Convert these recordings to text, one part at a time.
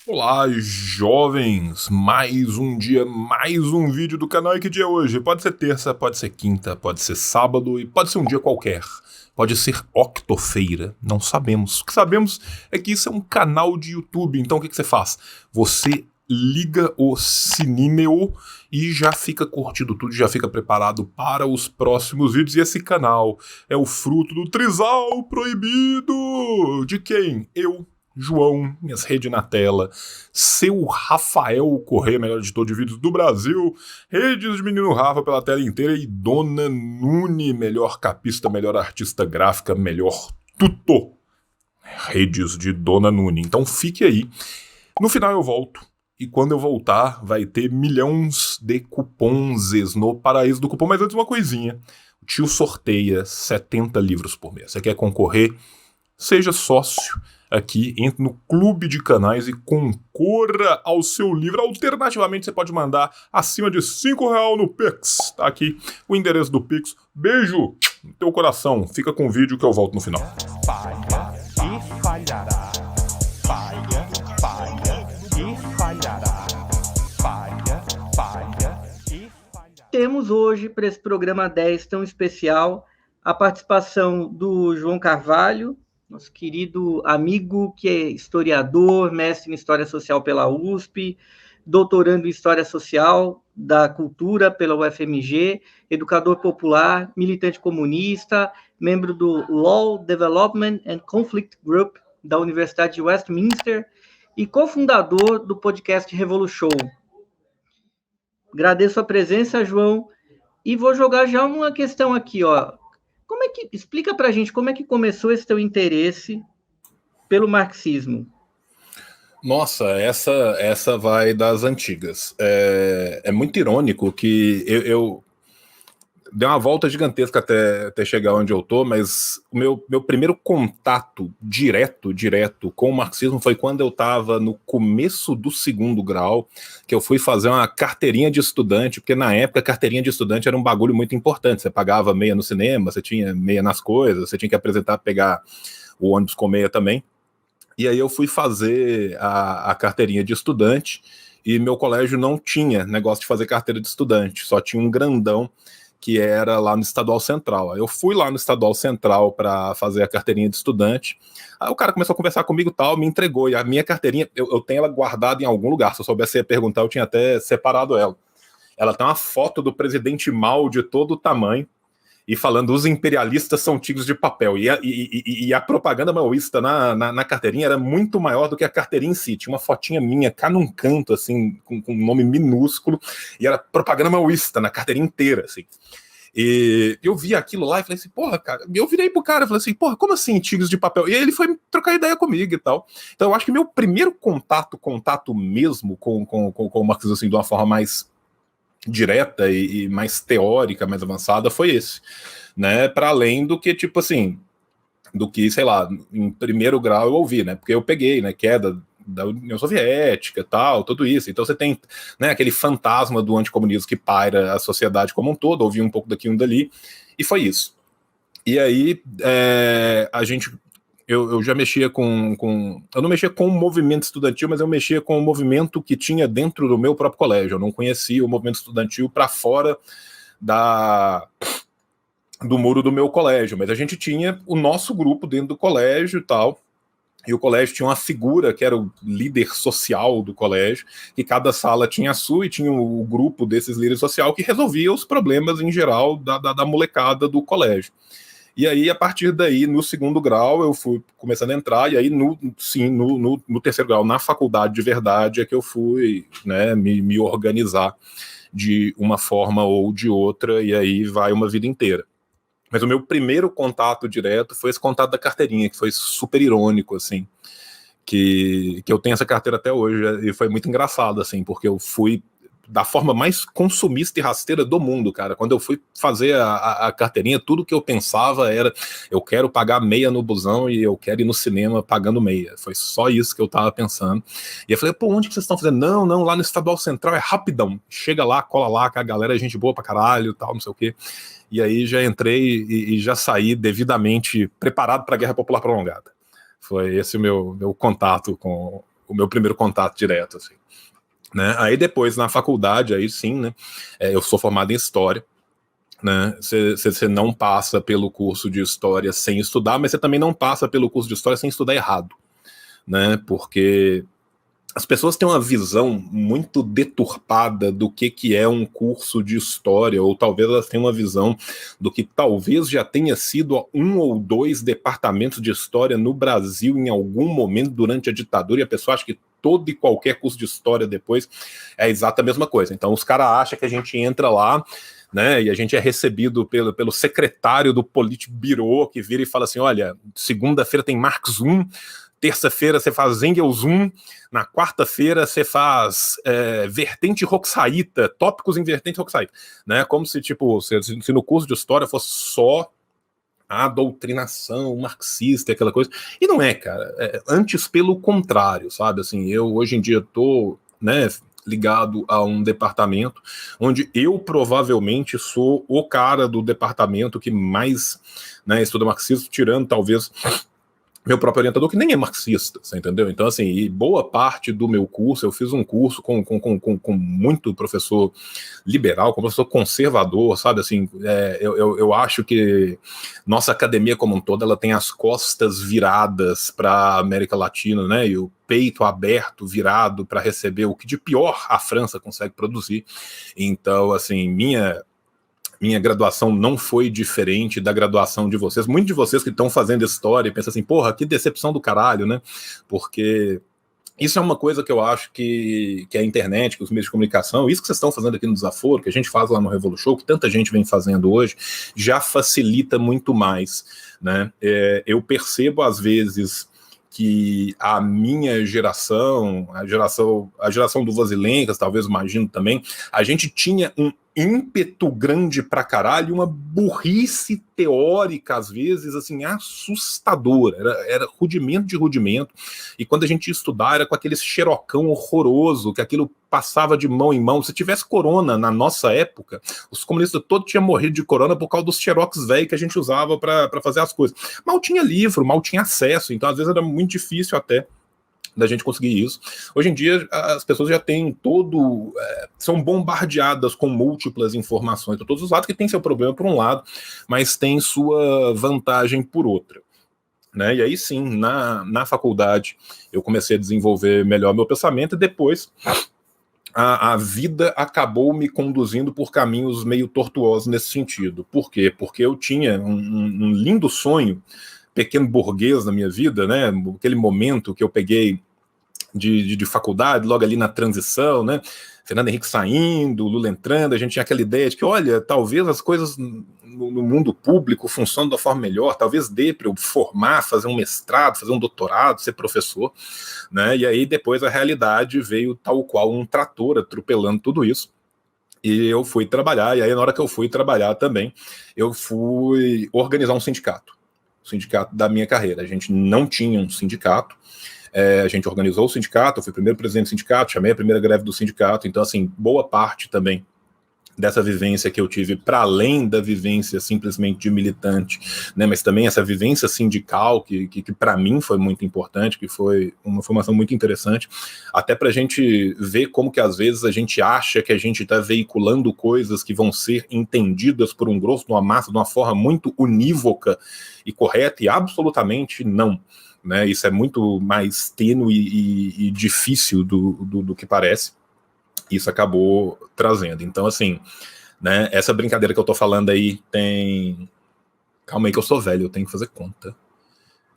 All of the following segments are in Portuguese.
Olá, jovens! Mais um dia, mais um vídeo do canal. E que dia é hoje? Pode ser terça, pode ser quinta, pode ser sábado e pode ser um dia qualquer. Pode ser octofeira, não sabemos. O que sabemos é que isso é um canal de YouTube. Então o que você faz? Você liga o sininho e já fica curtindo tudo, já fica preparado para os próximos vídeos. E esse canal é o fruto do trisal proibido. De quem? Eu, João, minhas redes na tela, seu Rafael Corrêa, melhor editor de vídeos do Brasil, redes de Menino Rafa pela tela inteira e Dona Nune, melhor capista, melhor artista gráfica, melhor tudo. Redes de Dona Nune. Então fique aí. No final eu volto. E quando eu voltar, vai ter milhões de cupons no paraíso do cupom. Mas antes uma coisinha. O tio sorteia 70 livros por mês. Você quer concorrer? Seja sócio aqui, entre no clube de canais e concorra ao seu livro. Alternativamente, você pode mandar acima de R$ 5 no Pix. Tá aqui o endereço do Pix. Beijo no teu coração. Fica com o vídeo que eu volto no final. Falha e falhará. Falha, falha e falhará. Falha, falha e falhará. Temos hoje, para esse programa 10 tão especial, a participação do João Carvalho, nosso querido amigo que é historiador, mestre em História Social pela USP, doutorando em História Social da Cultura pela UFMG, educador popular, militante comunista, membro do Law Development and Conflict Group da Universidade de Westminster e cofundador do podcast Revolution. Agradeço a presença, João, e vou jogar já uma questão aqui, ó. Explica pra gente como é que começou esse teu interesse pelo marxismo? Nossa, essa vai das antigas. É muito irônico que eu dei uma volta gigantesca até chegar onde eu tô, mas o meu primeiro contato direto com o marxismo foi quando eu estava no começo do segundo grau, que eu fui fazer uma carteirinha de estudante, porque na época a carteirinha de estudante era um bagulho muito importante. Você pagava meia no cinema, você tinha meia nas coisas, você tinha que apresentar, pegar o ônibus com meia também. E aí eu fui fazer a carteirinha de estudante e meu colégio não tinha negócio de fazer carteira de estudante, só tinha um grandão que era lá no Estadual Central. Aí eu fui lá no Estadual Central para fazer a carteirinha de estudante. Aí o cara começou a conversar comigo e tal, me entregou. E a minha carteirinha, eu tenho ela guardada em algum lugar. Se eu soubesse ia perguntar, eu tinha até separado ela. Ela tem uma foto do presidente Mao de todo o tamanho e falando os imperialistas são tigres de papel. E a propaganda maoísta na carteirinha era muito maior do que a carteirinha em si. Tinha uma fotinha minha cá num canto, assim, com um nome minúsculo, e era propaganda maoísta na carteirinha inteira, assim. E eu vi aquilo lá e falei assim, porra, cara, eu virei pro cara e falei assim, porra, como assim tigres de papel? E aí ele foi trocar ideia comigo e tal. Então eu acho que meu primeiro contato mesmo com o marxismo, assim, de uma forma mais direta e mais teórica, mais avançada, foi esse, né? Para além do que, tipo assim, do que, sei lá, em primeiro grau eu ouvi, né? Porque eu peguei, né? Queda da União Soviética, tal, tudo isso. Então você tem, né, aquele fantasma do anticomunismo que paira a sociedade como um todo, ouvi um pouco daqui, um dali, e foi isso. E aí a gente eu já mexia eu não mexia com o movimento estudantil, mas eu mexia com o movimento que tinha dentro do meu próprio colégio. Eu não conhecia o movimento estudantil para fora do muro do meu colégio, mas a gente tinha o nosso grupo dentro do colégio e tal. E o colégio tinha uma figura que era o líder social do colégio, e cada sala tinha a sua, e tinha o grupo desses líderes social que resolvia os problemas em geral da molecada do colégio. E aí, a partir daí, no segundo grau, eu fui começando a entrar, e aí, no terceiro grau, na faculdade de verdade, é que eu fui, né, me organizar de uma forma ou de outra, e aí vai uma vida inteira. Mas o meu primeiro contato direto foi esse contato da carteirinha, que foi super irônico, assim, que eu tenho essa carteira até hoje, e foi muito engraçado, assim, porque eu fui da forma mais consumista e rasteira do mundo, cara. Quando eu fui fazer a carteirinha, tudo que eu pensava era, eu quero pagar meia no busão e eu quero ir no cinema pagando meia. Foi só isso que eu tava pensando. E eu falei, pô, onde que vocês estão fazendo? Não, lá no Estadual Central é rapidão. Chega lá, cola lá, que a galera é gente boa pra caralho, tal, não sei o quê. E aí já entrei e já saí devidamente preparado para a Guerra Popular Prolongada. Foi esse o meu contato com o meu primeiro contato direto, assim, né? Aí depois, na faculdade, aí sim, né? Eu sou formado em História, né? Você não passa pelo curso de História sem estudar, mas você também não passa pelo curso de História sem estudar errado, né? Porque as pessoas têm uma visão muito deturpada do que é um curso de história, ou talvez elas tenham uma visão do que talvez já tenha sido 1 ou 2 departamentos de história no Brasil em algum momento durante a ditadura, e a pessoa acha que todo e qualquer curso de história depois é exata a mesma coisa. Então os caras acham que a gente entra lá, né, e a gente é recebido pelo secretário do Politburo, que vira e fala assim, olha, segunda-feira tem Marx 1, terça-feira você faz Engels 1, na quarta-feira você faz vertente roxaíta, tópicos em vertente roxaíta, né? Como se, tipo, se no curso de história fosse só a doutrinação marxista, aquela coisa. E não é, cara. Antes, pelo contrário, sabe? Assim, eu hoje em dia tô, né, ligado a um departamento onde eu provavelmente sou o cara do departamento que mais, né, estuda marxismo, tirando talvez meu próprio orientador, que nem é marxista, você entendeu? Então, assim, e boa parte do meu curso, eu fiz um curso com muito professor liberal, com professor conservador, sabe? Assim, eu acho que nossa academia como um todo, ela tem as costas viradas para a América Latina, né? E o peito aberto, virado para receber o que de pior a França consegue produzir. Então, assim, minha graduação não foi diferente da graduação de vocês. Muitos de vocês que estão fazendo história e pensam assim, porra, que decepção do caralho, né? Porque isso é uma coisa que eu acho que a internet, que os meios de comunicação, isso que vocês estão fazendo aqui no Desaforo, que a gente faz lá no Revolution, que tanta gente vem fazendo hoje, já facilita muito mais, né? Eu percebo, às vezes, que a minha geração, a geração do Vasilencas, talvez imagino também, a gente tinha um ímpeto grande pra caralho, uma burrice teórica, às vezes, assim, assustadora, era rudimento de rudimento, e quando a gente ia estudar, era com aquele xerocão horroroso, que aquilo passava de mão em mão. Se tivesse corona na nossa época, os comunistas todos tinham morrido de corona por causa dos xerox velhos que a gente usava para fazer as coisas. Mal tinha livro, mal tinha acesso, então às vezes era muito difícil até da gente conseguir isso. Hoje em dia, as pessoas já têm são bombardeadas com múltiplas informações para todos os lados, que tem seu problema por um lado, mas tem sua vantagem por outra, né? E aí sim, na faculdade, eu comecei a desenvolver melhor meu pensamento, e depois a vida acabou me conduzindo por caminhos meio tortuosos nesse sentido. Por quê? Porque eu tinha um lindo sonho pequeno burguês na minha vida, né? Aquele momento que eu peguei de faculdade, logo ali na transição, né? Fernando Henrique saindo, Lula entrando, a gente tinha aquela ideia de que, olha, talvez as coisas no mundo público funcionem da forma melhor, talvez dê para eu formar, fazer um mestrado, fazer um doutorado, ser professor, né? E aí depois a realidade veio tal qual um trator atropelando tudo isso. E eu fui trabalhar, e aí na hora que eu fui trabalhar também, eu fui organizar um sindicato. O sindicato da minha carreira. A gente não tinha um sindicato, a gente organizou o sindicato, eu fui o primeiro presidente do sindicato, chamei a primeira greve do sindicato, então assim, boa parte também dessa vivência que eu tive, para além da vivência simplesmente de militante, né, mas também essa vivência sindical, que para mim foi muito importante, que foi uma formação muito interessante, até para a gente ver como que às vezes a gente acha que a gente está veiculando coisas que vão ser entendidas por um grosso, numa massa, de uma forma muito unívoca e correta, e absolutamente não. Né, isso é muito mais tênue e difícil do que parece. Isso acabou trazendo. Então, assim, né, essa brincadeira que eu tô falando aí tem... Calma aí que eu sou velho, eu tenho que fazer conta.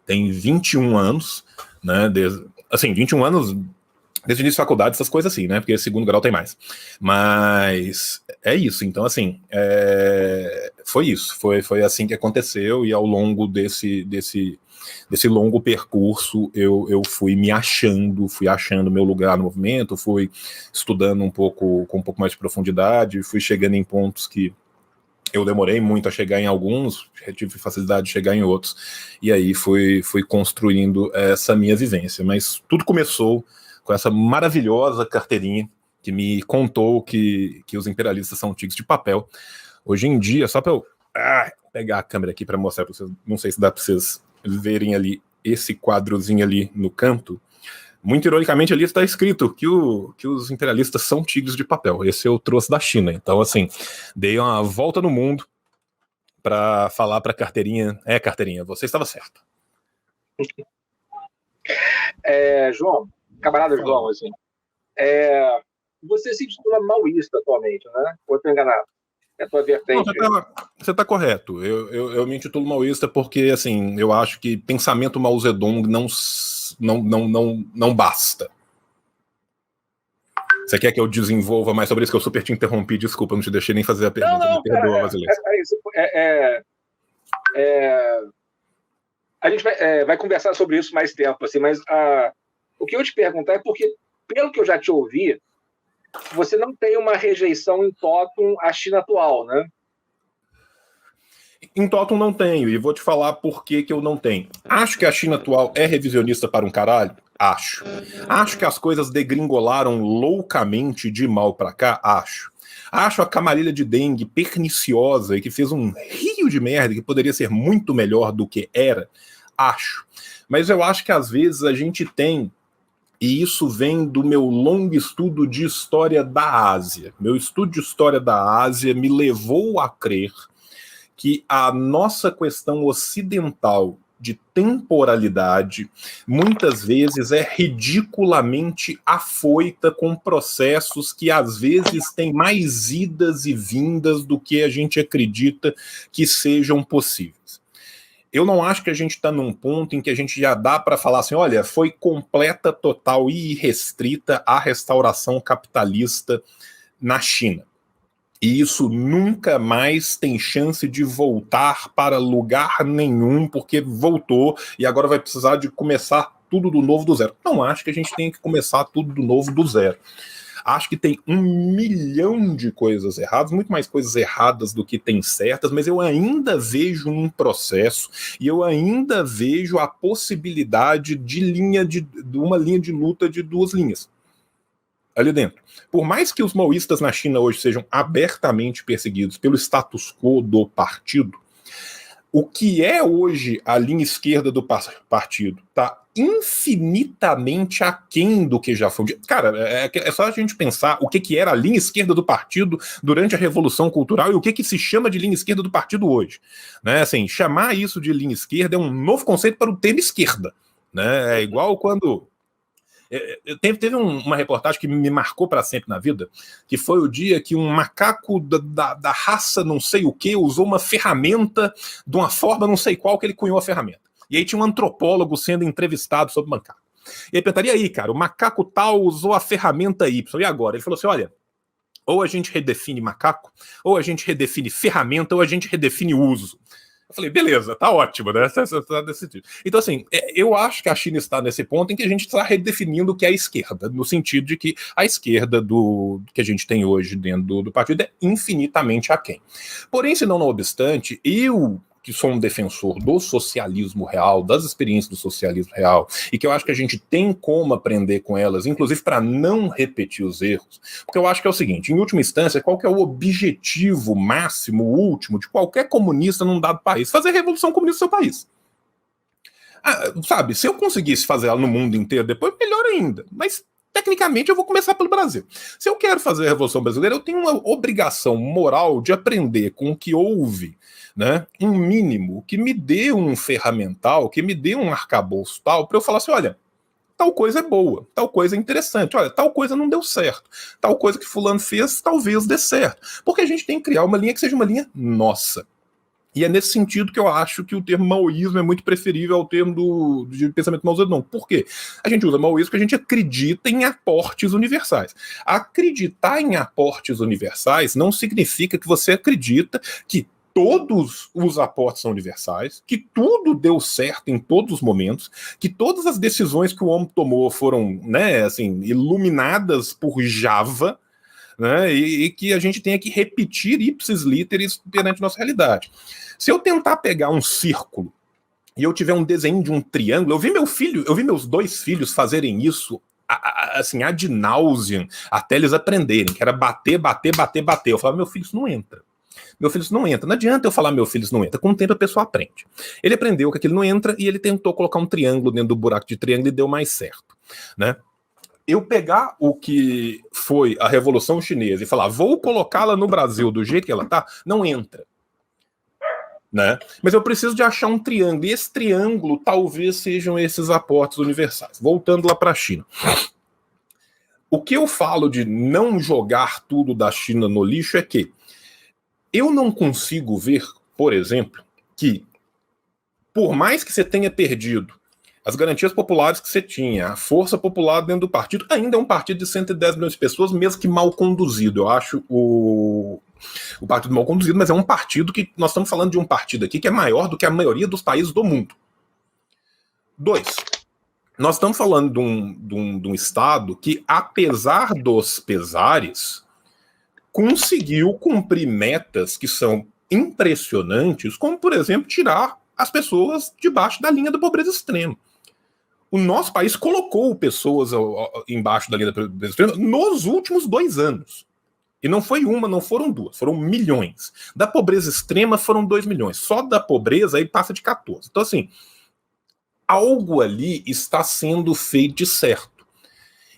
Tem 21 anos, né, assim, 21 anos desde o início da faculdade, essas coisas assim, né, porque segundo grau tem mais. Mas é isso, então, assim, foi isso, foi assim que aconteceu, e ao longo desse longo percurso, eu fui me achando, fui achando meu lugar no movimento, fui estudando um pouco, com um pouco mais de profundidade, fui chegando em pontos que eu demorei muito a chegar em alguns, tive facilidade de chegar em outros, e aí fui construindo essa minha vivência. Mas tudo começou com essa maravilhosa carteirinha que me contou que os imperialistas são tigres de papel. Hoje em dia, só para eu pegar a câmera aqui para mostrar para vocês, não sei se dá para vocês verem ali esse quadrozinho ali no canto, Muito ironicamente, ali está escrito que os imperialistas são tigres de papel. Esse eu trouxe da China. Então, assim, dei uma volta no mundo para falar para carteirinha. Carteirinha, você estava certo. João, camarada João, assim, você se intitula maoísta atualmente, né? Ou estou enganado? É a tua vertente. Você está correto. Eu me intitulo maoísta porque, assim, eu acho que pensamento Mao Zedong não basta. Você quer que eu desenvolva mais sobre isso? Que eu super te interrompi, desculpa, não te deixei nem fazer a pergunta. Não, perdoa, Vasilés. A gente vai conversar sobre isso mais tempo, assim, mas o que eu te perguntar é porque, pelo que eu já te ouvi, você não tem uma rejeição em totum à China atual, né? Em totum não tenho, e vou te falar por que eu não tenho. Acho que a China atual é revisionista para um caralho? Acho. Acho que as coisas degringolaram loucamente de mal para cá? Acho. Acho a camarilha de dengue perniciosa e que fez um rio de merda que poderia ser muito melhor do que era? Acho. Mas eu acho que às vezes a gente tem, e isso vem do meu longo estudo de história da Ásia. Meu estudo de história da Ásia me levou a crer que a nossa questão ocidental de temporalidade muitas vezes é ridiculamente afoita com processos que às vezes têm mais idas e vindas do que a gente acredita que sejam possíveis. Eu não acho que a gente está num ponto em que a gente já dá para falar assim, olha, foi completa, total e irrestrita a restauração capitalista na China. E isso nunca mais tem chance de voltar para lugar nenhum, porque voltou e agora vai precisar de começar tudo do novo do zero. Não acho que a gente tenha que começar tudo do novo do zero. Acho que tem 1 milhão de coisas erradas, muito mais coisas erradas do que tem certas, mas eu ainda vejo um processo e eu ainda vejo a possibilidade de uma linha de luta de 2 linhas ali dentro. Por mais que os maoístas na China hoje sejam abertamente perseguidos pelo status quo do partido, o que é hoje a linha esquerda do partido está infinitamente aquém do que já foi. Cara, é só a gente pensar o que era a linha esquerda do partido durante a Revolução Cultural e o que se chama de linha esquerda do partido hoje. Né? Assim, chamar isso de linha esquerda é um novo conceito para o termo esquerda. Né? É igual quando... Teve uma reportagem que me marcou para sempre na vida, que foi o dia que um macaco da raça não sei o que usou uma ferramenta de uma forma não sei qual que ele cunhou a ferramenta. E aí tinha um antropólogo sendo entrevistado sobre o macaco. E aí perguntaria, aí, cara, o macaco tal usou a ferramenta Y, e agora? Ele falou assim, olha, ou a gente redefine macaco, ou a gente redefine ferramenta, ou a gente redefine uso. Eu falei, beleza, tá ótimo, né? Tá decidido. Então, assim, eu acho que a China está nesse ponto em que a gente está redefinindo o que é a esquerda, no sentido de que a esquerda do que a gente tem hoje dentro do partido é infinitamente aquém. Porém, se não obstante, eu que sou um defensor do socialismo real, das experiências do socialismo real, e que eu acho que a gente tem como aprender com elas, inclusive para não repetir os erros, porque eu acho que é o seguinte, em última instância, qual que é o objetivo máximo, último, de qualquer comunista num dado país? Fazer a revolução comunista no seu país. Sabe, se eu conseguisse fazer ela no mundo inteiro depois, melhor ainda, mas tecnicamente eu vou começar pelo Brasil. Se eu quero fazer a Revolução Brasileira, eu tenho uma obrigação moral de aprender com o que houve, né, um mínimo que me dê um ferramental, que me dê um arcabouço tal, para eu falar assim, olha, tal coisa é boa, tal coisa é interessante, olha, tal coisa não deu certo, tal coisa que fulano fez talvez dê certo. Porque a gente tem que criar uma linha que seja uma linha nossa. E é nesse sentido que eu acho que o termo maoísmo é muito preferível ao termo de pensamento Mao Zedong. Por quê? A gente usa maoísmo porque a gente acredita em aportes universais. Acreditar em aportes universais não significa que você acredita que todos os aportes são universais, que tudo deu certo em todos os momentos, que todas as decisões que o homem tomou foram, né, assim, iluminadas por Java, né, e que a gente tenha que repetir ipsis literis perante nossa realidade. Se eu tentar pegar um círculo e eu tiver um desenho de um triângulo, eu vi meus 2 filhos fazerem isso assim, ad nauseam, até eles aprenderem, que era bater. Eu falava, meu filho, isso não entra. Meu filho, isso não entra. Não adianta eu falar, meu filho, isso não entra. Com o tempo a pessoa aprende. Ele aprendeu que aquilo não entra e ele tentou colocar um triângulo dentro do buraco de triângulo e deu mais certo. né? Eu pegar o que foi a Revolução Chinesa e falar, vou colocá-la no Brasil do jeito que ela está, não entra. Né? Mas eu preciso de achar um triângulo, e esse triângulo talvez sejam esses aportes universais. Voltando lá para a China. O que eu falo de não jogar tudo da China no lixo é que eu não consigo ver, por exemplo, que por mais que você tenha perdido as garantias populares que você tinha, a força popular dentro do partido, ainda é um partido de 110 milhões de pessoas, mesmo que mal conduzido. Eu acho o partido mal conduzido, mas é um partido que nós estamos falando de um partido aqui que é maior do que a maioria dos países do mundo. 2. Nós estamos falando de um Estado que, apesar dos pesares, conseguiu cumprir metas que são impressionantes, como, por exemplo, tirar as pessoas debaixo da linha da pobreza extrema. O nosso país colocou pessoas embaixo da linha da pobreza extrema nos últimos 2 anos. E não foi uma, não foram 2, foram milhões. Da pobreza extrema foram 2 milhões. Só da pobreza aí passa de 14. Então, assim, algo ali está sendo feito de certo.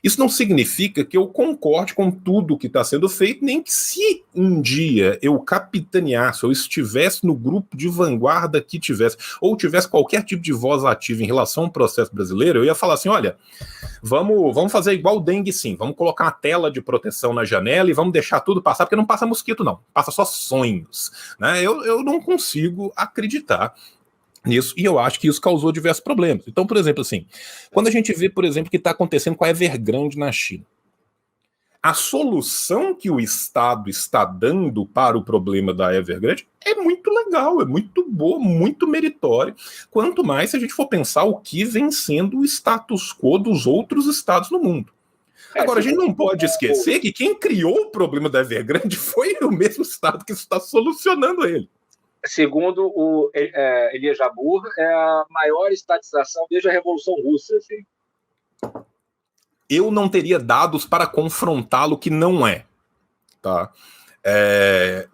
Isso não significa que eu concorde com tudo que está sendo feito, nem que se um dia eu capitaneasse ou estivesse no grupo de vanguarda que tivesse, ou tivesse qualquer tipo de voz ativa em relação ao processo brasileiro, eu ia falar assim, olha, vamos fazer igual o dengue sim, vamos colocar uma tela de proteção na janela e vamos deixar tudo passar, porque não passa mosquito não, passa só sonhos. Né? Eu não consigo acreditar nisso, e eu acho que isso causou diversos problemas. Então, por exemplo, assim, quando a gente vê, por exemplo, o que está acontecendo com a Evergrande na China, a solução que o Estado está dando para o problema da Evergrande é muito legal, é muito boa, muito meritória, quanto mais se a gente for pensar o que vem sendo o status quo dos outros estados no mundo. Agora, a gente não pode esquecer que quem criou o problema da Evergrande foi o mesmo Estado que está solucionando ele. Segundo o Elias Jabbour, é a maior estatização desde a Revolução Russa. Assim. Eu não teria dados para confrontá-lo que não é. Tá?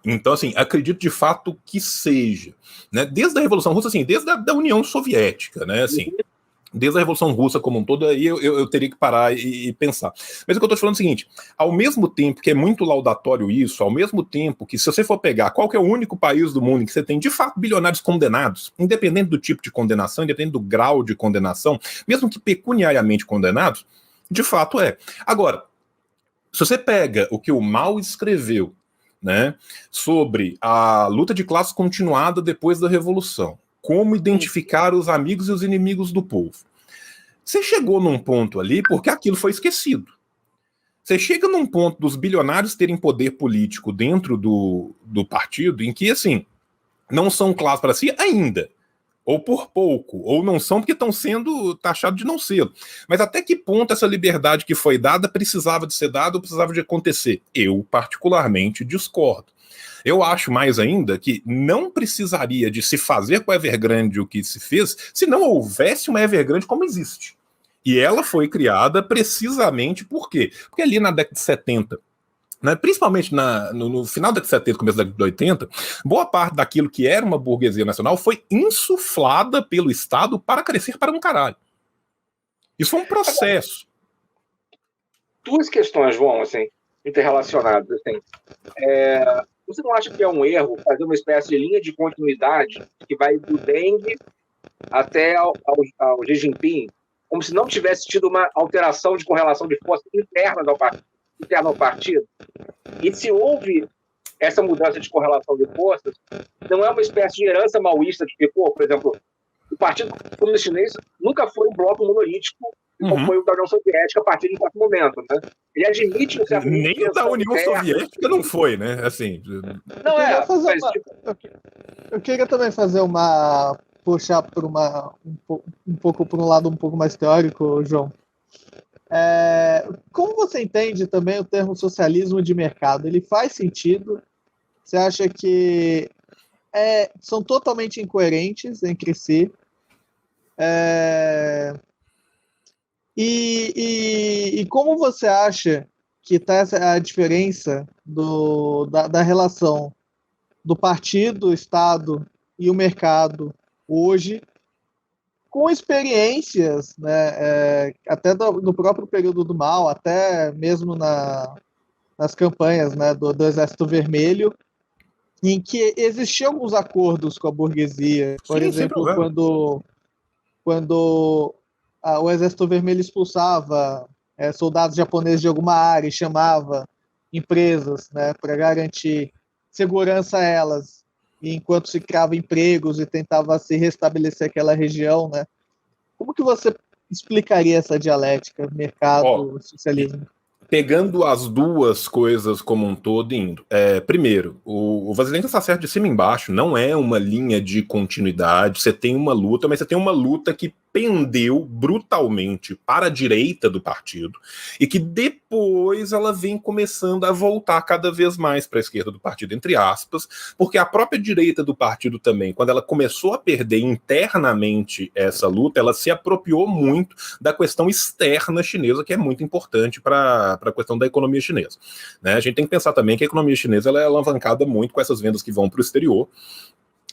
Então, assim, acredito de fato que seja. Né? Desde a Revolução Russa, assim, desde a União Soviética, né? Assim, desde a Revolução Russa como um todo, aí eu teria que parar e pensar. Mas o que eu estou te falando é o seguinte, ao mesmo tempo que é muito laudatório isso, ao mesmo tempo que se você for pegar qual que é o único país do mundo em que você tem, de fato, bilionários condenados, independente do tipo de condenação, independente do grau de condenação, mesmo que pecuniariamente condenados, de fato é. Agora, se você pega o que o Mao escreveu, né, sobre a luta de classe continuada depois da Revolução, como identificar os amigos e os inimigos do povo. Você chegou num ponto ali porque aquilo foi esquecido. Você chega num ponto dos bilionários terem poder político dentro do partido em que, assim, não são classe para si ainda, ou por pouco, ou não são porque estão sendo taxados de não ser. Mas até que ponto essa liberdade que foi dada precisava de ser dada ou precisava de acontecer? Eu, particularmente, discordo. Eu acho mais ainda que não precisaria de se fazer com a Evergrande o que se fez se não houvesse uma Evergrande como existe. E ela foi criada precisamente por quê? Porque ali na década de 70, né, principalmente no final da década de 70, começo da década de 80, boa parte daquilo que era uma burguesia nacional foi insuflada pelo Estado para crescer para um caralho. Isso foi um processo. 2 questões, João, assim, interrelacionadas. Assim. Você não acha que é um erro fazer uma espécie de linha de continuidade que vai do Deng até ao Xi Jinping, como se não tivesse tido uma alteração de correlação de força interna ao partido? E se houve essa mudança de correlação de forças, não é uma espécie de herança maoísta que ficou, por exemplo, o Partido Comunista Chinês nunca foi um bloco monolítico, como foi o da União Soviética a partir de um certo momento, né? Ele admite um certo nem o da União Soviética não foi, né? Assim, não eu queria também puxar por um pouco por um lado um pouco mais teórico, João. Como você entende também o termo socialismo de mercado? Ele faz sentido? Você acha que são totalmente incoerentes entre si? E como você acha que está a diferença da relação do partido, o Estado e o mercado hoje, com experiências, né, até no próprio período do Mao, até mesmo nas campanhas, né, do Exército Vermelho, em que existiam alguns acordos com a burguesia. Por Sim, sem exemplo, problema. quando o Exército Vermelho expulsava soldados japoneses de alguma área e chamava empresas, né, para garantir segurança a elas, e enquanto se criava empregos e tentava se restabelecer aquela região, né? Como que você explicaria essa dialética, mercado, socialismo? Pegando as duas coisas como um todo e indo. Primeiro, o Vasilenko está certo de cima e embaixo, não é uma linha de continuidade, você tem uma luta, mas você tem uma luta que pendeu brutalmente para a direita do partido e que depois ela vem começando a voltar cada vez mais para a esquerda do partido, entre aspas, porque a própria direita do partido também, quando ela começou a perder internamente essa luta, ela se apropriou muito da questão externa chinesa, que é muito importante para a questão da economia chinesa. Né? A gente tem que pensar também que a economia chinesa ela é alavancada muito com essas vendas que vão para o exterior.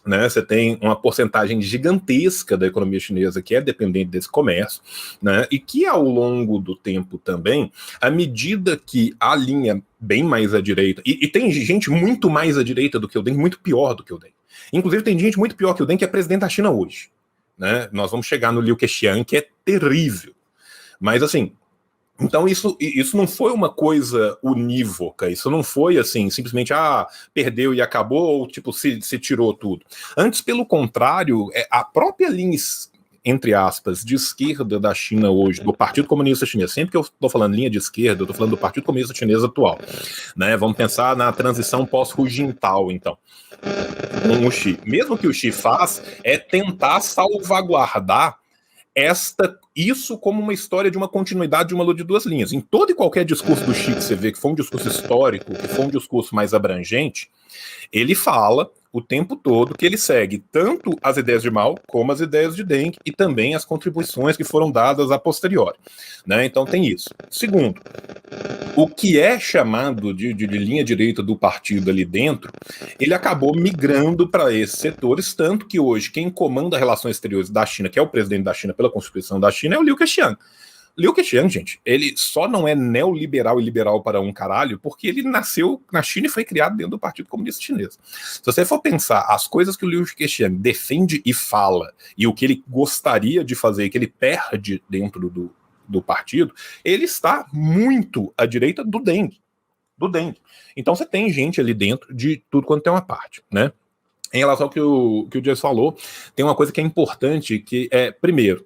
Né, você tem uma porcentagem gigantesca da economia chinesa que é dependente desse comércio, né, e que ao longo do tempo também, à medida que a linha bem mais à direita, e tem gente muito mais à direita do que o Deng, muito pior do que o Deng. Inclusive tem gente muito pior que o Deng que é presidente da China hoje. Né? Nós vamos chegar no Liu Keqiang, que é terrível. Mas assim, então isso não foi uma coisa unívoca, isso não foi assim, simplesmente, perdeu e acabou, ou tipo, se tirou tudo. Antes, pelo contrário, a própria linha, entre aspas, de esquerda da China hoje, do Partido Comunista Chinês, sempre que eu estou falando linha de esquerda, eu estou falando do Partido Comunista Chinês atual. Né? Vamos pensar na transição pós-Hu Jintao, então. Com o Xi. Mesmo que o Xi faz, é tentar salvaguardar isso como uma história de uma continuidade de uma luta de duas linhas. Em todo e qualquer discurso do Xi que você vê que foi um discurso histórico, que foi um discurso mais abrangente, ele fala o tempo todo que ele segue tanto as ideias de Mao como as ideias de Deng e também as contribuições que foram dadas a posteriori. Né? Então tem isso. Segundo, o que é chamado de linha direita do partido ali dentro, ele acabou migrando para esses setores, tanto que hoje quem comanda as relações exteriores da China, que é o presidente da China pela Constituição da China, é o Liu Keqiang. Liu Keqiang, gente, ele só não é neoliberal e liberal para um caralho porque ele nasceu na China e foi criado dentro do Partido Comunista Chinês. Se você for pensar as coisas que o Liu Keqiang defende e fala, e o que ele gostaria de fazer, e que ele perde dentro do partido, ele está muito à direita do Deng. Então você tem gente ali dentro de tudo quanto tem uma parte, né? Em relação ao que o Jess falou, tem uma coisa que é importante, que é, primeiro,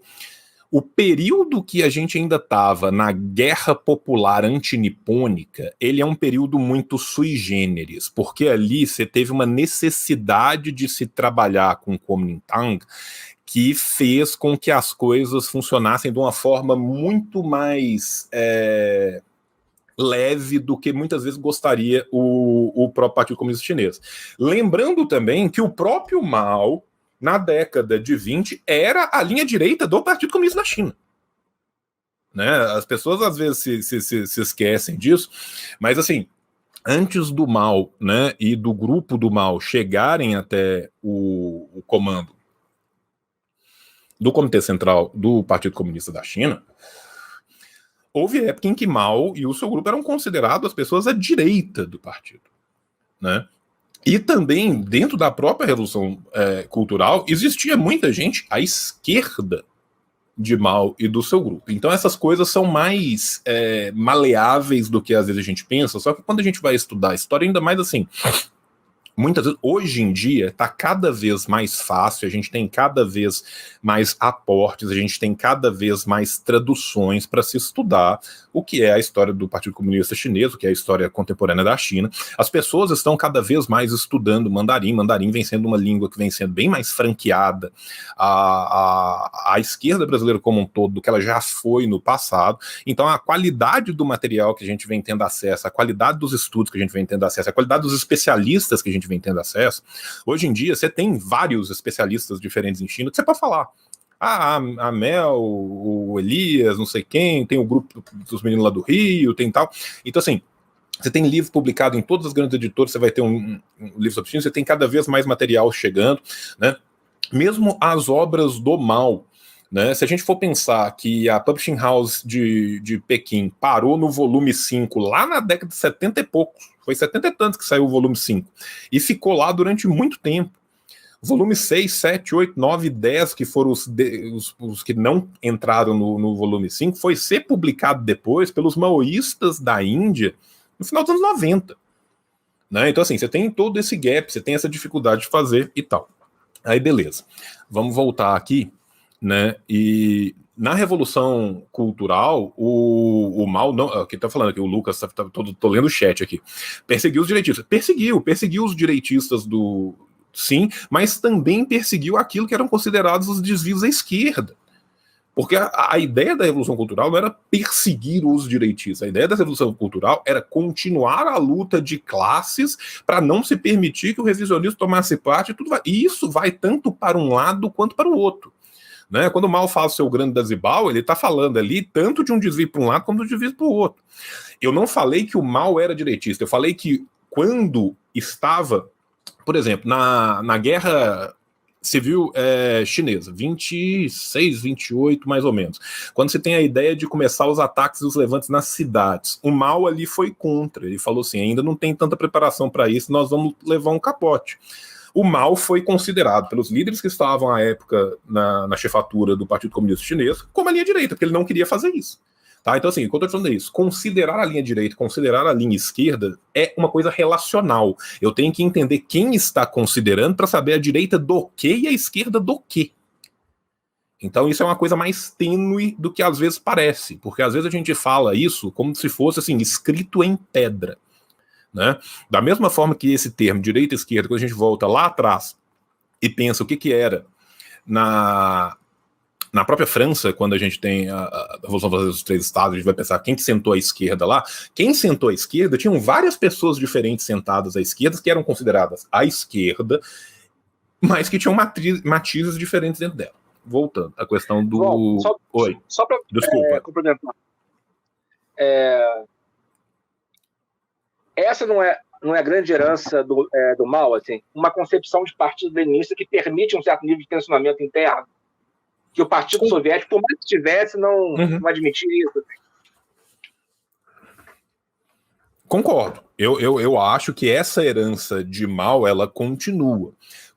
o período que a gente ainda estava na guerra popular antinipônica, ele é um período muito sui generis, porque ali você teve uma necessidade de se trabalhar com o Kuomintang que fez com que as coisas funcionassem de uma forma muito mais leve do que muitas vezes gostaria o próprio Partido Comunista Chinês. Lembrando também que o próprio Mao, na década de 20, era a linha direita do Partido Comunista da China. Né? As pessoas às vezes se esquecem disso, mas assim, antes do Mao, né, e do grupo do Mao chegarem até o comando do Comitê Central do Partido Comunista da China, houve época em que Mao e o seu grupo eram considerados as pessoas à direita do partido. Né? E também, dentro da própria Revolução Cultural, existia muita gente à esquerda de Mao e do seu grupo. Então essas coisas são mais maleáveis do que às vezes a gente pensa, só que quando a gente vai estudar a história, ainda mais assim, muitas vezes, hoje em dia, está cada vez mais fácil, a gente tem cada vez mais aportes, a gente tem cada vez mais traduções para se estudar o que é a história do Partido Comunista Chinês, o que é a história contemporânea da China. As pessoas estão cada vez mais estudando mandarim vem sendo uma língua que vem sendo bem mais franqueada à esquerda brasileira como um todo do que ela já foi no passado. Então a qualidade do material que a gente vem tendo acesso, a qualidade dos estudos que a gente vem tendo acesso, a qualidade dos especialistas que a gente vem tendo acesso, hoje em dia você tem vários especialistas diferentes em China que você pode falar. A Mel, o Elias, não sei quem, tem o grupo dos meninos lá do Rio, tem tal. Então, assim, você tem livro publicado em todas as grandes editoras, você vai ter um livro sobre China, você tem cada vez mais material chegando, né? Mesmo as obras do Mao, né? Se a gente for pensar que a Publishing House de Pequim parou no volume 5 lá na década de 70 e poucos, foi 70 e tantos que saiu o volume 5, e ficou lá durante muito tempo. Volume 6, 7, 8, 9 e 10, que foram os que não entraram no volume 5, foi ser publicado depois pelos maoístas da Índia no final dos anos 90. Né? Então, assim, você tem todo esse gap, você tem essa dificuldade de fazer e tal. Aí, beleza. Vamos voltar aqui, né? E na Revolução Cultural, o Mao, não, quem tá falando aqui, o Lucas, tô lendo o chat aqui, perseguiu os direitistas. Perseguiu os direitistas sim, mas também perseguiu aquilo que eram considerados os desvios à esquerda. Porque a ideia da Revolução Cultural não era perseguir os direitistas. A ideia da Revolução Cultural era continuar a luta de classes para não se permitir que o revisionismo tomasse parte. E isso vai tanto para um lado quanto para o outro. Né? Quando o Mao fala o seu grande Dazibao, ele está falando ali tanto de um desvio para um lado quanto de um desvio para o outro. Eu não falei que o Mao era direitista. Eu falei que quando estava, por exemplo, na Guerra Civil Chinesa, 26, 28, mais ou menos, quando você tem a ideia de começar os ataques e os levantes nas cidades, o Mao ali foi contra, ele falou assim, ainda não tem tanta preparação para isso, nós vamos levar um capote. O Mao foi considerado pelos líderes que estavam à época na chefatura do Partido Comunista Chinês como a linha direita, porque ele não queria fazer isso. Tá? Então, assim, quando eu estou falando isso, considerar a linha direita, considerar a linha esquerda é uma coisa relacional. Eu tenho que entender quem está considerando para saber a direita do quê e a esquerda do quê. Então, isso é uma coisa mais tênue do que às vezes parece, porque às vezes a gente fala isso como se fosse assim, escrito em pedra. Né? Da mesma forma que esse termo direita e esquerda, quando a gente volta lá atrás e pensa o que era na própria França, quando a gente tem a Revolução Francesa dos Três Estados, a gente vai pensar quem que sentou à esquerda lá. Quem sentou à esquerda, tinham várias pessoas diferentes sentadas à esquerda que eram consideradas à esquerda, mas que tinham matizes diferentes dentro dela. Voltando à questão do... Bom, Oi. Só para complementar. Essa não é a grande herança do Mao, assim, uma concepção de partido leninista que permite um certo nível de tensionamento interno, que o Partido Soviético, por mais que tivesse, não admitia isso. Concordo. Eu acho que essa herança de Mao, ela continua.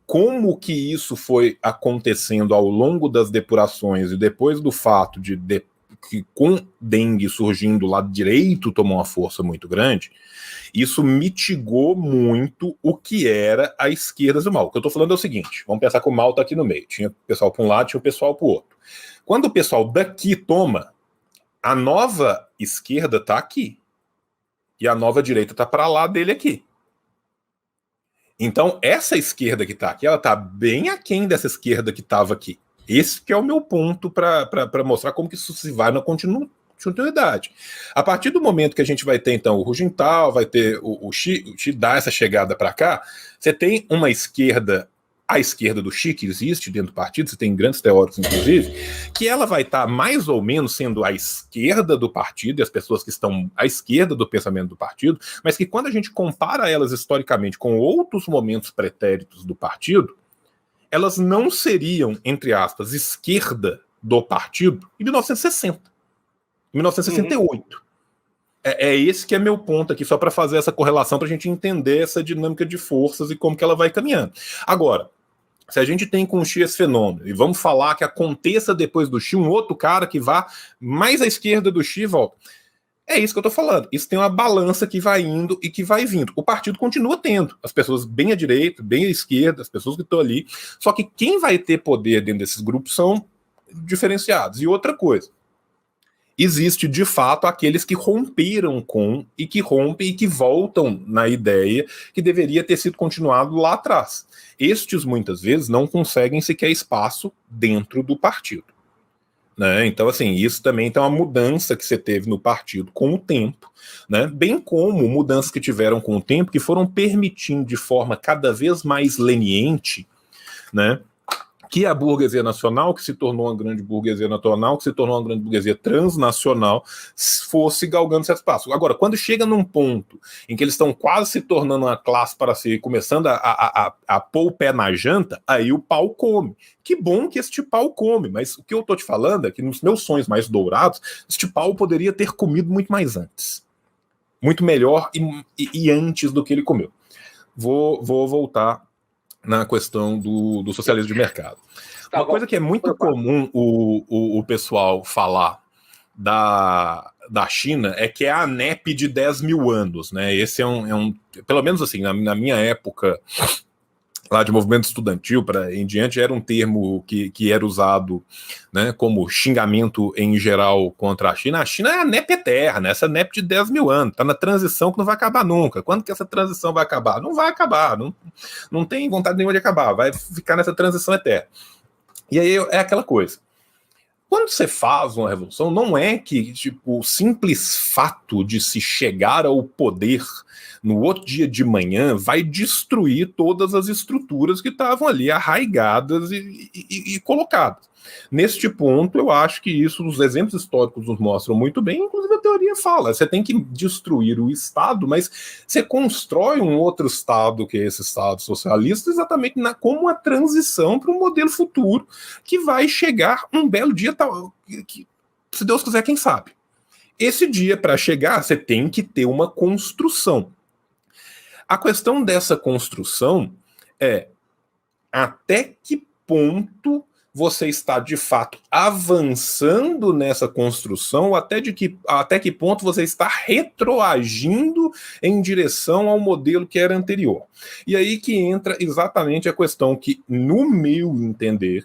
Como que isso foi acontecendo ao longo das depurações e depois do fato que com Deng surgindo o lado direito tomou uma força muito grande, isso mitigou muito o que era a esquerda do Mao. O que eu estou falando é o seguinte, vamos pensar que o Mao está aqui no meio, tinha o pessoal para um lado, tinha o pessoal para o outro. Quando o pessoal daqui toma, a nova esquerda está aqui, e a nova direita está para lá dele aqui. Então, essa esquerda que está aqui, ela está bem aquém dessa esquerda que estava aqui. Esse que é o meu ponto para mostrar como que isso se vai na continuidade. A partir do momento que a gente vai ter, então, o Hu Jintao, vai ter o Xi dar essa chegada para cá, você tem uma esquerda, a esquerda do Xi, que existe dentro do partido, você tem grandes teóricos, inclusive, que ela vai estar mais ou menos sendo a esquerda do partido, e as pessoas que estão à esquerda do pensamento do partido, mas que quando a gente compara elas historicamente com outros momentos pretéritos do partido, elas não seriam, entre aspas, esquerda do partido em 1960, em 1968. É esse que é meu ponto aqui, só para fazer essa correlação, para a gente entender essa dinâmica de forças e como que ela vai caminhando. Agora, se a gente tem com o Xi esse fenômeno, e vamos falar que aconteça depois do Xi um outro cara que vá mais à esquerda do Xi e volta. É isso que eu tô falando. Isso tem uma balança que vai indo e que vai vindo. O partido continua tendo as pessoas bem à direita, bem à esquerda, as pessoas que estão ali. Só que quem vai ter poder dentro desses grupos são diferenciados. E outra coisa, existe de fato aqueles que romperam com e que rompem e que voltam na ideia que deveria ter sido continuado lá atrás. Estes muitas vezes não conseguem sequer espaço dentro do partido. Né? Então, assim, isso também tem uma mudança que você teve no partido com o tempo, né? Bem como mudanças que tiveram com o tempo que foram permitindo de forma cada vez mais leniente, né, que a burguesia nacional, que se tornou uma grande burguesia nacional, que se tornou uma grande burguesia transnacional, fosse galgando esse espaço. Agora, quando chega num ponto em que eles estão quase se tornando uma classe para si, começando a pôr o pé na janta, aí o pau come. Que bom que este pau come, mas o que eu tô te falando é que nos meus sonhos mais dourados, este pau poderia ter comido muito mais antes. Muito melhor e antes do que ele comeu. Vou voltar na questão do socialismo de mercado. Tá Uma bom. coisa que é muito comum o pessoal falar da China é que é a NEP de 10 mil anos, né? Esse é um pelo menos assim, na minha época lá de movimento estudantil para em diante, era um termo que era usado, né, como xingamento em geral contra a China. A China é a NEP eterna, essa NEP de 10 mil anos, está na transição que não vai acabar nunca. Quando que essa transição vai acabar? Não vai acabar, não tem vontade nenhuma de acabar, vai ficar nessa transição eterna. E aí é aquela coisa. Quando você faz uma revolução, não é que tipo, o simples fato de se chegar ao poder no outro dia de manhã vai destruir todas as estruturas que estavam ali arraigadas e colocadas. Neste ponto, eu acho que isso, os exemplos históricos nos mostram muito bem, inclusive a teoria fala, você tem que destruir o Estado, mas você constrói um outro Estado, que é esse Estado socialista, exatamente como uma transição para um modelo futuro, que vai chegar um belo dia, que, se Deus quiser, quem sabe. Esse dia, para chegar, você tem que ter uma construção. A questão dessa construção é até que ponto você está, de fato, avançando nessa construção, até que ponto você está retroagindo em direção ao modelo que era anterior. E aí que entra exatamente a questão que, no meu entender,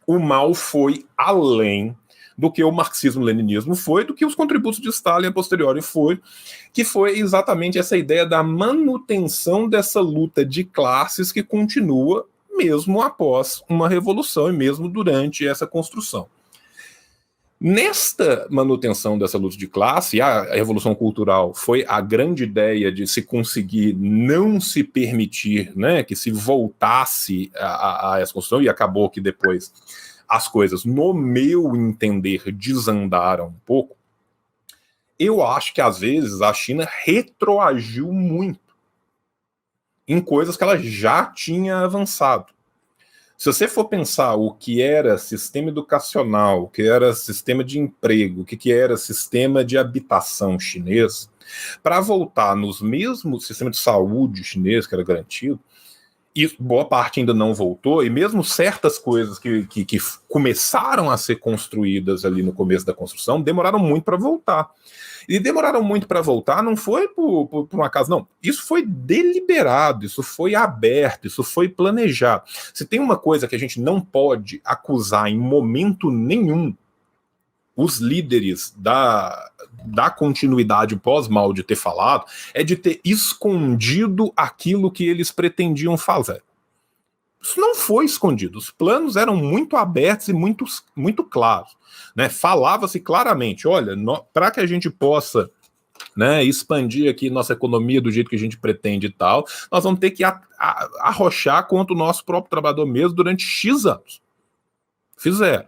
o mal foi além do que o marxismo-leninismo foi, do que os contributos de Stalin a posteriori foi, que foi exatamente essa ideia da manutenção dessa luta de classes que continua mesmo após uma revolução e mesmo durante essa construção. Nesta manutenção dessa luta de classe, a Revolução Cultural foi a grande ideia de se conseguir não se permitir, né, que se voltasse a essa construção, e acabou que depois as coisas, no meu entender, desandaram um pouco. Eu acho que, às vezes, a China retroagiu muito em coisas que ela já tinha avançado. Se você for pensar o que era sistema educacional, o que era sistema de emprego, o que era sistema de habitação chinês, para voltar nos mesmos sistemas de saúde chinês que era garantido, e boa parte ainda não voltou, e mesmo certas coisas que começaram a ser construídas ali no começo da construção, demoraram muito para voltar. E demoraram muito para voltar, não foi por um acaso, não. Isso foi deliberado, isso foi aberto, isso foi planejado. Se tem uma coisa que a gente não pode acusar em momento nenhum os líderes da continuidade pós-mal de ter falado, é de ter escondido aquilo que eles pretendiam fazer. Isso não foi escondido, os planos eram muito abertos e muito claros, né? Falava-se claramente, olha, para que a gente possa, né, expandir aqui nossa economia do jeito que a gente pretende e tal, nós vamos ter que arrochar contra o nosso próprio trabalhador mesmo durante X anos. Fizeram.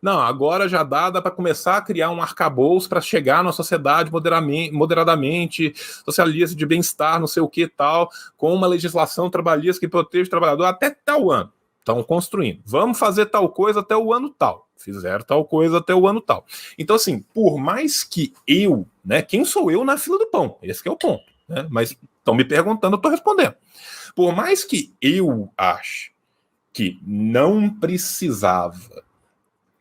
Não, agora já dá para começar a criar um arcabouço para chegar na sociedade moderadamente socialista, de bem-estar, não sei o que tal, com uma legislação trabalhista que protege o trabalhador até tal ano. Estão construindo. Vamos fazer tal coisa até o ano tal. Fizeram tal coisa até o ano tal. Então, assim, por mais que eu, né, quem sou eu na fila do pão? Esse que é o ponto, né? Mas estão me perguntando, eu estou respondendo. Por mais que eu ache que não precisava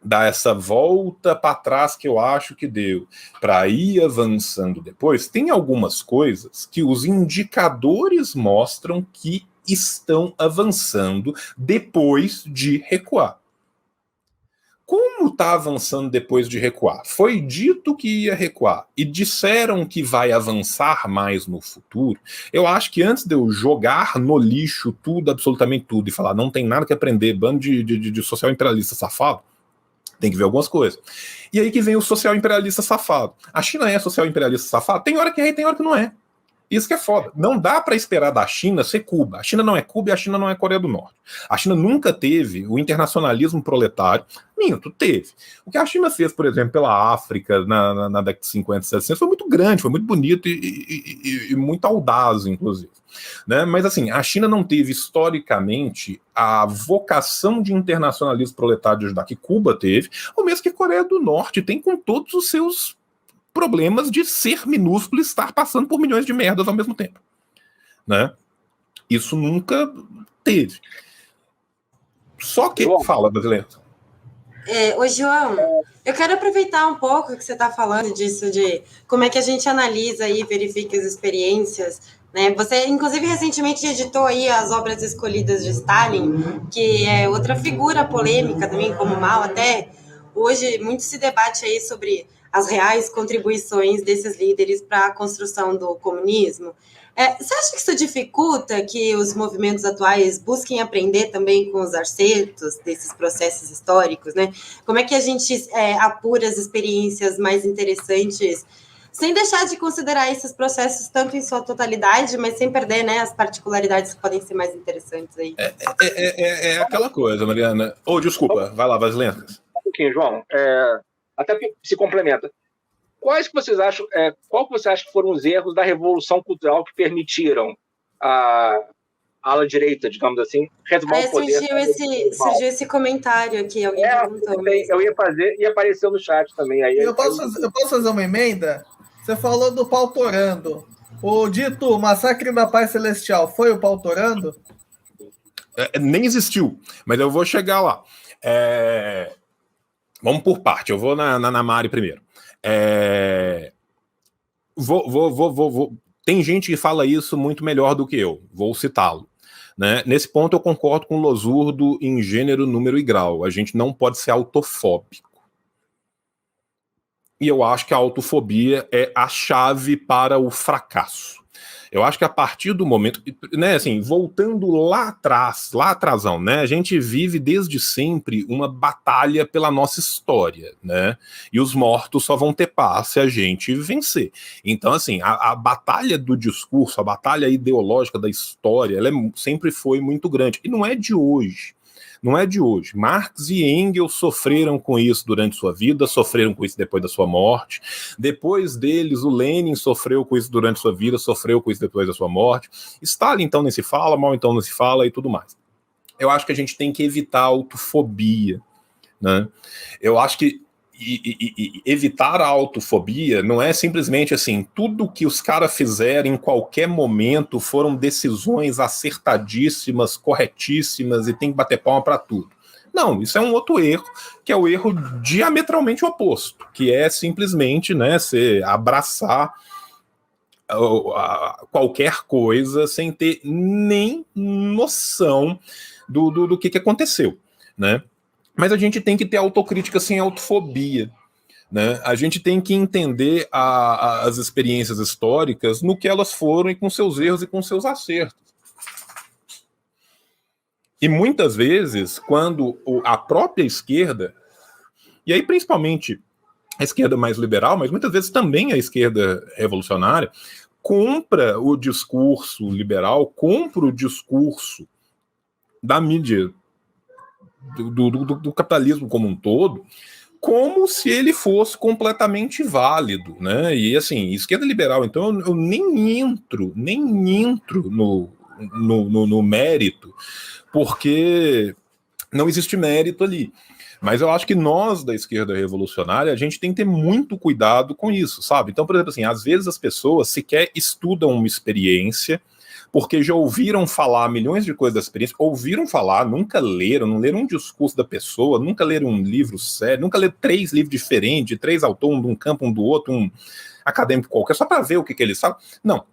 dar essa volta para trás que eu acho que deu, para ir avançando depois, tem algumas coisas que os indicadores mostram que estão avançando depois de recuar. Como está avançando depois de recuar? Foi dito que ia recuar e disseram que vai avançar mais no futuro. Eu acho que antes de eu jogar no lixo tudo, absolutamente tudo, e falar não tem nada que aprender, bando de social imperialista safado, tem que ver algumas coisas. E aí que vem o social imperialista safado. A China é social imperialista safado? Tem hora que é e tem hora que não é. Isso que é foda. Não dá para esperar da China ser Cuba. A China não é Cuba e a China não é Coreia do Norte. A China nunca teve o internacionalismo proletário. Minto, teve. O que a China fez, por exemplo, pela África na década de 50, 60, foi muito grande, foi muito bonito e muito audaz, inclusive. Né? Mas, assim, a China não teve, historicamente, a vocação de internacionalismo proletário de ajudar que Cuba teve, ou mesmo que a Coreia do Norte tem com todos os seus problemas de ser minúsculo e estar passando por milhões de merdas ao mesmo tempo. Né? Isso nunca teve. Só que... Fala, brasileiro. Ô, João, eu quero aproveitar um pouco que você está falando disso, de como é que a gente analisa e verifica as experiências, né? Você, inclusive, recentemente editou aí as obras escolhidas de Stalin, que é outra figura polêmica também, como Mao. Até hoje, muito se debate aí sobre as reais contribuições desses líderes para a construção do comunismo. Você acha que isso dificulta que os movimentos atuais busquem aprender também com os acertos desses processos históricos, né? Como é que a gente apura as experiências mais interessantes, sem deixar de considerar esses processos tanto em sua totalidade, mas sem perder, né, as particularidades que podem ser mais interessantes aí? É aquela coisa, Mariana. Desculpa, vai lá, Vaslentas. Um pouquinho, João. Até que se complementa. Quais que vocês acham? Qual que você acha que foram os erros da revolução cultural que permitiram a ala direita, digamos assim, retomar o poder? Surgiu esse comentário aqui, alguém perguntou. Eu ia fazer e apareceu no chat também. Eu posso fazer uma emenda? Você falou do Pautorando. O dito Massacre da Paz Celestial foi o Pautorando? Nem existiu, mas eu vou chegar lá. Vamos por parte. Eu vou na Mari primeiro. Tem gente que fala isso muito melhor do que eu. Vou citá-lo. Né? Nesse ponto eu concordo com o Losurdo em gênero, número e grau. A gente não pode ser autofóbico. E eu acho que a autofobia é a chave para o fracasso. Eu acho que a partir do momento, né, assim, voltando lá atrásão, né, a gente vive desde sempre uma batalha pela nossa história, né, e os mortos só vão ter paz se a gente vencer. Então, assim, a batalha do discurso, a batalha ideológica da história, ela sempre foi muito grande, e não é de hoje. Não é de hoje. Marx e Engels sofreram com isso durante sua vida, sofreram com isso depois da sua morte. Depois deles, o Lenin sofreu com isso durante sua vida, sofreu com isso depois da sua morte. Stalin, então, nem se fala, Mao, então, não se fala e tudo mais. Eu acho que a gente tem que evitar a autofobia, né? Eu acho que evitar a autofobia não é simplesmente assim, tudo que os caras fizeram em qualquer momento foram decisões acertadíssimas, corretíssimas e tem que bater palma para tudo. Não, isso é um outro erro, que é o erro diametralmente oposto, que é simplesmente, né, você abraçar qualquer coisa sem ter nem noção do que aconteceu, né? Mas a gente tem que ter autocrítica sem autofobia, né? A gente tem que entender as experiências históricas no que elas foram e com seus erros e com seus acertos. E muitas vezes, quando a própria esquerda, e aí principalmente a esquerda mais liberal, mas muitas vezes também a esquerda revolucionária, compra o discurso liberal, compra o discurso da mídia do capitalismo como um todo, como se ele fosse completamente válido, né? E assim, esquerda liberal, então eu nem entro no mérito, porque não existe mérito ali. Mas eu acho que nós, da esquerda revolucionária, a gente tem que ter muito cuidado com isso, sabe? Então, por exemplo, assim, às vezes as pessoas sequer estudam uma experiência, porque já ouviram falar milhões de coisas da experiência, ouviram falar, nunca leram, não leram um discurso da pessoa, nunca leram um livro sério, nunca leram 3 livros diferentes, 3 autores, um de um campo, um do outro, um acadêmico qualquer, só para ver o que eles falam. Não,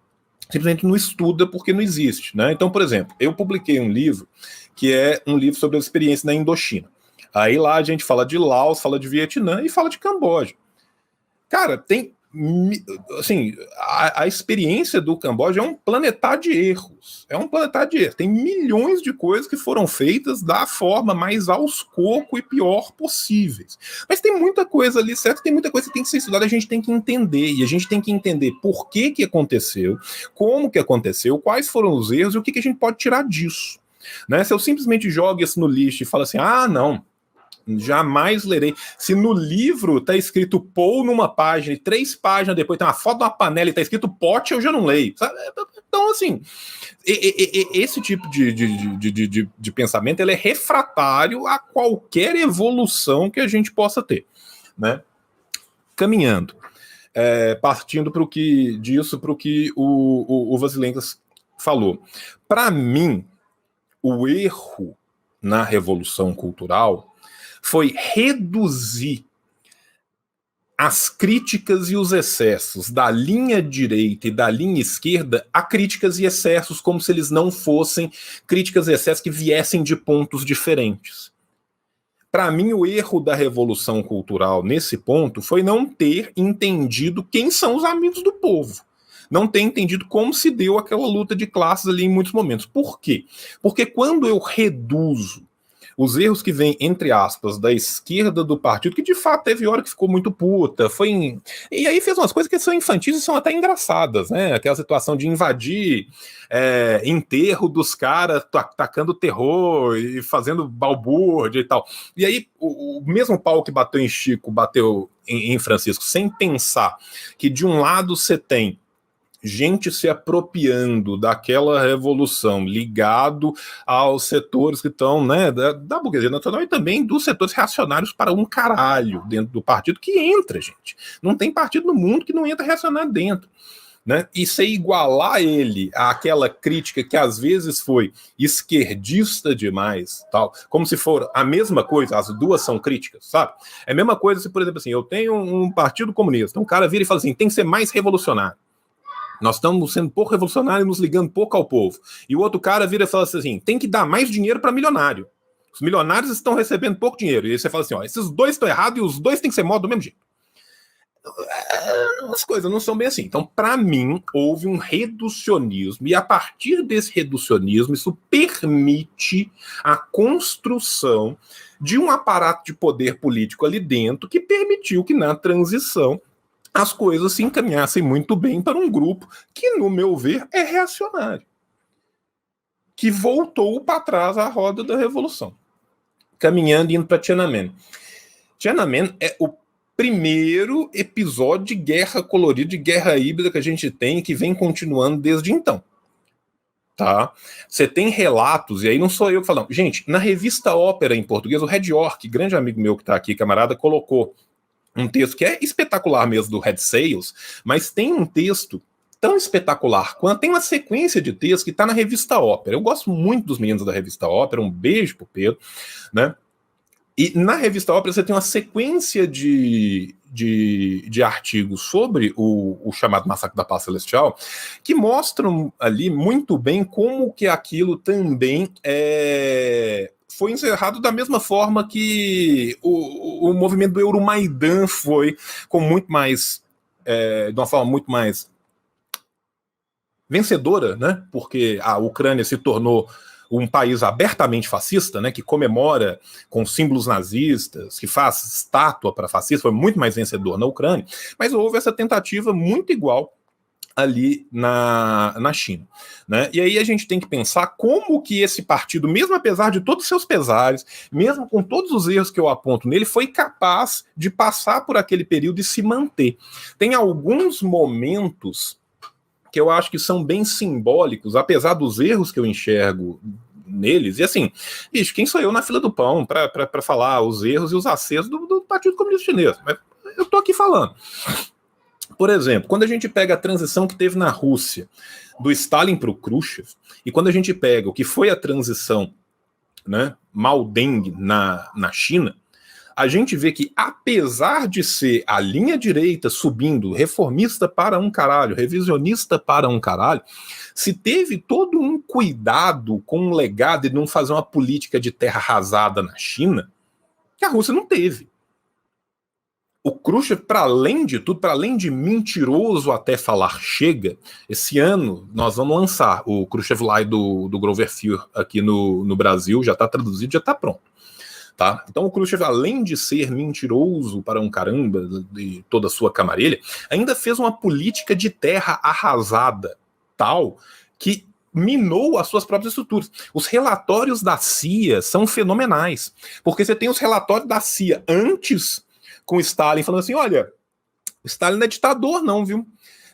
simplesmente não estuda porque não existe, né? Então, por exemplo, eu publiquei um livro que é um livro sobre a experiência na Indochina. Aí lá a gente fala de Laos, fala de Vietnã e fala de Camboja. Cara, tem assim, a experiência do Camboja é um planetário de erros. É um planetário de erros. Tem milhões de coisas que foram feitas da forma mais aos coco e pior possíveis. Mas tem muita coisa ali, certo? Tem muita coisa que tem que ser estudada, a gente tem que entender. E a gente tem que entender por que aconteceu, como que aconteceu, quais foram os erros e o que a gente pode tirar disso. Né? Se eu simplesmente jogo isso no lixo e falo assim, não, jamais lerei. Se no livro tá escrito Paul numa página e 3 páginas depois tem uma foto de uma panela e tá escrito pote, eu já não leio. Sabe? Então, assim, esse tipo de pensamento ele é refratário a qualquer evolução que a gente possa ter. Né? Caminhando, partindo para o que o Vasilenkas falou. Para mim, o erro na Revolução Cultural foi reduzir as críticas e os excessos da linha direita e da linha esquerda a críticas e excessos, como se eles não fossem críticas e excessos que viessem de pontos diferentes. Para mim, o erro da Revolução Cultural nesse ponto foi não ter entendido quem são os amigos do povo. Não ter entendido como se deu aquela luta de classes ali em muitos momentos. Por quê? Porque quando eu reduzo os erros que vêm, entre aspas, da esquerda do partido, que de fato teve hora que ficou muito puta, e aí fez umas coisas que são infantis e são até engraçadas, né? Aquela situação de invadir enterro dos caras, tacando terror e fazendo balbúrdia e tal. E aí o mesmo pau que bateu em Chico, bateu em Francisco, sem pensar que de um lado você tem gente se apropriando daquela revolução, ligado aos setores que estão, né, da burguesia nacional e também dos setores reacionários para um caralho dentro do partido que entra, gente. Não tem partido no mundo que não entra reacionário dentro. Né? E se igualar ele àquela crítica que às vezes foi esquerdista demais, tal, como se for a mesma coisa, as duas são críticas, sabe? É a mesma coisa se, por exemplo, assim, eu tenho um partido comunista, então um cara vira e fala assim, tem que ser mais revolucionário. Nós estamos sendo pouco revolucionários e nos ligando pouco ao povo. E o outro cara vira e fala assim, tem que dar mais dinheiro para milionário. Os milionários estão recebendo pouco dinheiro. E aí você fala assim, esses dois estão errados e os dois têm que ser modo do mesmo jeito. As coisas não são bem assim. Então, para mim, houve um reducionismo. E a partir desse reducionismo, isso permite a construção de um aparato de poder político ali dentro que permitiu que na transição as coisas se encaminhassem muito bem para um grupo que, no meu ver, é reacionário, que voltou para trás à roda da Revolução, caminhando e indo para Tiananmen. Tiananmen é o primeiro episódio de guerra colorida, de guerra híbrida que a gente tem e que vem continuando desde então. Tá? Você tem relatos, e aí não sou eu falando. Gente, na revista Ópera em português, o Red York, grande amigo meu que está aqui, camarada, colocou um texto que é espetacular mesmo do Red Sails, mas tem um texto tão espetacular quanto tem uma sequência de textos que está na revista Ópera. Eu gosto muito dos meninos da revista Ópera, um beijo pro Pedro, né? E na revista Ópera você tem uma sequência de artigos sobre o chamado Massacre da Paz Celestial, que mostram ali muito bem como que aquilo também foi encerrado da mesma forma que o movimento do Euromaidan foi, com muito mais, de uma forma muito mais vencedora, né? Porque a Ucrânia se tornou um país abertamente fascista, né? Que comemora com símbolos nazistas, que faz estátua para fascista, foi muito mais vencedor na Ucrânia, mas houve essa tentativa muito igual ali na China, né? E aí a gente tem que pensar como que esse partido, mesmo apesar de todos os seus pesares, mesmo com todos os erros que eu aponto nele, foi capaz de passar por aquele período e se manter. Tem alguns momentos que eu acho que são bem simbólicos, apesar dos erros que eu enxergo neles. E assim, bicho, quem sou eu na fila do pão para falar os erros e os acertos do Partido Comunista Chinês? Eu tô aqui falando. Por exemplo, quando a gente pega a transição que teve na Rússia, do Stalin para o Khrushchev, e quando a gente pega o que foi a transição, né, Mao-Deng na China, a gente vê que, apesar de ser a linha direita subindo, reformista para um caralho, revisionista para um caralho, se teve todo um cuidado com um legado de não fazer uma política de terra arrasada na China, que a Rússia não teve. o Khrushchev, para além de tudo, para além de mentiroso até falar chega, esse ano nós vamos lançar o Khrushchev Live do Grover Fier aqui no Brasil, já está traduzido, já está pronto. Tá? Então o Khrushchev, além de ser mentiroso para um caramba de toda a sua camarelha, ainda fez uma política de terra arrasada tal que minou as suas próprias estruturas. Os relatórios da CIA são fenomenais, porque você tem os relatórios da CIA antes com Stalin falando assim, olha, Stalin não é ditador não, viu?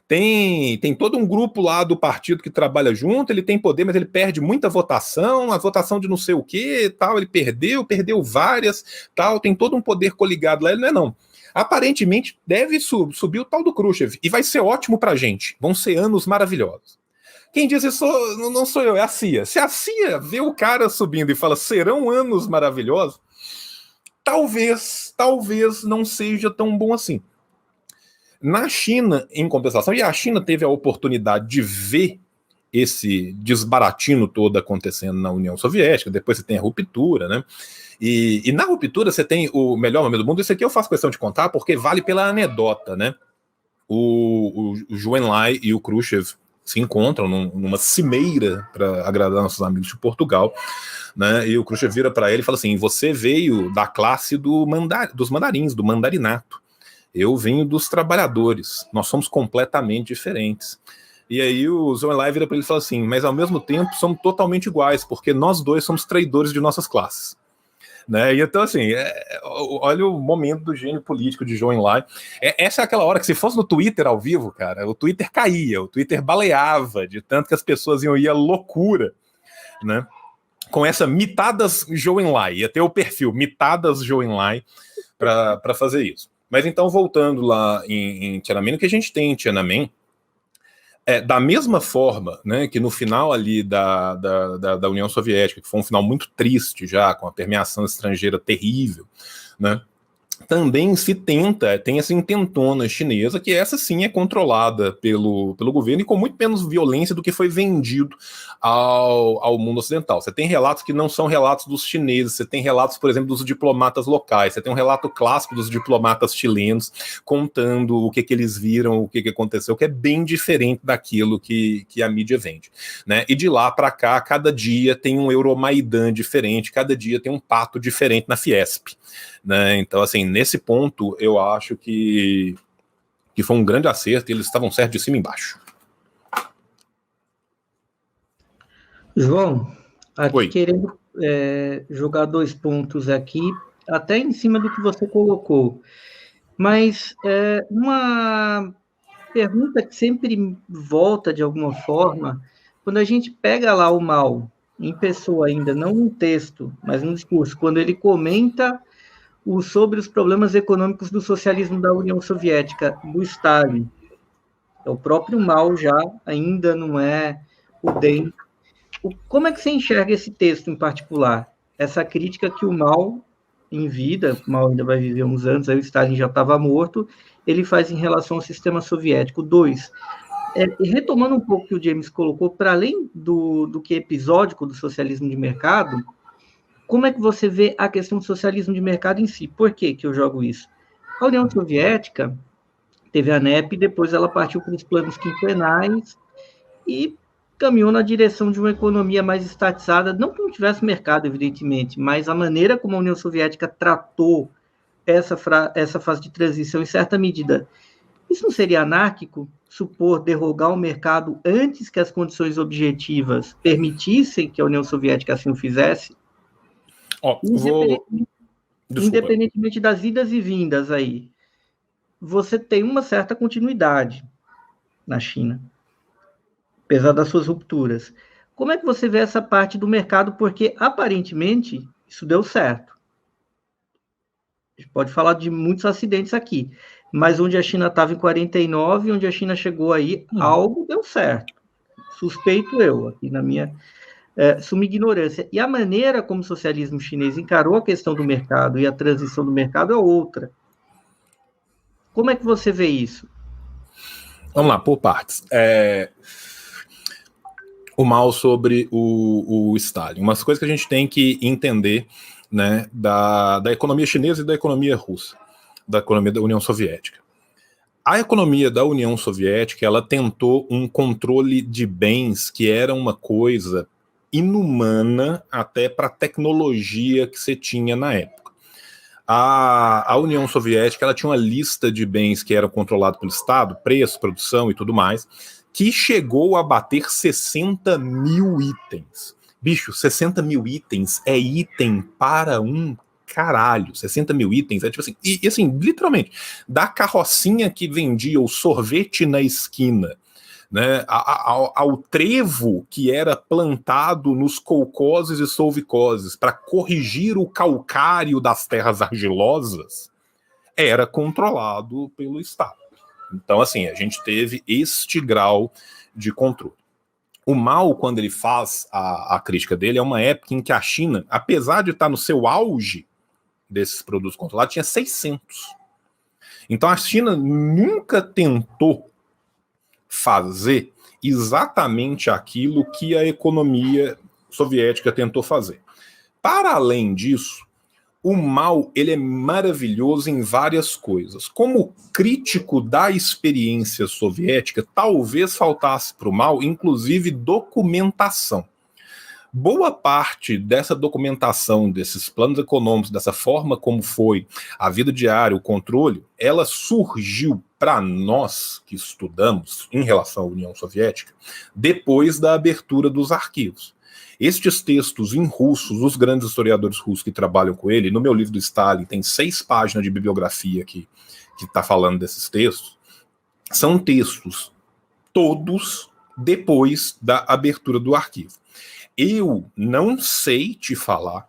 Tem todo um grupo lá do partido que trabalha junto, ele tem poder, mas ele perde muita votação, a votação de não sei o que, tal, ele perdeu várias, tal, tem todo um poder coligado lá, ele não é não. Aparentemente deve subir o tal do Khrushchev, e vai ser ótimo pra gente, vão ser anos maravilhosos. Quem diz isso não sou eu, é a CIA. Se a CIA vê o cara subindo e fala, serão anos maravilhosos, talvez não seja tão bom assim. Na China, em compensação, e a China teve a oportunidade de ver esse desbaratino todo acontecendo na União Soviética, depois você tem a ruptura, né? E na ruptura você tem o melhor momento do mundo, isso aqui eu faço questão de contar porque vale pela anedota, né? O Zhou Enlai e o Khrushchev se encontram numa cimeira para agradar nossos amigos de Portugal, né? E o Khrushchev vira para ele e fala assim, você veio da classe dos mandarins, do mandarinato. Eu venho dos trabalhadores, nós somos completamente diferentes. E aí o Zhou Enlai vira para ele e fala assim, mas ao mesmo tempo somos totalmente iguais, porque nós dois somos traidores de nossas classes. Né? E então assim, olha o momento do gênio político de Zhou Enlai. Essa é aquela hora que se fosse no Twitter ao vivo, cara, o Twitter caía, o Twitter baleava, de tanto que as pessoas iam ir à loucura, né? Com essa mitadas Zhou Enlai, ia ter o perfil mitadas Zhou Enlai para fazer isso. Mas então, voltando lá em Tiananmen, o que a gente tem em Tiananmen da mesma forma, né, que no final ali da União Soviética, que foi um final muito triste já, com a permeação estrangeira terrível, né, também tem essa intentona chinesa, que essa sim é controlada pelo governo e com muito menos violência do que foi vendido ao mundo ocidental. Você tem relatos que não são relatos dos chineses, você tem relatos, por exemplo, dos diplomatas locais, você tem um relato clássico dos diplomatas chilenos contando o que eles viram, o que aconteceu, que é bem diferente daquilo que a mídia vende, né? E de lá para cá, cada dia tem um Euromaidan diferente, cada dia tem um pato diferente na Fiesp, né? Então, assim, nesse ponto, eu acho que foi um grande acerto e eles estavam certos de cima e embaixo. João, aqui Oi. querendo jogar 2 pontos aqui, até em cima do que você colocou, mas uma pergunta que sempre volta de alguma forma, quando a gente pega lá o Mao, em pessoa ainda, não um texto, mas um discurso, quando ele comenta sobre os problemas econômicos do socialismo da União Soviética, do Stalin. O próprio Mao já ainda não é o Deng. Como é que você enxerga esse texto em particular? Essa crítica que o Mao, em vida, o Mao ainda vai viver uns anos, aí o Stalin já estava morto, ele faz em relação ao sistema soviético. 2, retomando um pouco o que o James colocou, para além do que é episódico do socialismo de mercado, como é que você vê a questão do socialismo de mercado em si? Por que eu jogo isso? A União Soviética teve a NEP, depois ela partiu para os planos quinquenais e caminhou na direção de uma economia mais estatizada, não que não tivesse mercado, evidentemente, mas a maneira como a União Soviética tratou essa fase de transição, em certa medida, isso não seria anárquico? Supor derrogar o mercado antes que as condições objetivas permitissem que a União Soviética assim o fizesse? Independentemente das idas e vindas aí, você tem uma certa continuidade na China, apesar das suas rupturas. Como é que você vê essa parte do mercado? Porque, aparentemente, isso deu certo. A gente pode falar de muitos acidentes aqui, mas onde a China estava em 49, onde a China chegou aí, algo deu certo. Suspeito eu, aqui na minha... suma ignorância. E a maneira como o socialismo chinês encarou a questão do mercado e a transição do mercado é outra. Como é que você vê isso? Vamos lá, por partes. O Mao sobre o Stalin. Umas coisas que a gente tem que entender, né, da economia chinesa e da economia russa. da economia da União Soviética. A economia da União Soviética, ela tentou um controle de bens que era uma coisa inumana até para a tecnologia que você tinha na época. A União Soviética, ela tinha uma lista de bens que eram controlados pelo Estado, preço, produção e tudo mais, que chegou a bater 60 mil itens. Bicho, 60 mil itens é item para um caralho. 60 mil itens é tipo assim, e assim, literalmente, da carrocinha que vendia o sorvete na esquina, né, ao trevo que era plantado nos colcoses e solvicoses para corrigir o calcário das terras argilosas, era controlado pelo Estado. Então, assim, a gente teve este grau de controle. O Mao, quando ele faz a crítica dele, é uma época em que a China, apesar de estar no seu auge desses produtos controlados, tinha 600. Então a China nunca tentou fazer exatamente aquilo que a economia soviética tentou fazer. Para além disso, o Mao, ele é maravilhoso em várias coisas. Como crítico da experiência soviética, talvez faltasse para o Mao, inclusive, documentação. Boa parte dessa documentação, desses planos econômicos, dessa forma como foi a vida diária, o controle, ela surgiu para nós que estudamos em relação à União Soviética depois da abertura dos arquivos. Estes textos em russo, os grandes historiadores russos que trabalham com ele, no meu livro do Stalin tem 6 páginas de bibliografia que está falando desses textos, são textos todos depois da abertura do arquivo. Eu não sei te falar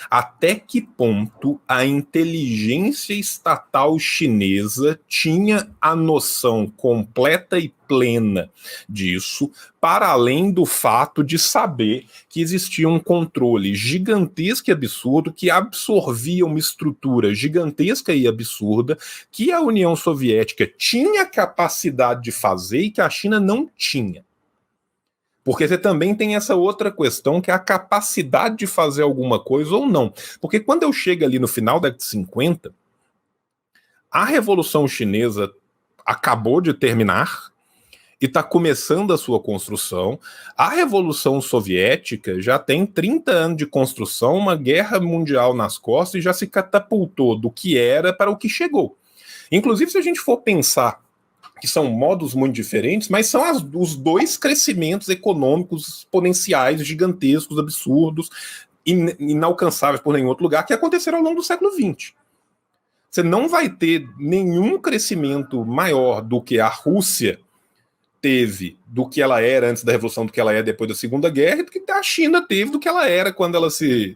até que ponto a inteligência estatal chinesa tinha a noção completa e plena disso, para além do fato de saber que existia um controle gigantesco e absurdo que absorvia uma estrutura gigantesca e absurda que a União Soviética tinha capacidade de fazer e que a China não tinha. Porque você também tem essa outra questão, que é a capacidade de fazer alguma coisa ou não. Porque quando eu chego ali no final da década de 50, a Revolução Chinesa acabou de terminar e está começando a sua construção. A Revolução Soviética já tem 30 anos de construção, uma guerra mundial nas costas, e já se catapultou do que era para o que chegou. Inclusive, se a gente for pensar que são modos muito diferentes, mas são os 2 crescimentos econômicos exponenciais, gigantescos, absurdos, inalcançáveis por nenhum outro lugar, que aconteceram ao longo do século XX. Você não vai ter nenhum crescimento maior do que a Rússia teve, do que ela era antes da Revolução, do que ela é depois da Segunda Guerra, e do que a China teve, do que ela era quando ela se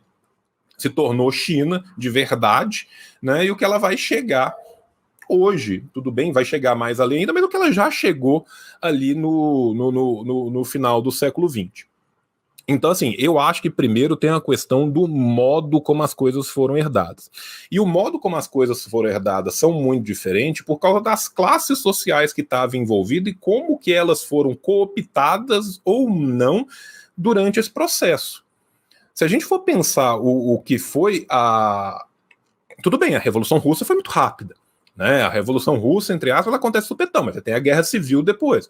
tornou China de verdade, né, e o que ela vai chegar hoje. Tudo bem, vai chegar mais além ainda, mas do que ela já chegou ali no final do século XX. Então, assim, eu acho que primeiro tem a questão do modo como as coisas foram herdadas. E o modo como as coisas foram herdadas são muito diferentes por causa das classes sociais que estavam envolvidas e como que elas foram cooptadas ou não durante esse processo. Se a gente for pensar o que foi Tudo bem, a Revolução Russa foi muito rápida, né? A Revolução Russa, entre aspas, ela acontece supetão, mas você tem a Guerra Civil depois.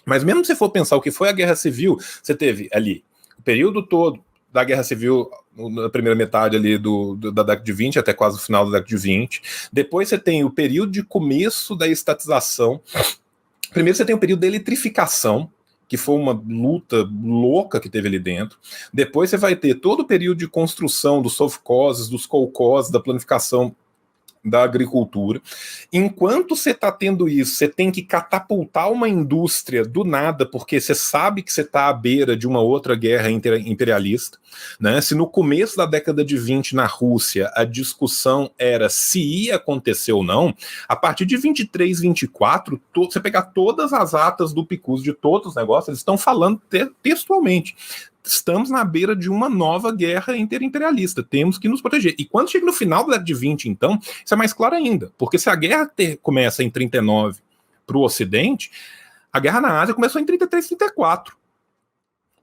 Mas mesmo se você for pensar o que foi a Guerra Civil, você teve ali o período todo da Guerra Civil, na primeira metade ali da década de 20, até quase o final da década de 20. Depois você tem o período de começo da estatização. Primeiro você tem o período da eletrificação, que foi uma luta louca que teve ali dentro. Depois você vai ter todo o período de construção dos sovkhozes, dos kolkhozes, da planificação da agricultura. Enquanto você está tendo isso, você tem que catapultar uma indústria do nada, porque você sabe que você está à beira de uma outra guerra imperialista, né? Se no começo da década de 20 na Rússia a discussão era se ia acontecer ou não, a partir de 23, 24, você pegar todas as atas do PICUS de todos os negócios, eles estão falando textualmente: estamos na beira de uma nova guerra interimperialista, temos que nos proteger. E quando chega no final da década de 20, então, isso é mais claro ainda, porque se a guerra começa em 39 para o Ocidente, a guerra na Ásia começou em 33, 34.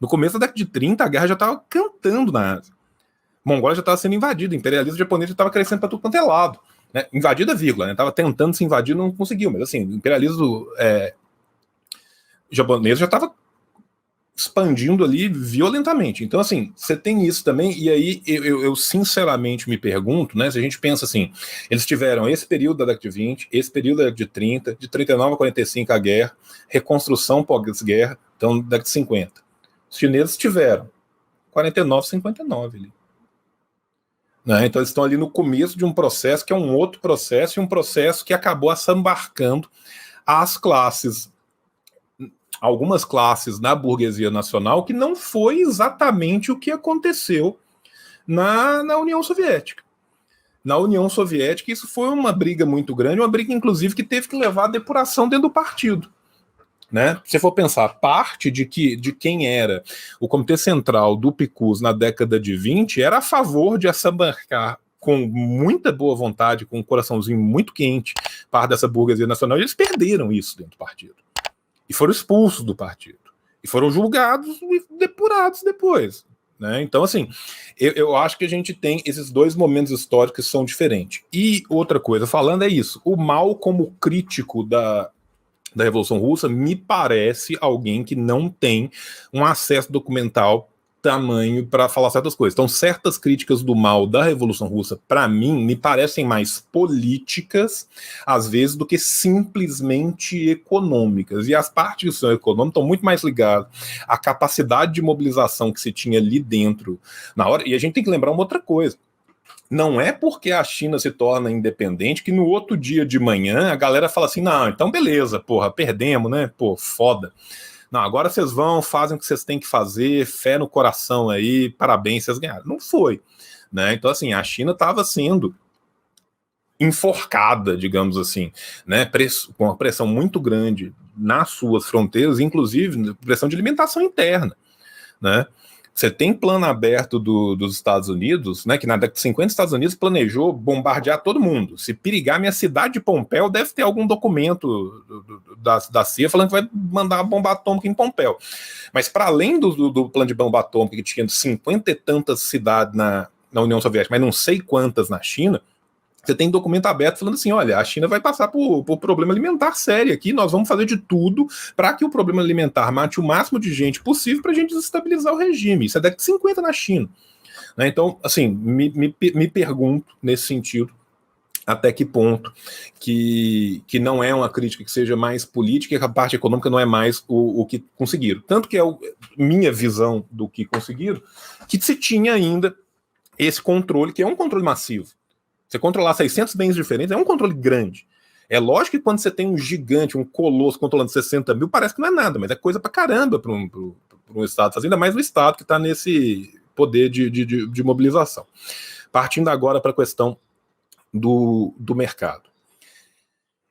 No começo da década de 30, a guerra já estava cantando na Ásia. Mongólia já estava sendo invadida, o imperialismo japonês já estava crescendo para tudo quanto é lado. Né? Invadida, vírgula, estava tentando se invadir, não conseguiu, mas assim, o imperialismo japonês já estava expandindo ali violentamente. Então, assim, você tem isso também, e aí eu sinceramente me pergunto, né, se a gente pensa assim, eles tiveram esse período da década de 20, esse período da década de 30, de 39 a 45 a guerra, reconstrução pós-guerra, então década de 50. Os chineses tiveram 49, 59 ali. Né? Então eles estão ali no começo de um processo que é um outro processo, e um processo que acabou assambarcando as classes, algumas classes na burguesia nacional, que não foi exatamente o que aconteceu na União Soviética. Na União Soviética, isso foi uma briga muito grande, uma briga, inclusive, que teve que levar a depuração dentro do partido. Né? Se for pensar, parte de quem era o Comitê Central do PICUS na década de 20 era a favor de assambarcar com muita boa vontade, com um coraçãozinho muito quente, parte dessa burguesia nacional, e eles perderam isso dentro do partido. E foram expulsos do partido. E foram julgados e depurados depois. Né? Então, assim, eu acho que a gente tem esses dois momentos históricos que são diferentes. E outra coisa, falando é isso, o Mao como crítico da Revolução Russa me parece alguém que não tem um acesso documental tamanho para falar certas coisas. Então, certas críticas do Mao da Revolução Russa, para mim, me parecem mais políticas, às vezes, do que simplesmente econômicas. E as partes que são econômicas estão muito mais ligadas à capacidade de mobilização que se tinha ali dentro na hora. E a gente tem que lembrar uma outra coisa. Não é porque a China se torna independente que no outro dia de manhã a galera fala assim, não, então beleza, porra, perdemos, né? Pô, foda. Não, agora vocês vão, fazem o que vocês têm que fazer, fé no coração aí, parabéns, vocês ganharam. Não foi. Né? Então, assim, a China estava sendo enforcada, digamos assim, né? Com uma pressão muito grande nas suas fronteiras, inclusive pressão de alimentação interna. Né? Você tem plano aberto dos Estados Unidos, né, que na década de 50 os Estados Unidos planejou bombardear todo mundo. Se perigar, minha cidade de Pompéu deve ter algum documento da CIA falando que vai mandar uma bomba atômica em Pompéu. Mas para além do plano de bomba atômica, que tinha 50 e tantas cidades na União Soviética, mas não sei quantas na China, você tem documento aberto falando assim, olha, a China vai passar por problema alimentar sério aqui, nós vamos fazer de tudo para que o problema alimentar mate o máximo de gente possível para a gente desestabilizar o regime. Isso é década de 50 na China. Né? Então, assim, me pergunto nesse sentido até que ponto que não é uma crítica que seja mais política e que a parte econômica não é mais o que conseguiram. Tanto que é minha visão do que conseguiram, que se tinha ainda esse controle, que é um controle massivo. Você controlar 600 bens diferentes é um controle grande. É lógico que quando você tem um gigante, um colosso controlando 60 mil, parece que não é nada, mas é coisa pra caramba para um Estado, ainda mais o Estado que está nesse poder de mobilização. Partindo agora para a questão do mercado.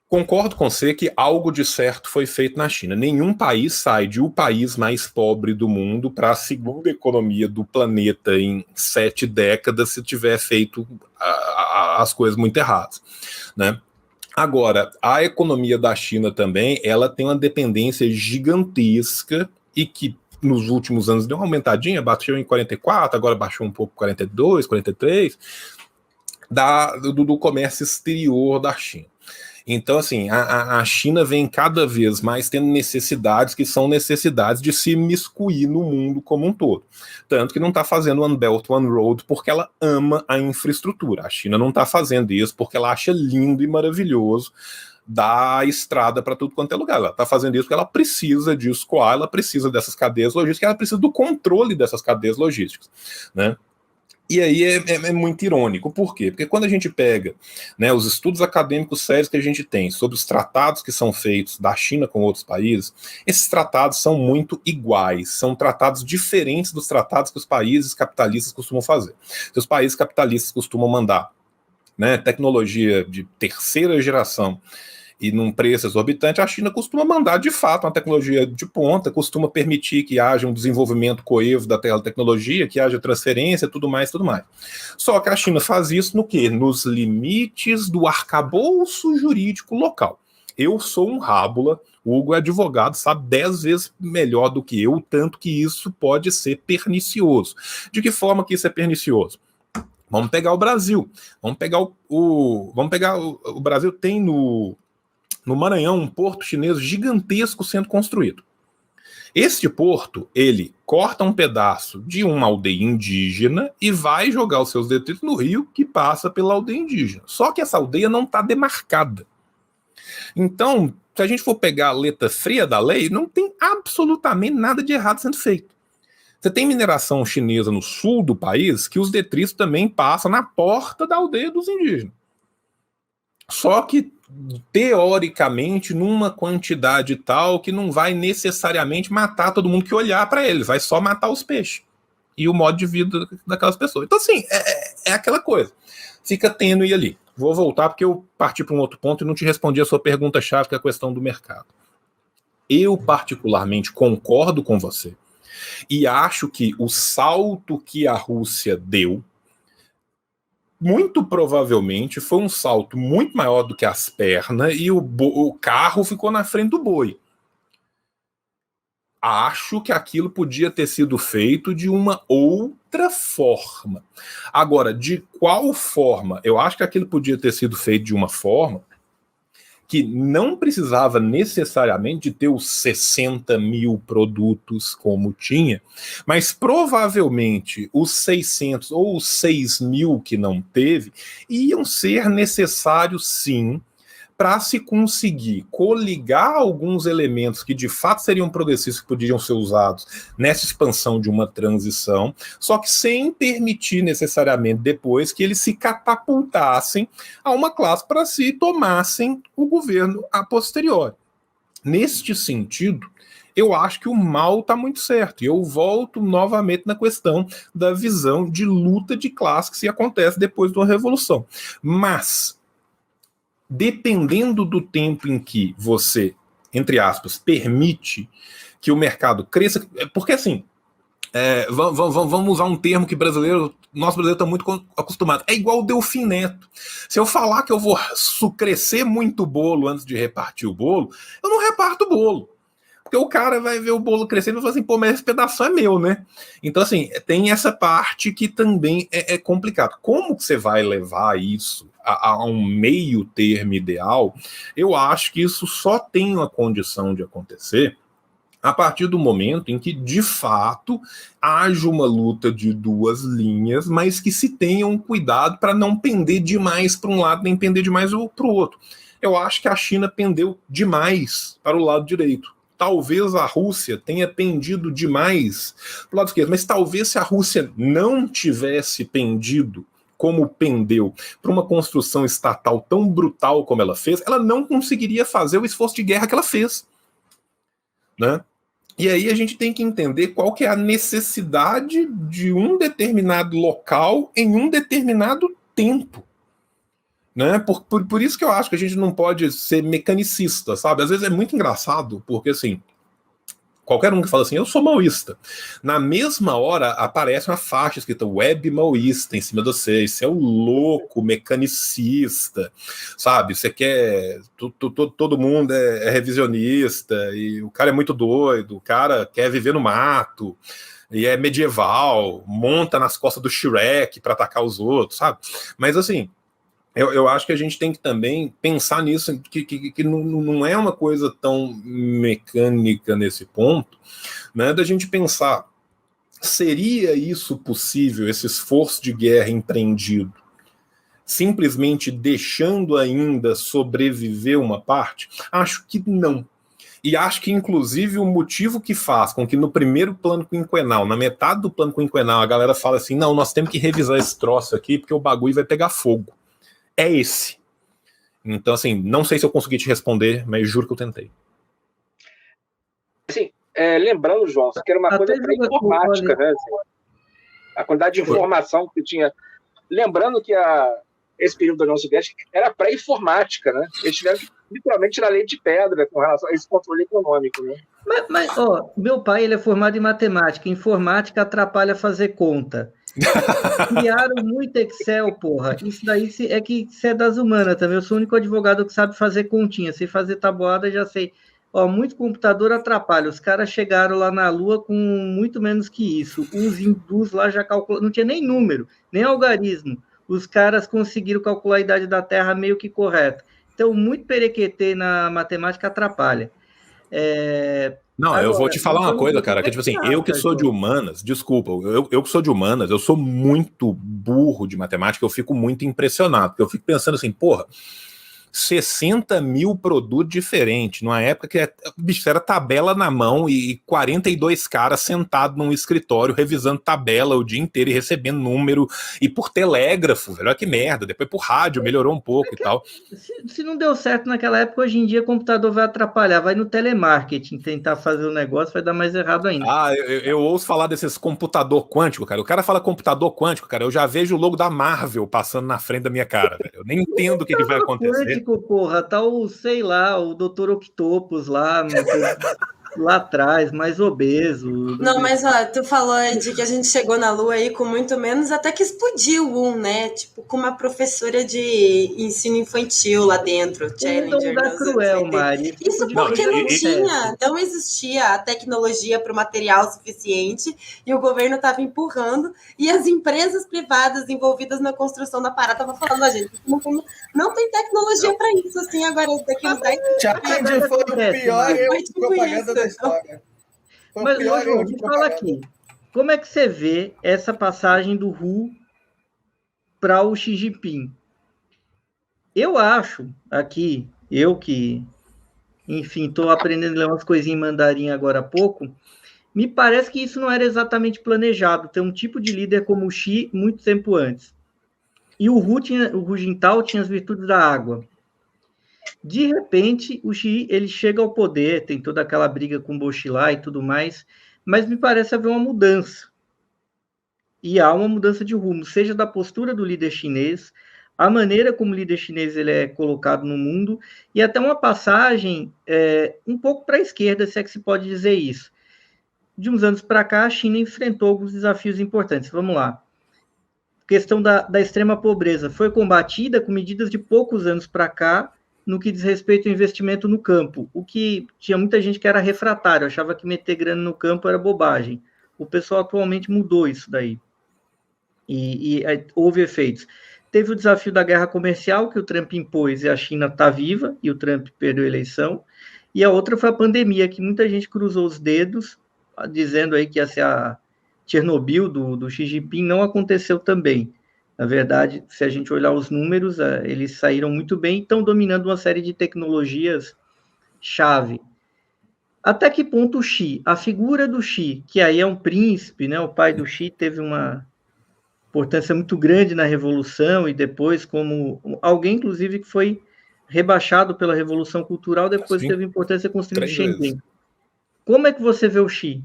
Concordo com você que algo de certo foi feito na China. Nenhum país sai de o país mais pobre do mundo para a segunda economia do planeta em 7 décadas se tiver feito as coisas muito erradas, né? Agora, a economia da China também, ela tem uma dependência gigantesca e que nos últimos anos deu uma aumentadinha, bateu em 44, agora baixou um pouco 42, 43, do comércio exterior da China. Então, assim, a China vem cada vez mais tendo necessidades que são necessidades de se imiscuir no mundo como um todo. Tanto que não está fazendo One Belt, One Road porque ela ama a infraestrutura. A China não está fazendo isso porque ela acha lindo e maravilhoso dar estrada para tudo quanto é lugar. Ela está fazendo isso porque ela precisa de escoar, ela precisa dessas cadeias logísticas, ela precisa do controle dessas cadeias logísticas, né? E aí é muito irônico. Por quê? Porque quando a gente pega, né, os estudos acadêmicos sérios que a gente tem sobre os tratados que são feitos da China com outros países, esses tratados são muito iguais, são tratados diferentes dos tratados que os países capitalistas costumam fazer. Os países capitalistas costumam mandar, né, tecnologia de terceira geração e num preço exorbitante, a China costuma mandar, de fato, uma tecnologia de ponta, costuma permitir que haja um desenvolvimento coevo da tecnologia, que haja transferência, tudo mais. Só que a China faz isso no quê? Nos limites do arcabouço jurídico local. Eu sou um rábula, o Hugo é advogado, sabe 10 vezes melhor do que eu, tanto que isso pode ser pernicioso. De que forma que isso é pernicioso? Vamos pegar o Brasil. Vamos pegar o Brasil tem no Maranhão um porto chinês gigantesco sendo construído. Este porto, ele corta um pedaço de uma aldeia indígena e vai jogar os seus detritos no rio que passa pela aldeia indígena. Só que essa aldeia não está demarcada. Então, se a gente for pegar a letra fria da lei, não tem absolutamente nada de errado sendo feito. Você tem mineração chinesa no sul do país que os detritos também passam na porta da aldeia dos indígenas. Só que, teoricamente, numa quantidade tal que não vai necessariamente matar todo mundo que olhar para eles, vai só matar os peixes e o modo de vida daquelas pessoas. Então, assim, é aquela coisa. Fica tênue ali. Vou voltar porque eu parti para um outro ponto e não te respondi a sua pergunta-chave, que é a questão do mercado. Eu, particularmente, concordo com você e acho que o salto que a Rússia deu, muito provavelmente foi um salto muito maior do que as pernas e o carro ficou na frente do boi. Acho que aquilo podia ter sido feito de uma outra forma. Agora, de qual forma? Eu acho que aquilo podia ter sido feito de uma forma que não precisava necessariamente de ter os 60 mil produtos como tinha, mas provavelmente os 600 ou os 6 mil que não teve iam ser necessários sim para se conseguir coligar alguns elementos que de fato seriam progressistas que poderiam ser usados nessa expansão de uma transição, só que sem permitir necessariamente depois que eles se catapultassem a uma classe para se tomassem o governo a posteriori. Neste sentido, eu acho que o mal está muito certo. E eu volto novamente na questão da visão de luta de classe que se acontece depois de uma revolução. Mas dependendo do tempo em que você, entre aspas, permite que o mercado cresça, porque assim, vamos usar um termo que nós brasileiros estamos muito acostumados, é igual o Delfim Neto. Se eu falar que eu vou crescer muito bolo antes de repartir o bolo, eu não reparto o bolo. Porque o cara vai ver o bolo crescendo e vai falar assim, pô, mas esse pedaço é meu, né? Então, assim, tem essa parte que também é complicado. Como que você vai levar isso a um meio termo ideal? Eu acho que isso só tem uma condição de acontecer a partir do momento em que, de fato, haja uma luta de duas linhas, mas que se tenha um cuidado para não pender demais para um lado, nem pender demais para o outro. Eu acho que a China pendeu demais para o lado direito. Talvez a Rússia tenha pendido demais para o lado esquerdo, mas talvez se a Rússia não tivesse pendido como pendeu para uma construção estatal tão brutal como ela fez, ela não conseguiria fazer o esforço de guerra que ela fez, né? E aí a gente tem que entender qual que é a necessidade de um determinado local em um determinado tempo. Né? Por isso que eu acho que a gente não pode ser mecanicista, sabe? Às vezes é muito engraçado, porque assim, qualquer um que fala assim, eu sou maoísta, na mesma hora aparece uma faixa escrita web maoísta em cima de você, você é o louco mecanicista, sabe? Você quer, todo mundo é revisionista, e o cara é muito doido, o cara quer viver no mato, e é medieval, monta nas costas do Shrek para atacar os outros, sabe? Mas assim, eu acho que a gente tem que também pensar nisso, que não é uma coisa tão mecânica nesse ponto, né, da gente pensar, seria isso possível, esse esforço de guerra empreendido, simplesmente deixando ainda sobreviver uma parte? Acho que não. E acho que, inclusive, o motivo que faz com que no primeiro plano quinquenal, na metade do plano quinquenal, a galera fala assim, não, nós temos que revisar esse troço aqui, porque o bagulho vai pegar fogo. É esse. Então, assim, não sei se eu consegui te responder, mas juro que eu tentei. Assim, lembrando, João, isso aqui era uma coisa pré-informática, né? Assim, a quantidade de informação que tinha. Lembrando que esse período da União Soviética era pré-informática, né? Eles tiveram que literalmente tirar leite de pedra com relação a esse controle econômico, né? Mas ó, meu pai ele é formado em matemática. Informática atrapalha fazer conta. Criaram muito Excel, porra. Isso daí é que você é das humanas também. Eu sou o único advogado que sabe fazer continha. Sei fazer tabuada, já sei. Ó, muito computador atrapalha. Os caras chegaram lá na Lua com muito menos que isso. Os hindus lá já calcularam, não tinha nem número, nem algarismo. Os caras conseguiram calcular a idade da Terra meio que correta. Então, muito perequetê na matemática atrapalha. Não, Agora, eu vou te falar uma coisa, cara, que tipo assim, eu que sou de humanas, desculpa, eu que sou de humanas, eu sou muito burro de matemática, eu fico muito impressionado, porque eu fico pensando assim, porra, 60 mil produtos diferentes, numa época que bicho, era tabela na mão e 42 caras sentados num escritório revisando tabela o dia inteiro e recebendo número, e por telégrafo, velho, olha que merda, depois por rádio melhorou um pouco e tal. Se não deu certo naquela época, hoje em dia o computador vai atrapalhar, vai no telemarketing tentar fazer o negócio, vai dar mais errado ainda. Eu ouço falar desses computador quântico, cara, o cara fala computador quântico, cara, eu já vejo o logo da Marvel passando na frente da minha cara, velho. Eu nem entendo o que vai acontecer. Porra, tá o, sei lá, o Dr. Octopus lá, lá atrás, mais obeso. Não, mas ó, tu falou de que a gente chegou na Lua aí com muito menos, até que explodiu né? Tipo, com uma professora de ensino infantil lá dentro, Challenger. Da Cruel, Mari. Isso porque não existia a tecnologia para o material suficiente e o governo estava empurrando e as empresas privadas envolvidas na construção da parada estavam falando, gente, não tem tecnologia para isso, assim, agora daqui uns 10 anos. Challenger foi o pior erro de propaganda da história. Mas, João, me fala aqui, como é que você vê essa passagem do Hu para o Xi Jinping? Eu acho, aqui, eu que, enfim, estou aprendendo a ler umas coisinhas em mandarim agora há pouco, me parece que isso não era exatamente planejado, ter um tipo de líder como o Xi muito tempo antes. E o Hu Jintao tinha as virtudes da água. De repente, o Xi ele chega ao poder, tem toda aquela briga com o Boxilá e tudo mais, mas me parece haver uma mudança. E há uma mudança de rumo, seja da postura do líder chinês, a maneira como o líder chinês ele é colocado no mundo, e até uma passagem um pouco para a esquerda, se é que se pode dizer isso. De uns anos para cá, a China enfrentou alguns desafios importantes. Vamos lá. A questão da extrema pobreza foi combatida com medidas de poucos anos para cá, no que diz respeito ao investimento no campo, o que tinha muita gente que era refratário, achava que meter grana no campo era bobagem. O pessoal atualmente mudou isso daí. E houve efeitos. Teve o desafio da guerra comercial, que o Trump impôs, e a China está viva, e o Trump perdeu a eleição. E a outra foi a pandemia, que muita gente cruzou os dedos, dizendo aí que ia ser a Chernobyl do Xi Jinping, não aconteceu também. Na verdade, se a gente olhar os números, eles saíram muito bem e estão dominando uma série de tecnologias-chave. Até que ponto o Xi, a figura do Xi, que aí é um príncipe, né? O pai do Xi teve uma importância muito grande na Revolução e depois como alguém, inclusive, que foi rebaixado pela Revolução Cultural, depois Sim. teve importância construindo Shenzhen. Como é que você vê o Xi?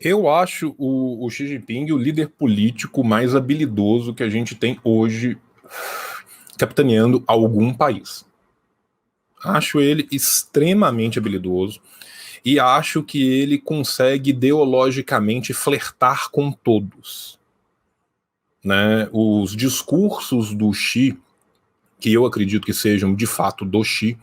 Eu acho o Xi Jinping o líder político mais habilidoso que a gente tem hoje capitaneando algum país. Acho ele extremamente habilidoso e acho que ele consegue ideologicamente flertar com todos. Né? Os discursos do Xi, que eu acredito que sejam de fato do Xi,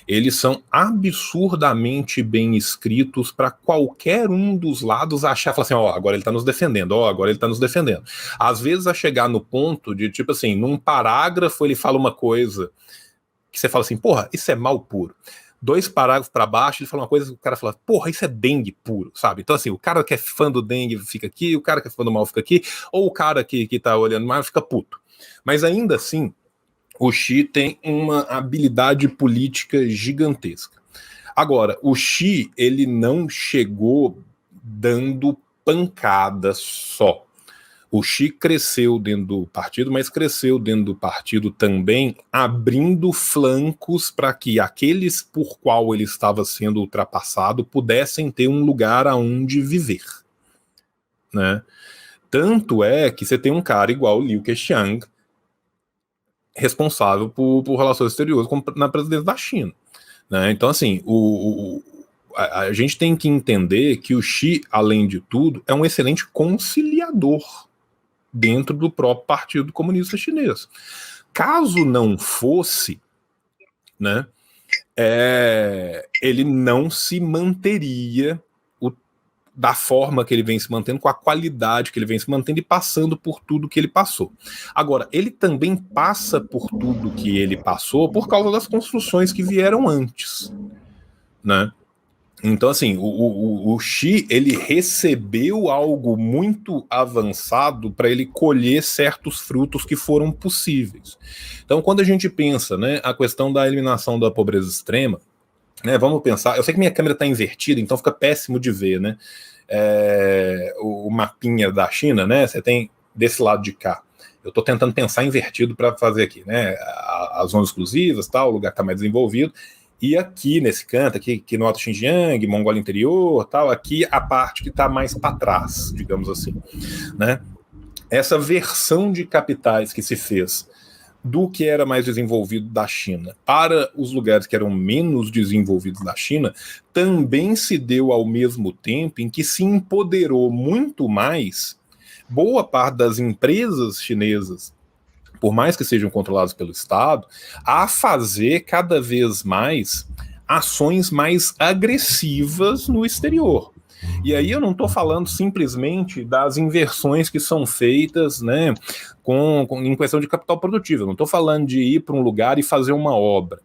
eles são absurdamente bem escritos para qualquer um dos lados achar, falar assim, agora ele está nos defendendo, agora ele está nos defendendo. Às vezes a chegar no ponto de, tipo assim, num parágrafo ele fala uma coisa que você fala assim, porra, isso é mal puro. 2 parágrafos para baixo ele fala uma coisa que o cara fala, porra, isso é dengue puro, sabe? Então assim, o cara que é fã do dengue fica aqui, o cara que é fã do mal fica aqui, ou o cara que tá olhando mal fica puto. Mas ainda assim, o Xi tem uma habilidade política gigantesca. Agora, o Xi, ele não chegou dando pancada só. O Xi cresceu dentro do partido, mas cresceu dentro do partido também, abrindo flancos para que aqueles por qual ele estava sendo ultrapassado pudessem ter um lugar aonde viver. Né? Tanto é que você tem um cara igual o Liu Keqiang, responsável por relações exteriores na presidência da China. Né? Então, assim, a gente tem que entender que o Xi, além de tudo, é um excelente conciliador dentro do próprio Partido Comunista Chinês. Caso não fosse, né, ele não se manteria da forma que ele vem se mantendo, com a qualidade que ele vem se mantendo e passando por tudo que ele passou. Agora, ele também passa por tudo que ele passou por causa das construções que vieram antes, né? Então, assim, o Xi, ele recebeu algo muito avançado para ele colher certos frutos que foram possíveis. Então, quando a gente pensa, né, a questão da eliminação da pobreza extrema, né, vamos pensar, eu sei que minha câmera está invertida, então fica péssimo de ver, né, o mapinha da China, né, você tem desse lado de cá. Eu estou tentando pensar invertido para fazer aqui, né, as zonas exclusivas, tal, o lugar que está mais desenvolvido. E aqui, nesse canto, aqui no Alto Xinjiang, Mongólia Interior, tal, aqui a parte que está mais para trás, digamos assim, né? Essa versão de capitais que se fez do que era mais desenvolvido da China para os lugares que eram menos desenvolvidos da China, também se deu ao mesmo tempo em que se empoderou muito mais boa parte das empresas chinesas, por mais que sejam controlados pelo Estado, a fazer cada vez mais ações mais agressivas no exterior. E aí eu não estou falando simplesmente das inversões que são feitas, né, em questão de capital produtivo. Eu não estou falando de ir para um lugar e fazer uma obra.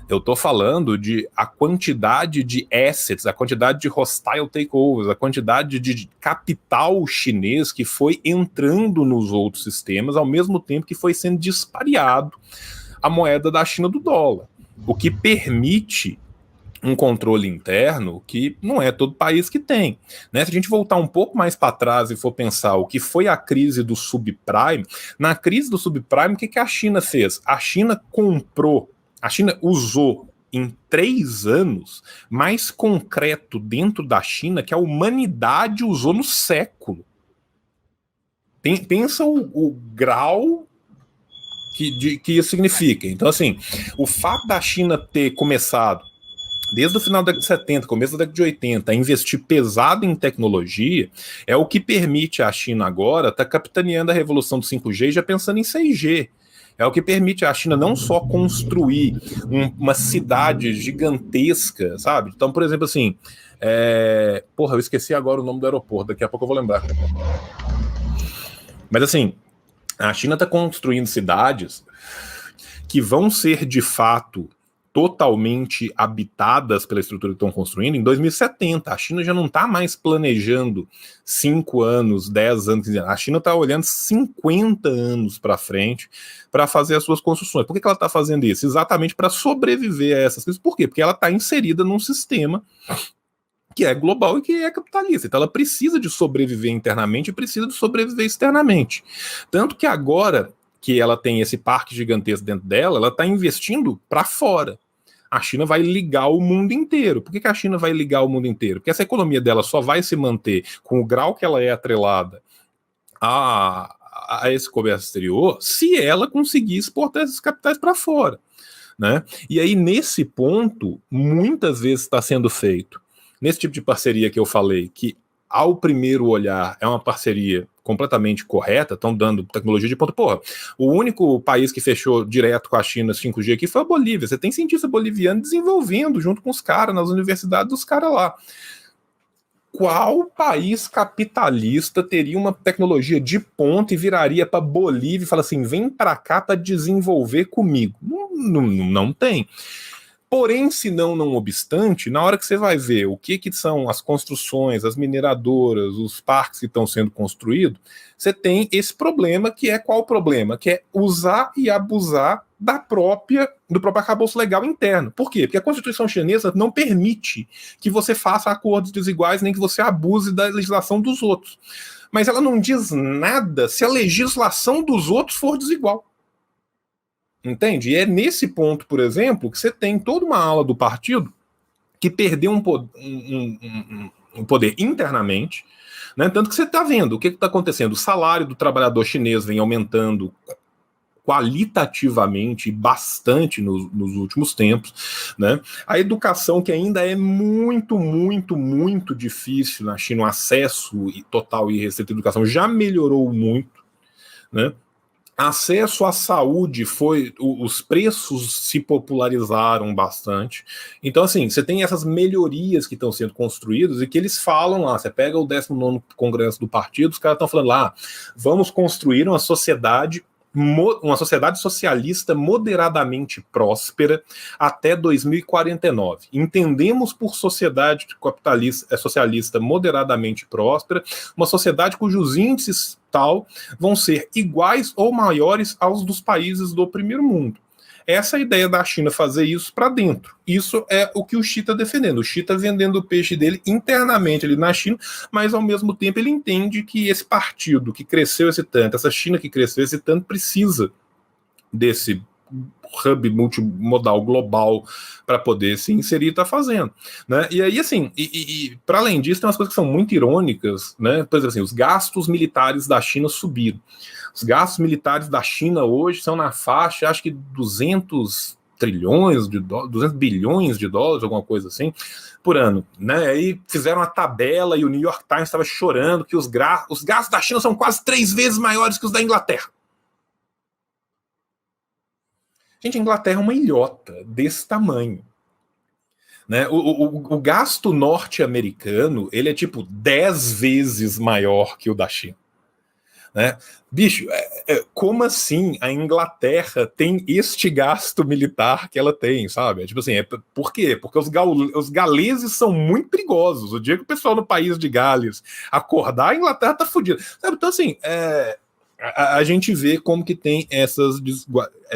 Eu estou falando de a quantidade de assets, a quantidade de hostile takeovers, a quantidade de capital chinês que foi entrando nos outros sistemas ao mesmo tempo que foi sendo dispareado a moeda da China do dólar, o que permite um controle interno que não é todo país que tem, né? Se a gente voltar um pouco mais para trás e for pensar o que foi a crise do subprime, na crise do subprime, o que a China fez? A China usou em 3 anos mais concreto dentro da China que a humanidade usou no século. Pensa o grau que isso significa. Então, assim, o fato da China ter começado desde o final da década de 70, começo da década de 80, a investir pesado em tecnologia, é o que permite a China agora estar capitaneando a revolução do 5G e já pensando em 6G. É o que permite a China não só construir uma cidade gigantesca, sabe? Então, por exemplo, assim, eu esqueci agora o nome do aeroporto, daqui a pouco eu vou lembrar. Mas, assim, a China está construindo cidades que vão ser, de fato, totalmente habitadas pela estrutura que estão construindo em 2070. A China já não está mais planejando 5 anos, 10 anos. A China está olhando 50 anos para frente para fazer as suas construções. Por que ela está fazendo isso? Exatamente para sobreviver a essas coisas. Por quê? Porque ela está inserida num sistema que é global e que é capitalista. Então ela precisa de sobreviver internamente e precisa de sobreviver externamente. Tanto que agora que ela tem esse parque gigantesco dentro dela, ela está investindo para fora. A China vai ligar o mundo inteiro. Por que a China vai ligar o mundo inteiro? Porque essa economia dela só vai se manter com o grau que ela é atrelada a esse comércio exterior se ela conseguir exportar esses capitais para fora, né? E aí, nesse ponto, muitas vezes está sendo feito, nesse tipo de parceria que eu falei, que ao primeiro olhar é uma parceria completamente correta, estão dando tecnologia de ponta. Porra, o único país que fechou direto com a China 5G aqui foi a Bolívia. Você tem cientista boliviano desenvolvendo junto com os caras nas universidades dos caras lá. Qual país capitalista teria uma tecnologia de ponta e viraria para Bolívia e fala assim, vem para cá para desenvolver comigo? Não tem. Porém, se não obstante, na hora que você vai ver o que são as construções, as mineradoras, os parques que estão sendo construídos, você tem esse problema, que é qual o problema? Que é usar e abusar do próprio arcabouço legal interno. Por quê? Porque a Constituição chinesa não permite que você faça acordos desiguais, nem que você abuse da legislação dos outros. Mas ela não diz nada se a legislação dos outros for desigual. Entende? E é nesse ponto, por exemplo, que você tem toda uma ala do partido que perdeu um poder internamente, né? Tanto que você está vendo o que está acontecendo. O salário do trabalhador chinês vem aumentando qualitativamente bastante nos últimos tempos, né? A educação, que ainda é muito, muito, muito difícil na China, o acesso total e restrito à educação já melhorou muito, né? acesso à saúde os preços se popularizaram bastante. Então, assim, você tem essas melhorias que estão sendo construídas e que eles falam lá. Você pega o 19º Congresso do Partido, os caras estão falando lá, vamos construir uma sociedade socialista moderadamente próspera até 2049. Entendemos por sociedade capitalista, socialista moderadamente próspera, uma sociedade cujos índices tal vão ser iguais ou maiores aos dos países do primeiro mundo. Essa é a ideia da China fazer isso para dentro. Isso é o que o Xi está defendendo. O Xi está vendendo o peixe dele internamente ali na China, mas ao mesmo tempo ele entende que esse partido que cresceu esse tanto, essa China que cresceu esse tanto, precisa desse hub multimodal global para poder se inserir e está fazendo, né? E aí, assim, para além disso, tem umas coisas que são muito irônicas, né? Por exemplo, assim, os gastos militares da China subiram. Os gastos militares da China hoje são na faixa, acho que 200 bilhões de dólares, alguma coisa assim, por ano, né? Aí fizeram uma tabela e o New York Times estava chorando que os gastos da China são quase 3 vezes maiores que os da Inglaterra. Gente, a Inglaterra é uma ilhota desse tamanho. Né? O gasto norte-americano, ele é tipo 10 vezes maior que o da China. Né? Bicho, como assim a Inglaterra tem este gasto militar que ela tem, sabe? Tipo assim, por quê? Porque os galeses são muito perigosos. O dia que o pessoal no país de Gales acordar, a Inglaterra tá fodida. Então, assim, a gente vê como que tem essas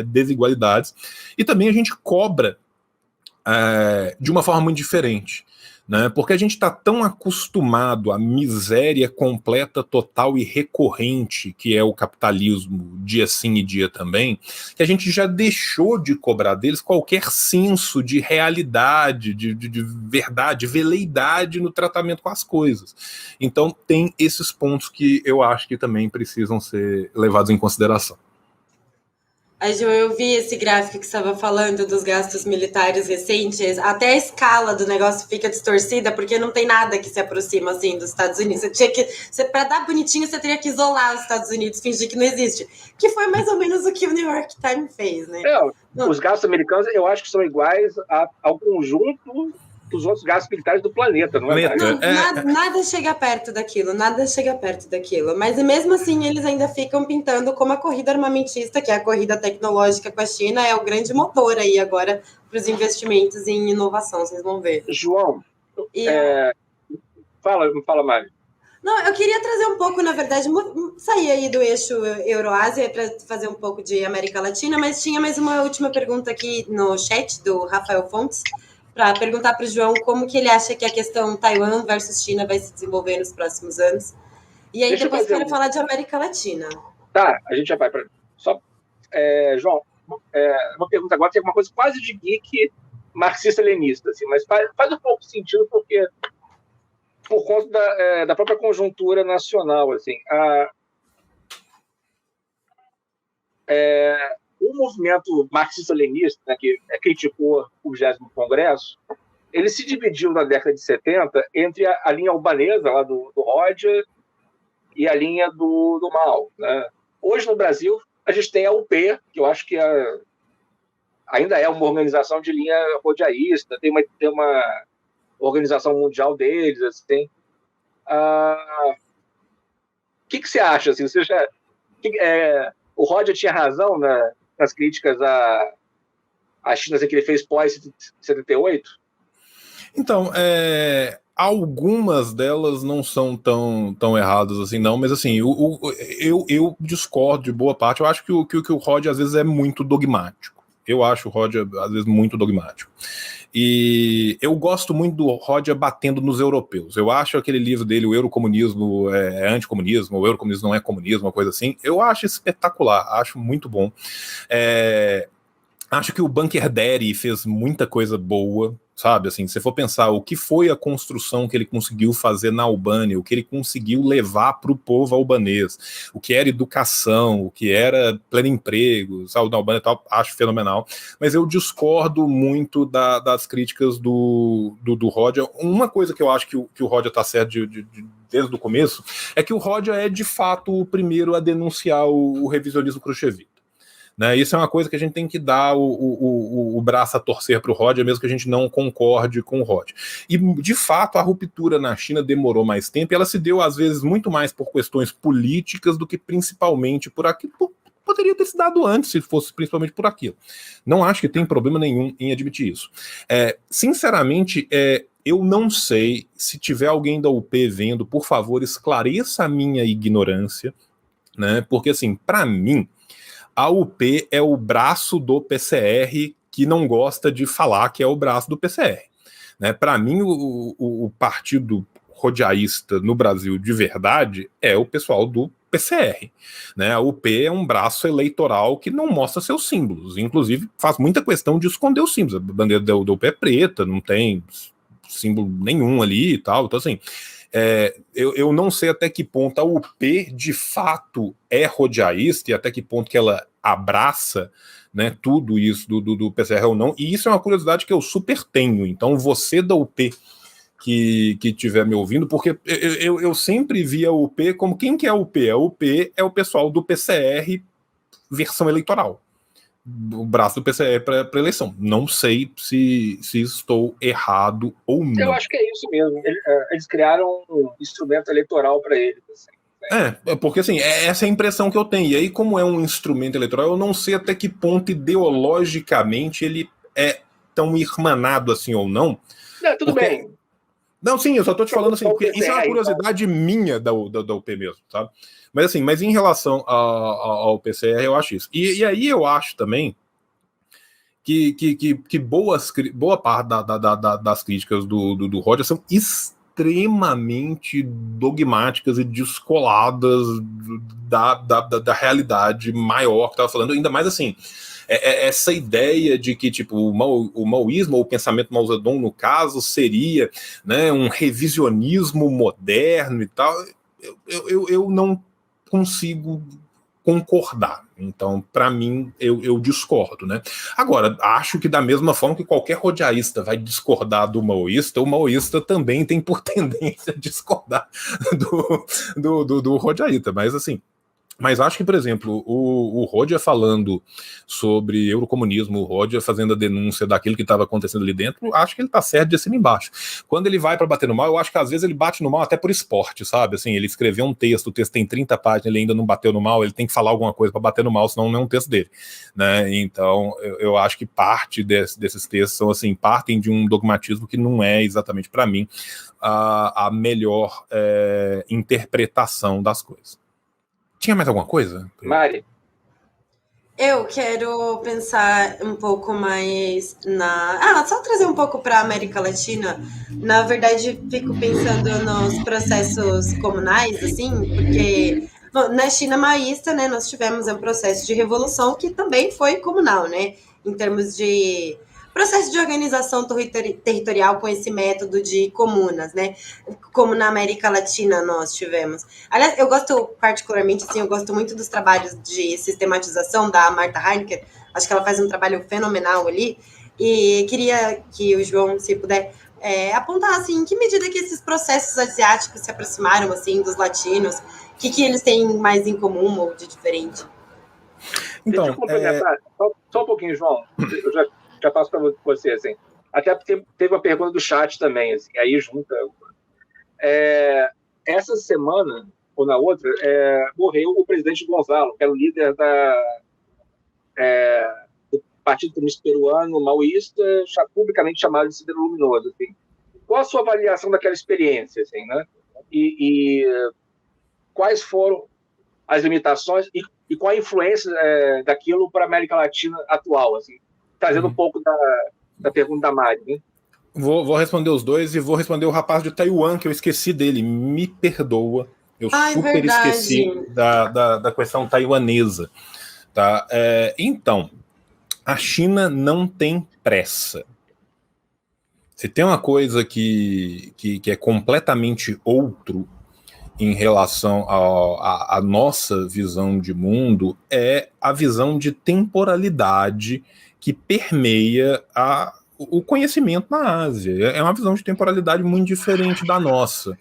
desigualdades e também a gente cobra de uma forma muito diferente, né? Porque a gente está tão acostumado à miséria completa, total e recorrente que é o capitalismo, dia sim e dia também, que a gente já deixou de cobrar deles qualquer senso de realidade, de verdade, veleidade no tratamento com as coisas. Então tem esses pontos que eu acho que também precisam ser levados em consideração. Ju, eu vi esse gráfico que você estava falando dos gastos militares recentes, até a escala do negócio fica distorcida, porque não tem nada que se aproxima assim dos Estados Unidos. Para dar bonitinho, você teria que isolar os Estados Unidos, fingir que não existe. Que foi mais ou menos o que o New York Times fez, né? Os gastos americanos, eu acho que são iguais ao conjunto dos outros gastos militares do planeta, não é? Nada chega perto daquilo, mas mesmo assim eles ainda ficam pintando como a corrida armamentista, que é a corrida tecnológica com a China, é o grande motor aí agora para os investimentos em inovação, vocês vão ver. João, fala mais. Não, eu queria trazer um pouco, na verdade, sair aí do eixo Euroásia para fazer um pouco de América Latina, mas tinha mais uma última pergunta aqui no chat do Rafael Fontes, para perguntar para o João como que ele acha que a questão Taiwan versus China vai se desenvolver nos próximos anos. E aí depois eu quero falar de América Latina. Tá, a gente já vai para... João, uma pergunta agora que é uma coisa quase de geek marxista-leninista, assim, mas faz um pouco sentido porque por conta da própria conjuntura nacional, assim, o movimento marxista-leninista, né, que criticou o 20º Congresso, ele se dividiu na década de 70 entre a linha albanesa lá do Roger e a linha do Mao, né? Hoje no Brasil a gente tem a UP, que eu acho que ainda é uma organização de linha rodiaísta, tem uma organização mundial deles, assim. O que você acha? Assim, o Roger tinha razão nas críticas à China, assim, que ele fez pós-78? Então, algumas delas não são tão erradas assim, não, mas assim, eu discordo de boa parte. Eu acho que o Roger às vezes é muito dogmático. Eu acho o Roger às vezes muito dogmático. E eu gosto muito do Roger batendo nos europeus. Eu acho aquele livro dele, o Eurocomunismo é anticomunismo, o Eurocomunismo não é comunismo, uma coisa assim. Eu acho espetacular, acho muito bom. Acho que o Bunker Daddy fez muita coisa boa. sabe? Assim, se você for pensar o que foi a construção que ele conseguiu fazer na Albânia, o que ele conseguiu levar para o povo albanês, o que era educação, o que era pleno emprego, saúde na Albânia e tal, acho fenomenal. Mas eu discordo muito das críticas do Roger. Uma coisa que eu acho que o Roger está certo desde o começo é que o Roger é, de fato, o primeiro a denunciar o revisionismo cruxevita. Né, isso é uma coisa que a gente tem que dar o braço a torcer para o Roger, mesmo que a gente não concorde com o Roger. E, de fato, a ruptura na China demorou mais tempo e ela se deu, às vezes, muito mais por questões políticas do que principalmente por aquilo. Poderia ter se dado antes, se fosse principalmente por aquilo. Não acho que tem problema nenhum em admitir isso. Sinceramente, eu não sei, se tiver alguém da UP vendo, por favor, esclareça a minha ignorância, né? Porque, assim, para mim, a UP é o braço do PCR que não gosta de falar que é o braço do PCR. Né? Para mim, o partido rodiaísta no Brasil de verdade é o pessoal do PCR. Né? A UP é um braço eleitoral que não mostra seus símbolos. Inclusive, faz muita questão de esconder os símbolos. A bandeira da UP é preta, não tem símbolo nenhum ali e tal. Então, assim, eu não sei até que ponto a UP de fato é rodiaísta e até que ponto que ela abraça, né, tudo isso do PCR ou não, e isso é uma curiosidade que eu super tenho. Então você da UP que estiver me ouvindo, porque eu sempre vi a UP como quem que é a UP? A UP é o pessoal do PCR versão eleitoral. O braço do PCE para eleição. Não sei se estou errado ou não. Eu acho que é isso mesmo. Eles criaram um instrumento eleitoral para eles. Assim. Porque assim, essa é a impressão que eu tenho. E aí, como é um instrumento eleitoral, eu não sei até que ponto ideologicamente ele é tão irmanado assim ou não. Não, tudo bem. Não, sim, eu só tô te falando assim, porque isso é uma curiosidade minha da UP mesmo, sabe? Mas em relação ao PCR, eu acho isso. E aí eu acho também que boa parte das críticas do Roger são extremamente dogmáticas e descoladas da realidade maior que estava falando, ainda mais assim. Essa ideia de que tipo, o maoísmo, ou o pensamento Mao Zedong, no caso, seria, né, um revisionismo moderno e tal, eu não consigo concordar. Então, para mim, eu discordo. Né? Agora, acho que da mesma forma que qualquer rodiaísta vai discordar do maoísta, o maoísta também tem por tendência a discordar do rodiaísta. Mas assim, mas acho que, por exemplo, o Roger falando sobre eurocomunismo, o Roger fazendo a denúncia daquilo que estava acontecendo ali dentro, acho que ele está certo de cima e embaixo. Quando ele vai para bater no mal, eu acho que às vezes ele bate no mal até por esporte, sabe? Assim, ele escreveu um texto, o texto tem 30 páginas, ele ainda não bateu no mal, ele tem que falar alguma coisa para bater no mal, senão não é um texto dele. Né? Então, eu acho que parte desses textos são assim, partem de um dogmatismo que não é exatamente, para mim, a melhor interpretação das coisas. Tinha mais alguma coisa? Mari? Eu quero pensar um pouco mais só trazer um pouco para a América Latina. Na verdade, fico pensando nos processos comunais, assim, porque na China maoísta, né, nós tivemos um processo de revolução que também foi comunal, né, em termos de processo de organização territorial com esse método de comunas, né? Como na América Latina nós tivemos. Aliás, eu gosto particularmente, assim, eu gosto muito dos trabalhos de sistematização da Martha Heineken. Acho que ela faz um trabalho fenomenal ali. E queria que o João, se puder, apontar, assim, em que medida que esses processos asiáticos se aproximaram, assim, dos latinos, o que eles têm mais em comum ou de diferente? Então, deixa eu complementar, só um pouquinho, João. Eu já passo para você, assim. Até porque teve uma pergunta do chat também, assim, aí junta. Essa semana, ou na outra, morreu o presidente Gonzalo, que era o líder do Partido Comunista Peruano, maoísta, publicamente chamado de Cidadão Luminoso. Assim. Qual a sua avaliação daquela experiência? Assim, né? E quais foram as limitações e qual a influência daquilo para a América Latina atual? Assim? Trazendo um pouco da pergunta da Mari, né? Vou responder os dois e vou responder o rapaz de Taiwan, que eu esqueci dele. Me perdoa. Eu super esqueci da questão taiwanesa. Tá? Então, a China não tem pressa. Se tem uma coisa que é completamente outro em relação à nossa visão de mundo, é a visão de temporalidade que permeia o conhecimento na Ásia. É uma visão de temporalidade muito diferente da nossa.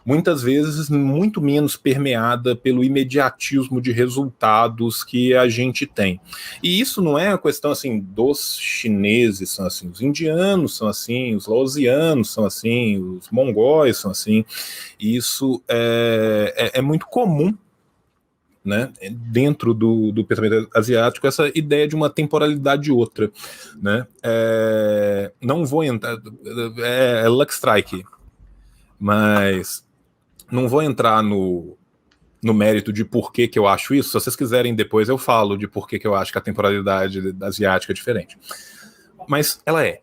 Muitas vezes muito menos permeada pelo imediatismo de resultados que a gente tem. E isso não é uma questão assim dos chineses são assim, os indianos são assim, os laosianos são assim, os mongóis são assim. Isso é muito comum, né, dentro do pensamento asiático, essa ideia de uma temporalidade outra, né? Não vou entrar, Luck Strike, mas não vou entrar no mérito de por que eu acho isso. Se vocês quiserem, depois eu falo de por que eu acho que a temporalidade asiática é diferente. Mas ela é.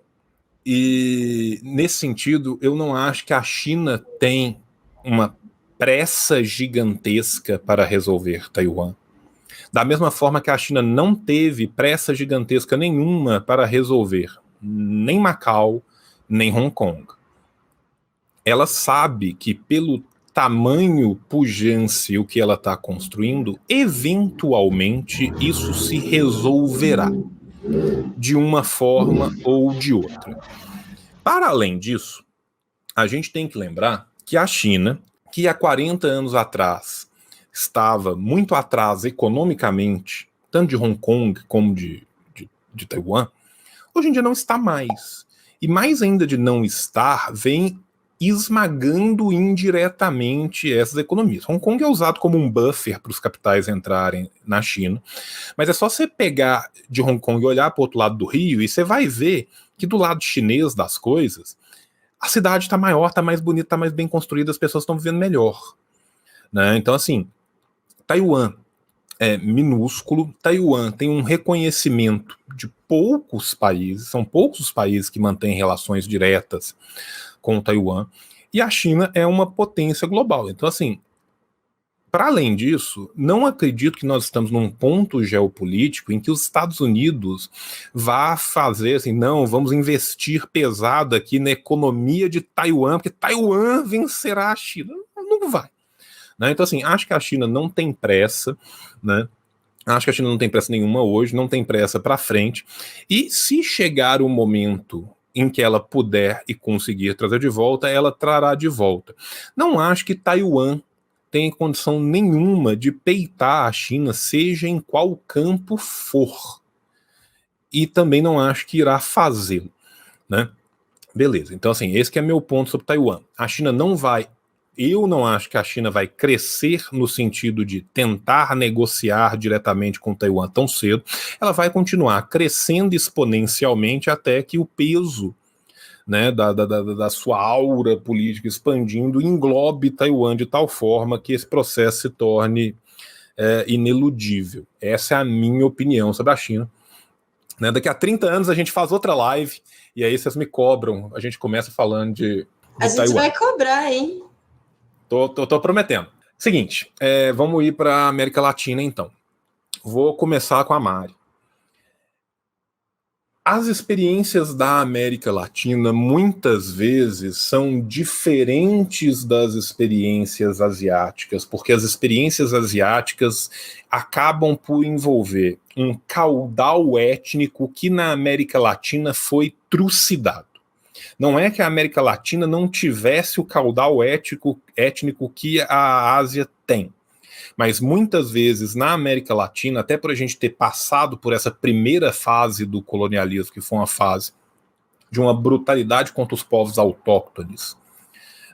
E, nesse sentido, eu não acho que a China tem uma pressa gigantesca para resolver Taiwan. Da mesma forma que a China não teve pressa gigantesca nenhuma para resolver nem Macau, nem Hong Kong. Ela sabe que pelo tamanho pujança o que ela está construindo, eventualmente isso se resolverá de uma forma ou de outra. Para além disso, a gente tem que lembrar que a China, que há 40 anos atrás estava muito atrás economicamente, tanto de Hong Kong como de Taiwan, hoje em dia não está mais. E mais ainda de não estar, vem esmagando indiretamente essas economias. Hong Kong é usado como um buffer para os capitais entrarem na China, mas é só você pegar de Hong Kong e olhar para o outro lado do rio e você vai ver que do lado chinês das coisas, a cidade está maior, está mais bonita, está mais bem construída, as pessoas estão vivendo melhor. Né? Então, assim, Taiwan é minúsculo, Taiwan tem um reconhecimento de poucos países, são poucos os países que mantêm relações diretas com Taiwan, e a China é uma potência global. Então, assim, para além disso, não acredito que nós estamos num ponto geopolítico em que os Estados Unidos vá fazer assim, não, vamos investir pesado aqui na economia de Taiwan, porque Taiwan vencerá a China. Não vai. Né? Então, assim, acho que a China não tem pressa, né? Acho que a China não tem pressa nenhuma hoje, não tem pressa para frente, e se chegar o momento em que ela puder e conseguir trazer de volta, ela trará de volta. Não acho que Taiwan tem condição nenhuma de peitar a China, seja em qual campo for. E também não acho que irá fazê-lo, né? Beleza, então assim, esse que é meu ponto sobre Taiwan. A China não vai, eu não acho que a China vai crescer no sentido de tentar negociar diretamente com Taiwan tão cedo. Ela vai continuar crescendo exponencialmente até que o peso, né, da sua aura política expandindo englobe Taiwan de tal forma que esse processo se torne ineludível. Essa é a minha opinião sobre a China. Né, daqui a 30 anos a gente faz outra live e aí vocês me cobram, a gente começa falando de a gente Taiwan. vai cobrar, hein? Tô prometendo. Seguinte, vamos ir para a América Latina então. Vou começar com a Mari. As experiências da América Latina muitas vezes são diferentes das experiências asiáticas, porque as experiências asiáticas acabam por envolver um caudal étnico que na América Latina foi trucidado. Não é que a América Latina não tivesse o caudal étnico que a Ásia tem. Mas muitas vezes na América Latina, até por a gente ter passado por essa primeira fase do colonialismo, que foi uma fase de uma brutalidade contra os povos autóctones,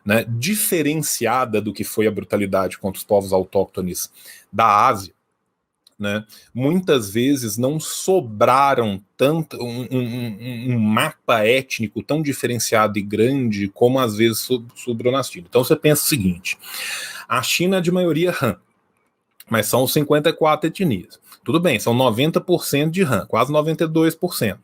né, diferenciada do que foi a brutalidade contra os povos autóctones da Ásia, né, muitas vezes não sobraram tanto um mapa étnico tão diferenciado e grande como às vezes sobrou na China. Então você pensa o seguinte, a China é de maioria Han, mas são 54 etnias. Tudo bem, são 90% de Han, quase 92%.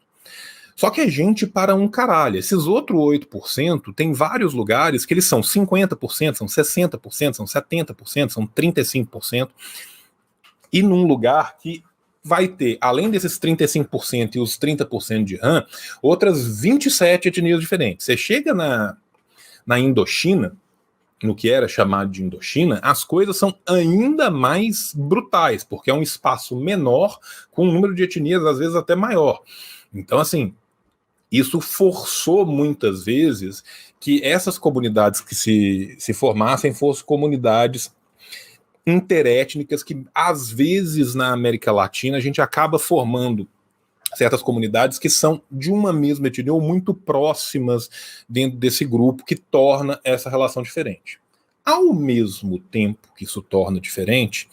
Só que é gente para um caralho. Esses outros 8% tem vários lugares que eles são 50%, são 60%, são 70%, são 35%. E num lugar que vai ter, além desses 35% e os 30% de Han, outras 27 etnias diferentes. Você chega na Indochina, no que era chamado de Indochina, as coisas são ainda mais brutais, porque é um espaço menor, com um número de etnias às vezes até maior. Então, assim, isso forçou muitas vezes que essas comunidades que se formassem fossem comunidades interétnicas, que às vezes na América Latina a gente acaba formando certas comunidades que são de uma mesma etnia ou muito próximas dentro desse grupo, que torna essa relação diferente. Ao mesmo tempo que isso torna diferente,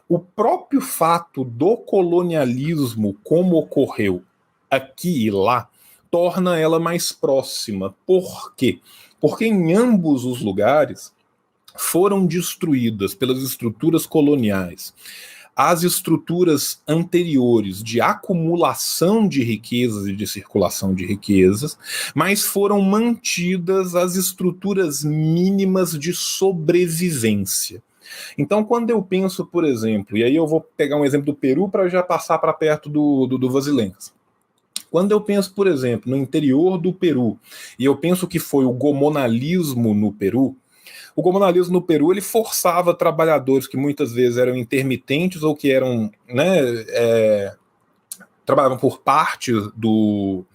o próprio fato do colonialismo, como ocorreu aqui e lá, torna ela mais próxima. Por quê? Porque em ambos os lugares foram destruídas pelas estruturas coloniais as estruturas anteriores de acumulação de riquezas e de circulação de riquezas, mas foram mantidas as estruturas mínimas de sobrevivência. Então, quando eu penso, por exemplo, e aí eu vou pegar um exemplo do Peru para já passar para perto do Vasilencas. Quando eu penso, por exemplo, no interior do Peru, e eu penso que foi o gomonalismo no Peru, o comunalismo no Peru, ele forçava trabalhadores que muitas vezes eram intermitentes ou que eram, trabalhavam por parte do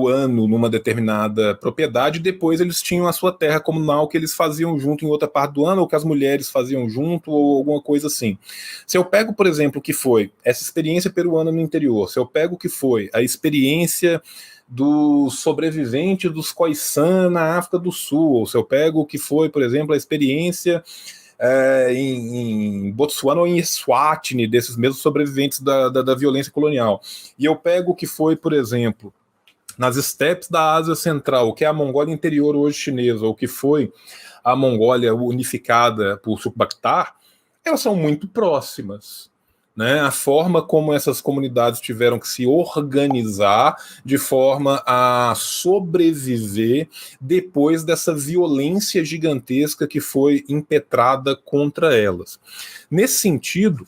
ano numa determinada propriedade, e depois eles tinham a sua terra comunal que eles faziam junto em outra parte do ano, ou que as mulheres faziam junto, ou alguma coisa assim. Se eu pego, por exemplo, o que foi essa experiência peruana no interior, se eu pego o que foi a experiência do sobrevivente dos Khoisan na África do Sul, ou se eu pego o que foi, por exemplo, a experiência em Botsuana ou em Eswatini, desses mesmos sobreviventes da violência colonial, e eu pego o que foi, por exemplo, nas estepes da Ásia Central, que é a Mongólia interior hoje chinesa, ou que foi a Mongólia unificada por Sukbakhtar, elas são muito próximas. Né, a forma como essas comunidades tiveram que se organizar de forma a sobreviver depois dessa violência gigantesca que foi impetrada contra elas. Nesse sentido,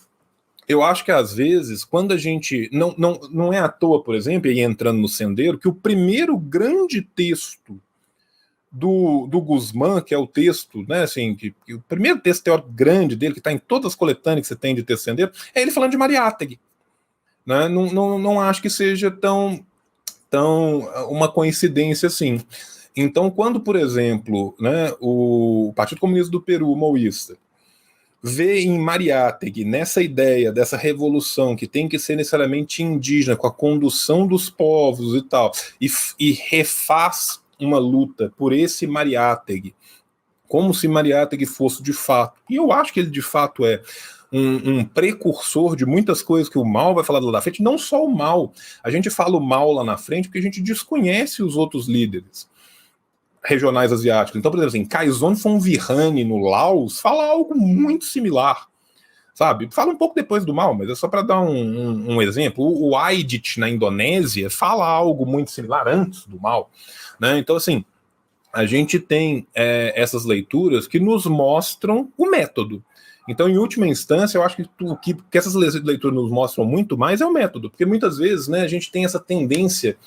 eu acho que às vezes, quando a gente... Não é à toa, por exemplo, e entrando no Sendeiro, que o primeiro grande texto do Guzmán, que é o texto, né, assim, que o primeiro texto teórico grande dele, que está em todas as coletâneas que você tem de texto Sendeiro, é ele falando de Mariátegui. Né? Não acho que seja tão uma coincidência assim. Então, quando, por exemplo, né, o Partido Comunista do Peru, o maoísta, vê em Mariátegui, nessa ideia dessa revolução que tem que ser necessariamente indígena, com a condução dos povos e tal, e refaz uma luta por esse Mariátegui, como se Mariátegui fosse de fato, e eu acho que ele de fato é um precursor de muitas coisas que o Mao vai falar lá na frente, não só o Mao, a gente fala o Mao lá na frente porque a gente desconhece os outros líderes regionais asiáticos. Então, por exemplo, assim, Kaizon Phonvihani no Laos fala algo muito similar, sabe? Fala um pouco depois do Mao, mas é só para dar um exemplo. O Aidit na Indonésia fala algo muito similar antes do Mao. Né? Então, assim, a gente tem essas leituras que nos mostram o método. Então, em última instância, eu acho que o que essas leituras nos mostram muito mais é o método, porque muitas vezes, né, a gente tem essa tendência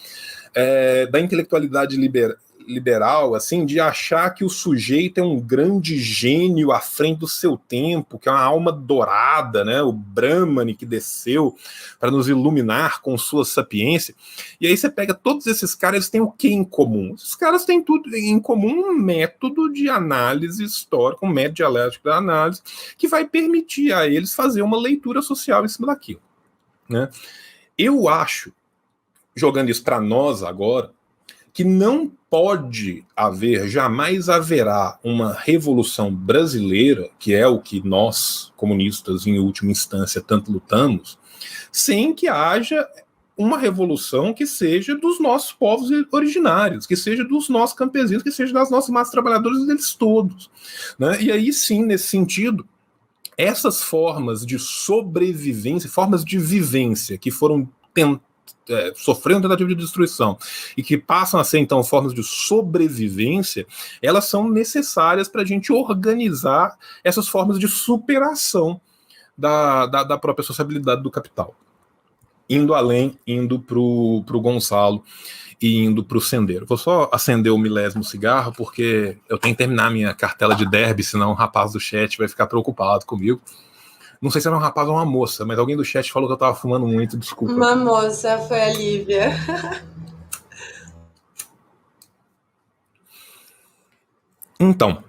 da intelectualidade liberal, assim, de achar que o sujeito é um grande gênio à frente do seu tempo, que é uma alma dourada, né, o Brahmani que desceu para nos iluminar com sua sapiência. E aí você pega todos esses caras, eles têm o que em comum? Esses caras têm tudo em comum, um método de análise histórica, um método dialético da análise, que vai permitir a eles fazer uma leitura social em cima daquilo. Né? Eu acho, jogando isso para nós agora, que não pode haver, jamais haverá uma revolução brasileira, que é o que nós, comunistas, em última instância, tanto lutamos, sem que haja uma revolução que seja dos nossos povos originários, que seja dos nossos campesinos, que seja das nossas massas trabalhadoras, deles todos. Né? E aí sim, nesse sentido, essas formas de sobrevivência, formas de vivência que foram sofrendo tentativa de destruição e que passam a ser, então, formas de sobrevivência, elas são necessárias para a gente organizar essas formas de superação da própria sociabilidade do capital. indo além, indo pro Gonçalo e indo pro Sendeiro. Vou só acender o 1000º cigarro, porque eu tenho que terminar minha cartela de derby, senão o rapaz do chat vai ficar preocupado comigo. Não sei se era um rapaz ou uma moça, mas alguém do chat falou que eu tava fumando muito, desculpa. Uma moça, foi a Lívia. Então,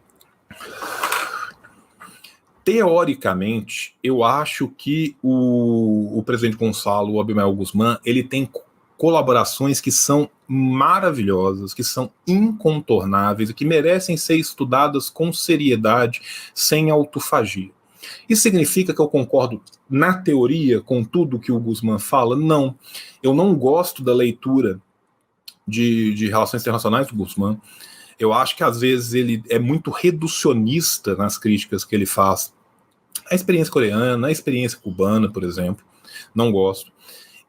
teoricamente, eu acho que o presidente Gonçalo, o Abimael Guzmán, ele tem colaborações que são maravilhosas, que são incontornáveis e que merecem ser estudadas com seriedade, sem autofagia. Isso significa que eu concordo na teoria com tudo que o Guzmán fala? Não. Eu não gosto da leitura de relações internacionais do Guzmán. Eu acho que às vezes ele é muito reducionista nas críticas que ele faz à experiência coreana, à experiência cubana, por exemplo. Não gosto.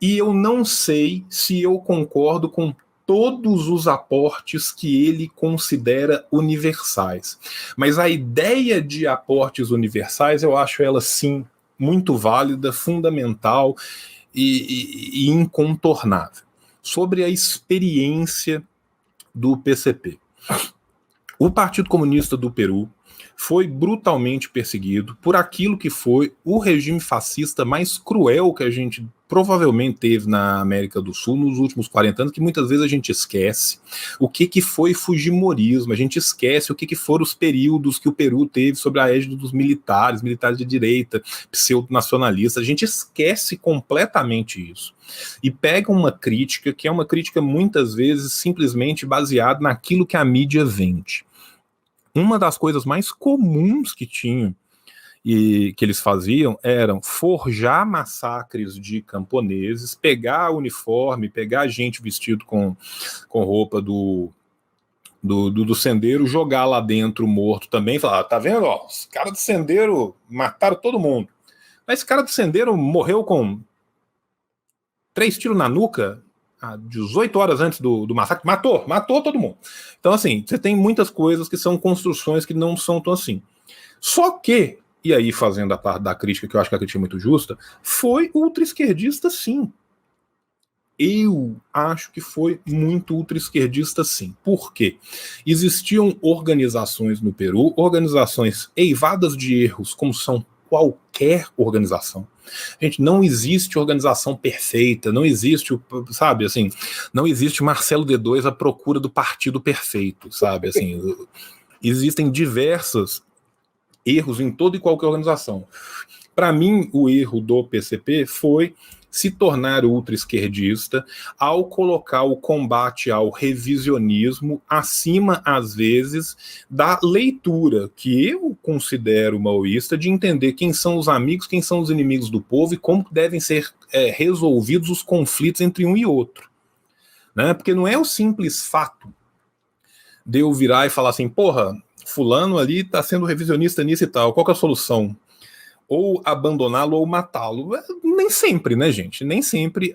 E eu não sei se eu concordo com todos os aportes que ele considera universais. Mas a ideia de aportes universais, eu acho ela, sim, muito válida, fundamental e incontornável. Sobre a experiência do PCP. O Partido Comunista do Peru foi brutalmente perseguido por aquilo que foi o regime fascista mais cruel que a gente provavelmente teve na América do Sul nos últimos 40 anos, que muitas vezes a gente esquece o que foi fujimorismo, a gente esquece o que foram os períodos que o Peru teve sob a égide dos militares de direita, pseudo-nacionalistas, a gente esquece completamente isso. E pega uma crítica que é uma crítica muitas vezes simplesmente baseada naquilo que a mídia vende. Uma das coisas mais comuns que tinham e que eles faziam eram forjar massacres de camponeses, pegar uniforme, pegar gente vestido com roupa do Sendeiro, jogar lá dentro morto também, falar, tá vendo, ó, os caras do Sendeiro mataram todo mundo. Mas esse cara do Sendeiro morreu com 3 tiros na nuca, 18 horas antes do massacre, matou todo mundo. Então, assim, você tem muitas coisas que são construções que não são tão assim. Só que, e aí fazendo a parte da crítica, que eu acho que a crítica é muito justa, foi ultra-esquerdista, sim. Eu acho que foi muito ultra-esquerdista, sim. Por quê? Existiam organizações no Peru, organizações eivadas de erros, como são qualquer organização. Gente, não existe organização perfeita, não existe, sabe, assim, não existe Marcelo D2 à procura do partido perfeito, sabe, assim, existem diversos erros em toda e qualquer organização. Para mim, o erro do PCP foi se tornar ultra-esquerdista ao colocar o combate ao revisionismo acima, às vezes, da leitura, que eu considero maoísta, de entender quem são os amigos, quem são os inimigos do povo e como devem ser resolvidos os conflitos entre um e outro. Né? Porque não é o simples fato de eu virar e falar assim, porra, fulano ali está sendo revisionista nisso e tal, qual que é a solução? Ou abandoná-lo ou matá-lo. Nem sempre, né, gente? Nem sempre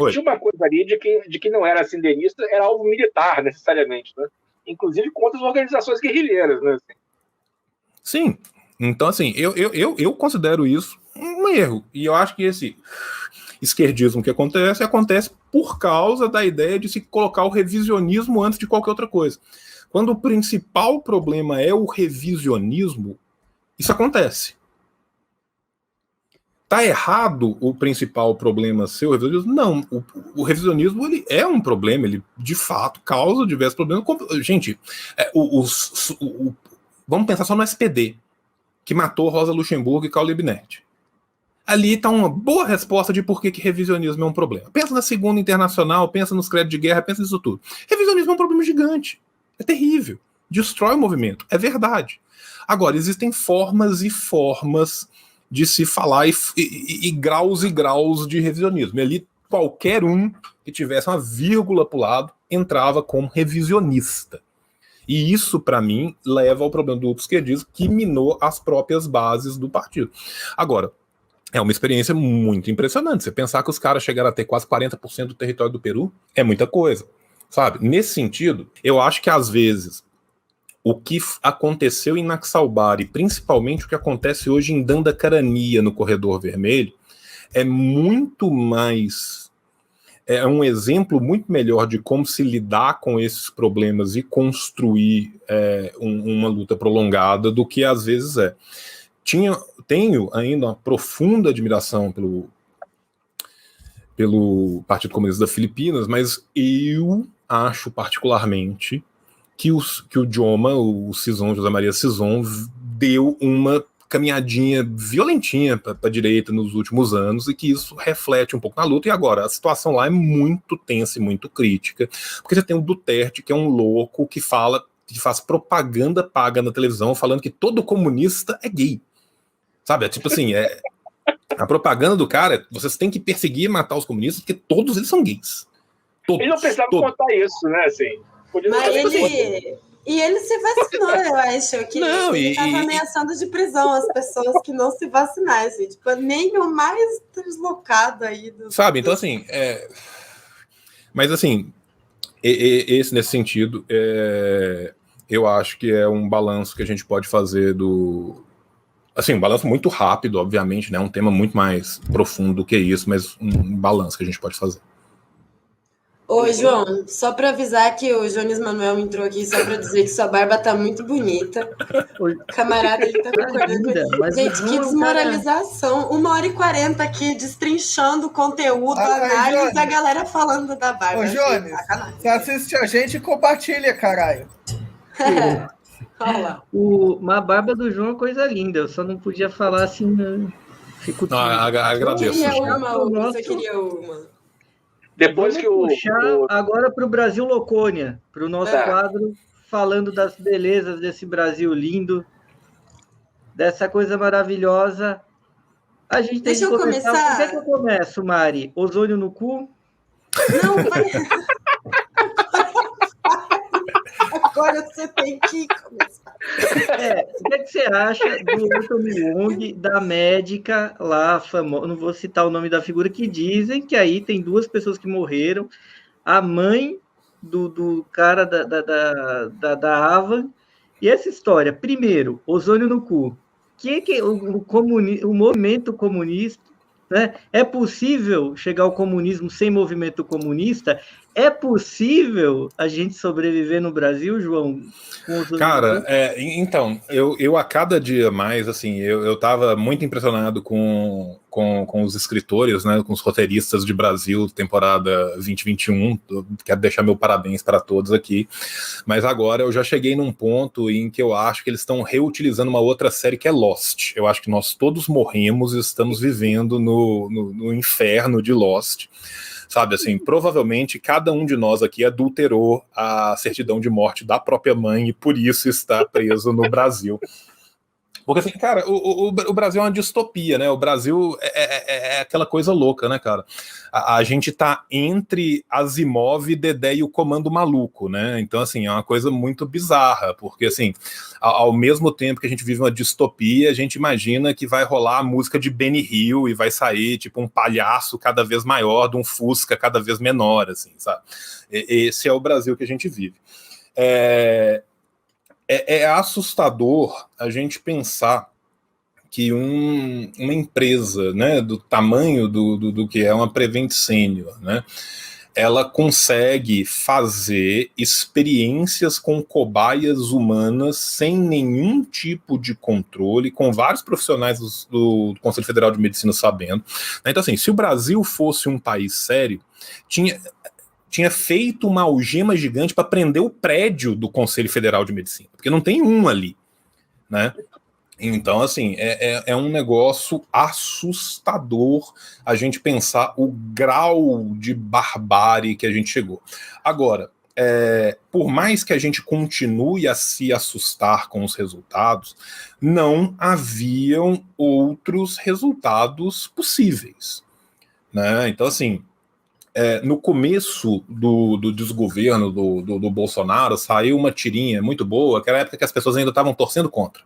Tinha uma coisa ali de que não era senderista, era algo militar, necessariamente, né? Inclusive contra as organizações guerrilheiras, né? Sim. Então, assim, eu considero isso um erro. E eu acho que esse esquerdismo que acontece por causa da ideia de se colocar o revisionismo antes de qualquer outra coisa. Quando o principal problema é o revisionismo, isso acontece. Tá errado o principal problema ser o revisionismo? Não. O revisionismo ele é um problema, ele de fato causa diversos problemas. Gente, vamos pensar só no SPD, que matou Rosa Luxemburgo e Karl Liebknecht. Ali está uma boa resposta de por que revisionismo é um problema. Pensa na Segunda Internacional, pensa nos créditos de guerra, pensa nisso tudo. Revisionismo é um problema gigante. É terrível. Destrói o movimento. É verdade. Agora, existem formas e formas de se falar e graus de revisionismo. E ali, qualquer um que tivesse uma vírgula para o lado entrava como revisionista. E isso, para mim, leva ao problema do esquerdismo, que minou as próprias bases do partido. Agora, é uma experiência muito impressionante. Você pensar que os caras chegaram a ter quase 40% do território do Peru é muita coisa, sabe? Nesse sentido, eu acho que às vezes o que aconteceu em Naxalbari, principalmente o que acontece hoje em Dandacarania, no Corredor Vermelho, é muito mais... É um exemplo muito melhor de como se lidar com esses problemas e construir uma luta prolongada do que às vezes é. Tenho ainda uma profunda admiração pelo Partido Comunista das Filipinas, mas eu acho particularmente que o Joma, o Sison, José Maria Sison, deu uma caminhadinha violentinha para a direita nos últimos anos e que isso reflete um pouco na luta. E agora, a situação lá é muito tensa e muito crítica, porque você tem o Duterte, que é um louco que faz propaganda paga na televisão falando que todo comunista é gay. Sabe? É tipo assim, a propaganda do cara, vocês têm que perseguir e matar os comunistas porque todos eles são gays. Ele não precisava contar isso, né? Assim, ele se vacinou, eu acho. Que não, ele estava ameaçando de prisão as pessoas que não se vacinassem. Tipo, nem o mais deslocado aí. Sabe? Então, assim... Mas, assim, nesse sentido, eu acho que é um balanço que a gente pode fazer Assim, um balanço muito rápido, obviamente, né? Um tema muito mais profundo do que isso, mas um balanço que a gente pode fazer. Ô, João, só para avisar que o Jones Manuel entrou aqui só para dizer que sua barba tá muito bonita. O camarada, ele tá concordando. Gente, que desmoralização. 1h40 aqui, destrinchando o conteúdo, análise, Jones, a galera falando da barba. Ô, Jones, você assiste a gente e compartilha, caralho. A barba do João é coisa linda, eu só não podia falar assim. Fico agradeço. Você queria uma. Depois Vamos puxar agora para o Brasil Locônia, para o nosso quadro, falando das belezas desse Brasil lindo, dessa coisa maravilhosa. A gente tem Deixa eu começar. Por que eu começo, Mari? Ozônio no cu? Não, vai. Agora você tem que começar. O que você acha do Anthony Wong, da médica lá, famosa, não vou citar o nome da figura, que dizem que aí tem 2 pessoas que morreram, a mãe do cara da Avan, e essa história, primeiro, ozônio no cu, o movimento comunista, né? É possível chegar ao comunismo sem movimento comunista? É possível a gente sobreviver no Brasil, João? Cara, então, eu a cada dia mais, assim, eu tava muito impressionado com os escritores, né, com os roteiristas de Brasil, temporada 2021, quero deixar meu parabéns para todos aqui, mas agora eu já cheguei num ponto em que eu acho que eles estão reutilizando uma outra série que é Lost. Eu acho que nós todos morremos e estamos vivendo no inferno de Lost. Sabe, assim, provavelmente cada um de nós aqui adulterou a certidão de morte da própria mãe e por isso está preso no Brasil. Porque, assim, cara, o Brasil é uma distopia, né? O Brasil é aquela coisa louca, né, cara? A gente tá entre Asimov, Dedé e o Comando Maluco, né? Então, assim, é uma coisa muito bizarra, porque, assim, ao mesmo tempo que a gente vive uma distopia, a gente imagina que vai rolar a música de Benny Hill e vai sair, tipo, um palhaço cada vez maior de um Fusca cada vez menor, assim, sabe? Esse é o Brasil que a gente vive. É assustador a gente pensar que uma empresa, né, do tamanho do que é uma Prevent Senior, né, ela consegue fazer experiências com cobaias humanas sem nenhum tipo de controle, com vários profissionais do Conselho Federal de Medicina sabendo. Então, assim, se o Brasil fosse um país sério, tinha feito uma algema gigante para prender o prédio do Conselho Federal de Medicina, porque não tem um ali, né? Então, assim, é um negócio assustador a gente pensar o grau de barbárie que a gente chegou. Agora, por mais que a gente continue a se assustar com os resultados, não haviam outros resultados possíveis, né? Então, assim, no começo do desgoverno do Bolsonaro, saiu uma tirinha muito boa, que era a época que as pessoas ainda estavam torcendo contra,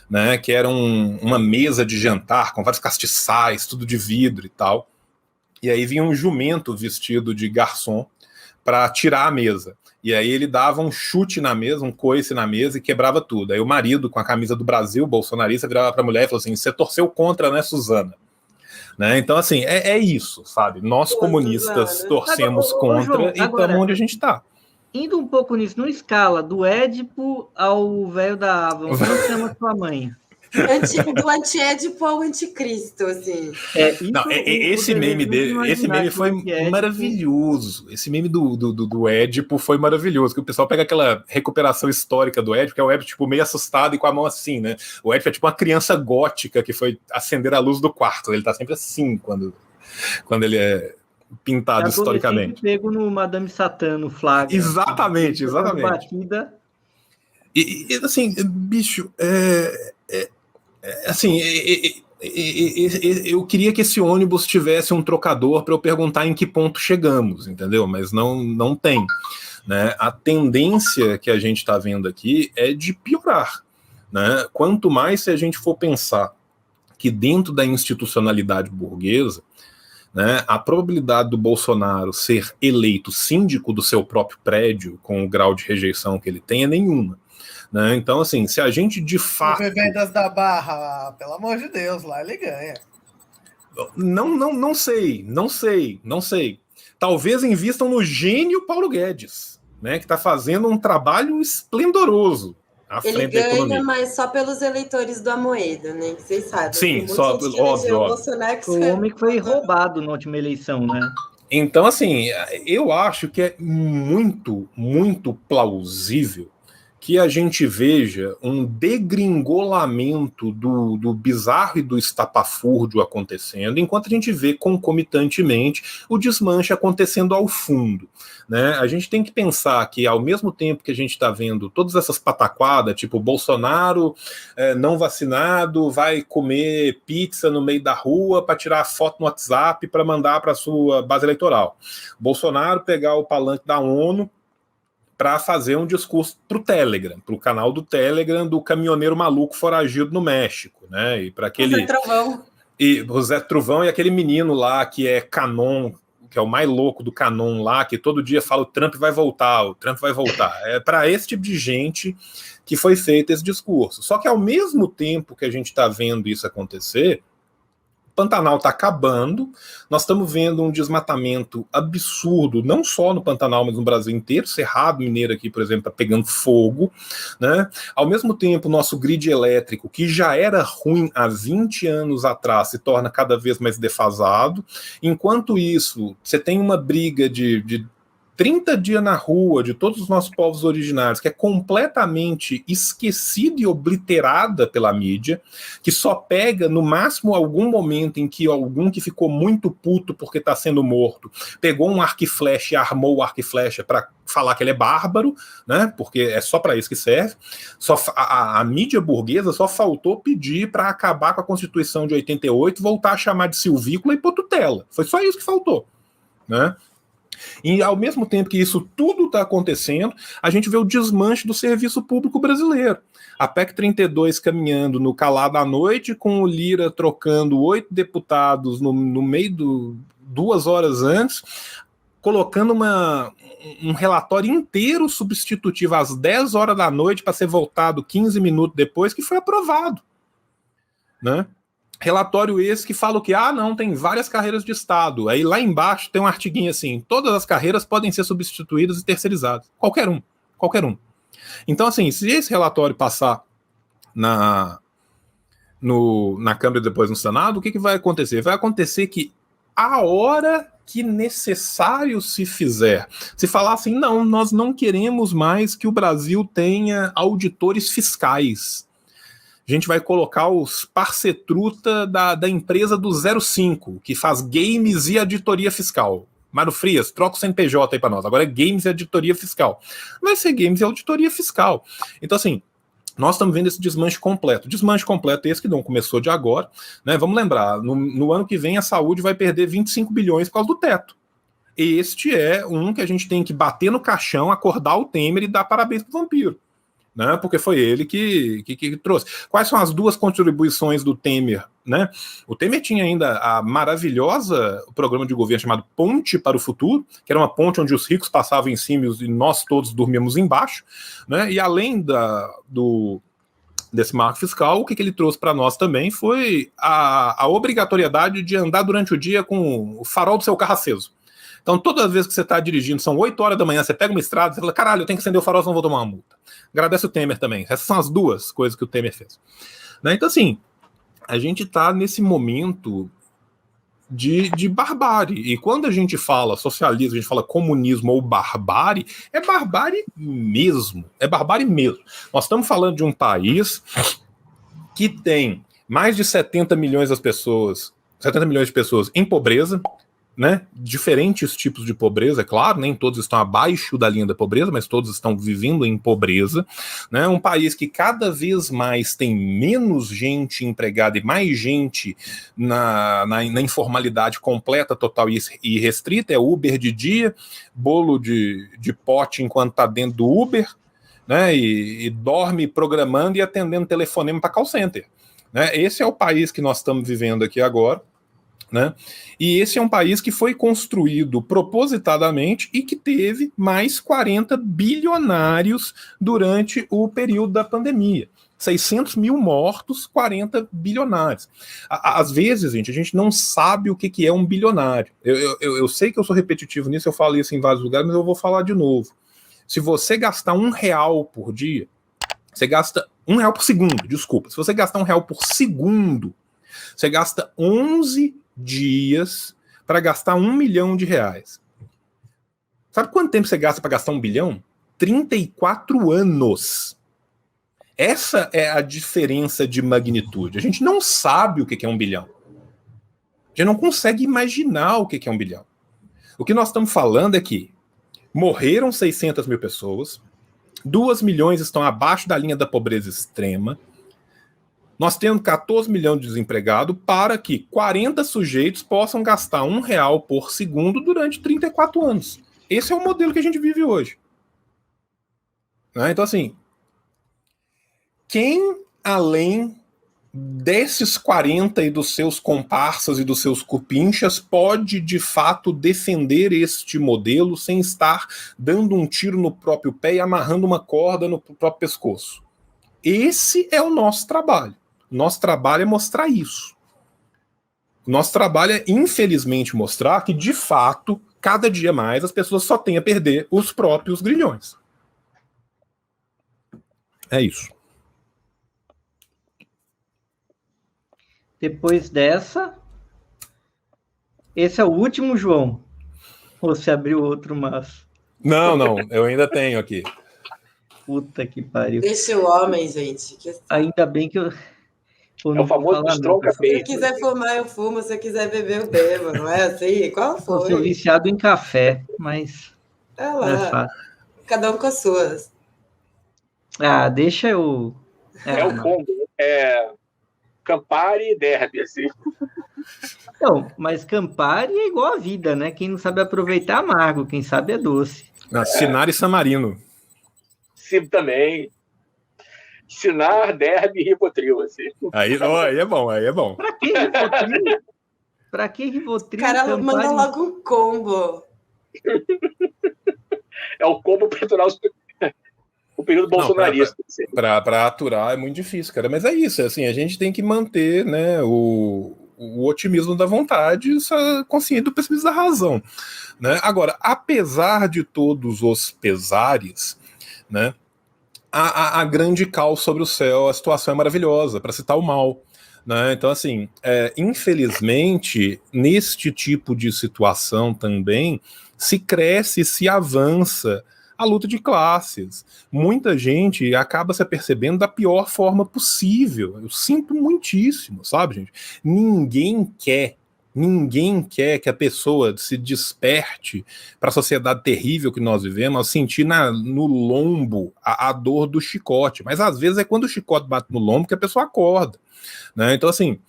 né, que era uma mesa de jantar com vários castiçais, tudo de vidro e tal, e aí vinha um jumento vestido de garçom para tirar a mesa, e aí ele dava um chute na mesa, um coice na mesa e quebrava tudo. Aí o marido, com a camisa do Brasil, bolsonarista, virava para a mulher e falou assim: você torceu contra, né, Suzana? Né? Então, assim, é isso, sabe? Nós comunistas torcemos contra João, e estamos onde a gente está. Indo um pouco nisso, não escala do Édipo ao velho da Avon, como chama sua mãe? Do anti-Édipo ao anticristo, assim. Não, esse meme dele, esse meme foi maravilhoso. Esse meme do Édipo foi maravilhoso. Que o pessoal pega aquela recuperação histórica do Édipo, que é o Édipo tipo, meio assustado e com a mão assim, né? O Édipo é tipo uma criança gótica que foi acender a luz do quarto. Ele tá sempre assim quando ele é pintado historicamente. Pego no Madame Satã, no flagra. Exatamente. Batida. E assim, bicho, assim, eu queria que esse ônibus tivesse um trocador para eu perguntar em que ponto chegamos, entendeu? Mas não tem. Né? A tendência que a gente está vendo aqui é de piorar. Né? Quanto mais se a gente for pensar que dentro da institucionalidade burguesa, né, a probabilidade do Bolsonaro ser eleito síndico do seu próprio prédio, com o grau de rejeição que ele tem, é nenhuma. Né? Então, assim, se a gente de fato... O Bebendas da Barra, pelo amor de Deus, lá ele ganha. Não sei. Talvez invistam no gênio Paulo Guedes, né, que está fazendo um trabalho esplendoroso à frente da economia. Ele ganha, mas só pelos eleitores do Amoedo, né? Que vocês sabem. Sim, só, óbvio. O homem que foi roubado na última eleição, né? Então, assim, eu acho que é muito, muito plausível que a gente veja um degringolamento do bizarro e do estapafúrdio acontecendo, enquanto a gente vê concomitantemente o desmanche acontecendo ao fundo. Né? A gente tem que pensar que, ao mesmo tempo que a gente está vendo todas essas pataquadas, tipo Bolsonaro não vacinado vai comer pizza no meio da rua para tirar foto no WhatsApp para mandar para a sua base eleitoral. Bolsonaro pegar o palanque da ONU para fazer um discurso para o Telegram, para o canal do Telegram do caminhoneiro maluco foragido no México, né? E para aquele Zé Trovão. E o Zé Trovão e aquele menino lá que é Canon, que é o mais louco do Canon lá, que todo dia fala o Trump vai voltar. É para esse tipo de gente que foi feito esse discurso. Só que ao mesmo tempo que a gente está vendo isso acontecer, Pantanal está acabando, nós estamos vendo um desmatamento absurdo, não só no Pantanal, mas no Brasil inteiro. Cerrado Mineiro aqui, por exemplo, está pegando fogo, né? Ao mesmo tempo, o nosso grid elétrico, que já era ruim há 20 anos atrás, se torna cada vez mais defasado. Enquanto isso, você tem uma briga de 30 dias na rua de todos os nossos povos originários, que é completamente esquecida e obliterada pela mídia, que só pega, no máximo, algum momento em que algum que ficou muito puto porque está sendo morto, pegou um arco e flecha e armou o arco e flecha para falar que ele é bárbaro, né? Porque é só para isso que serve. A mídia burguesa só faltou pedir para acabar com a Constituição de 88, voltar a chamar de silvícola e pôr tutela. Foi só isso que faltou, né? E ao mesmo tempo que isso tudo está acontecendo, a gente vê o desmanche do serviço público brasileiro. A PEC 32 caminhando no calado à noite, com o Lira trocando 8 deputados no meio 2 horas antes, colocando um relatório inteiro substitutivo às 10 horas da noite para ser votado 15 minutos depois, que foi aprovado. Né? Relatório esse que fala o que? Não, tem várias carreiras de Estado. Aí lá embaixo tem um artiguinho assim, todas as carreiras podem ser substituídas e terceirizadas. Qualquer um. Então, assim, se esse relatório passar na Câmara e depois no Senado, o que vai acontecer? Vai acontecer que a hora que necessário se fizer, se falar assim, não, nós não queremos mais que o Brasil tenha auditores fiscais. A gente vai colocar os parcetruta da empresa do 05, que faz games e auditoria fiscal. Mário Frias, troca o CNPJ aí para nós. Agora é games e auditoria fiscal. Vai ser games e auditoria fiscal. Então, assim, nós estamos vendo esse desmanche completo. Desmanche completo esse que não começou de agora. Né? Vamos lembrar, no ano que vem a saúde vai perder 25 bilhões por causa do teto. Este é um que a gente tem que bater no caixão, acordar o Temer e dar parabéns pro vampiro. Né, porque foi ele que trouxe. Quais são as 2 contribuições do Temer? Né? O Temer tinha ainda a maravilhosa programa de governo chamado Ponte para o Futuro, que era uma ponte onde os ricos passavam em cima e nós todos dormíamos embaixo. Né? E além desse marco fiscal, o que ele trouxe para nós também foi a obrigatoriedade de andar durante o dia com o farol do seu carro aceso. Então, todas as vezes que você está dirigindo, são 8 horas da manhã, você pega uma estrada, você fala, caralho, eu tenho que acender o farol, senão vou tomar uma multa. Agradece o Temer também. Essas são as duas coisas que o Temer fez. Né? Então, assim, a gente está nesse momento de barbárie. E quando a gente fala socialismo, a gente fala comunismo ou barbárie, é barbárie mesmo. É barbárie mesmo. Nós estamos falando de um país que tem mais de 70 milhões de pessoas em pobreza, né? Diferentes tipos de pobreza, é claro, nem todos estão abaixo da linha da pobreza, mas todos estão vivendo em pobreza, né? Um país que cada vez mais tem menos gente empregada e mais gente na informalidade completa, total e restrita, é Uber de dia, bolo de pote enquanto está dentro do Uber, né? E dorme programando e atendendo telefonema para call center, né? Esse é o país que nós estamos vivendo aqui agora. Né? E esse é um país que foi construído propositadamente e que teve mais 40 bilionários durante o período da pandemia. 600 mil mortos, 40 bilionários. Às vezes, gente, a gente não sabe o que é um bilionário. Eu sei que eu sou repetitivo nisso, eu falo isso em vários lugares, mas eu vou falar de novo. Se você gastar R$1 por dia, você gasta R$1 por segundo, desculpa. Se você gastar R$1 por segundo, você gasta 11 dias para gastar R$1 milhão. Sabe quanto tempo você gasta para gastar 1 bilhão? 34 anos. Essa é a diferença de magnitude. A gente não sabe o que é 1 bilhão. A gente não consegue imaginar o que é 1 bilhão. O que nós estamos falando é que morreram 600 mil pessoas, 2 milhões estão abaixo da linha da pobreza extrema. Nós temos 14 milhões de desempregados para que 40 sujeitos possam gastar R$1 por segundo durante 34 anos. Esse é o modelo que a gente vive hoje. Né? Então, assim, quem além desses 40 e dos seus comparsas e dos seus cupinchas pode, de fato, defender este modelo sem estar dando um tiro no próprio pé e amarrando uma corda no próprio pescoço? Esse é o nosso trabalho. Nosso trabalho é mostrar isso. Nosso trabalho é, infelizmente, mostrar que, de fato, cada dia mais as pessoas só têm a perder os próprios grilhões. É isso. Depois dessa, esse é o último, João? Ou você abriu outro maço? Não, eu ainda tenho aqui. Puta que pariu. Deixa o homem, gente. Ainda bem que eu... É o famoso estronca-peito. Se eu quiser fumar, eu fumo. Se eu quiser beber, eu bebo. Não é assim? Qual foi? Eu sou viciado em café, mas É não é lá. fácil. Cada um com as suas. Ah, deixa eu... É o combo. É Campari e Derby, assim. Não, mas Campari é igual a vida, né? Quem não sabe aproveitar é amargo, quem sabe é doce. Sinar e Samarino. Sim, também. Sinar, Derby e Rivotril, assim. Aí é bom, aí é bom. Pra que Rivotril? Pra que O Rivotril? cara Campari? manda logo um combo. É o combo para aturar o período bolsonarista. Para aturar é muito difícil, cara. Mas é isso, assim, a gente tem que manter, né, o otimismo da vontade, consciente do pessimismo da razão. Né? Agora, apesar de todos os pesares, né, a grande cal sobre o céu, a situação é maravilhosa, para citar o mal. Né? Então, assim, infelizmente, neste tipo de situação também, se cresce, se avança a luta de classes. Muita gente acaba se apercebendo da pior forma possível. Eu sinto muitíssimo, sabe, gente? Ninguém quer que a pessoa se desperte para a sociedade terrível que nós vivemos, ao sentir no lombo a dor do chicote. Mas às vezes é quando o chicote bate no lombo que a pessoa acorda. Né? Então, assim,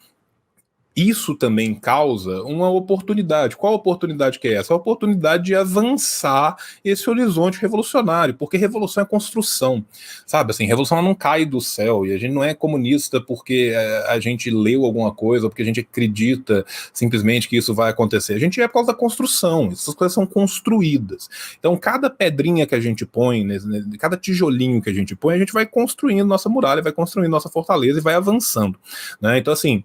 isso também causa uma oportunidade. Qual oportunidade que é essa? A oportunidade de avançar esse horizonte revolucionário, porque revolução é construção, sabe? Assim, revolução não cai do céu, e a gente não é comunista porque a gente leu alguma coisa, ou porque a gente acredita simplesmente que isso vai acontecer. A gente é por causa da construção, essas coisas são construídas. Então, cada pedrinha que a gente põe, cada tijolinho que a gente põe, a gente vai construindo nossa muralha, vai construindo nossa fortaleza e vai avançando, né? Então, assim,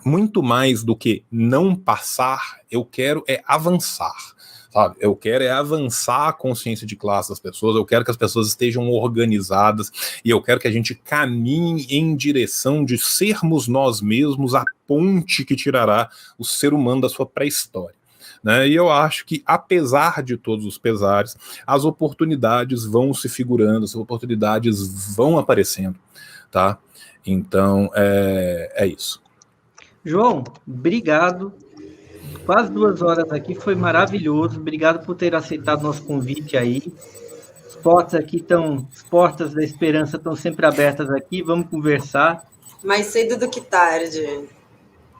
muito mais do que não passar, eu quero é avançar, sabe? Eu quero é avançar a consciência de classe das pessoas, eu quero que as pessoas estejam organizadas e eu quero que a gente caminhe em direção de sermos nós mesmos a ponte que tirará o ser humano da sua pré-história. Né? E eu acho que, apesar de todos os pesares, as oportunidades vão se figurando, as oportunidades vão aparecendo, tá? Então, é isso. João, obrigado. Quase 2 horas aqui, foi maravilhoso. Obrigado por ter aceitado nosso convite aí. As portas aqui estão, as portas da esperança estão sempre abertas aqui. Vamos conversar. Mais cedo do que tarde.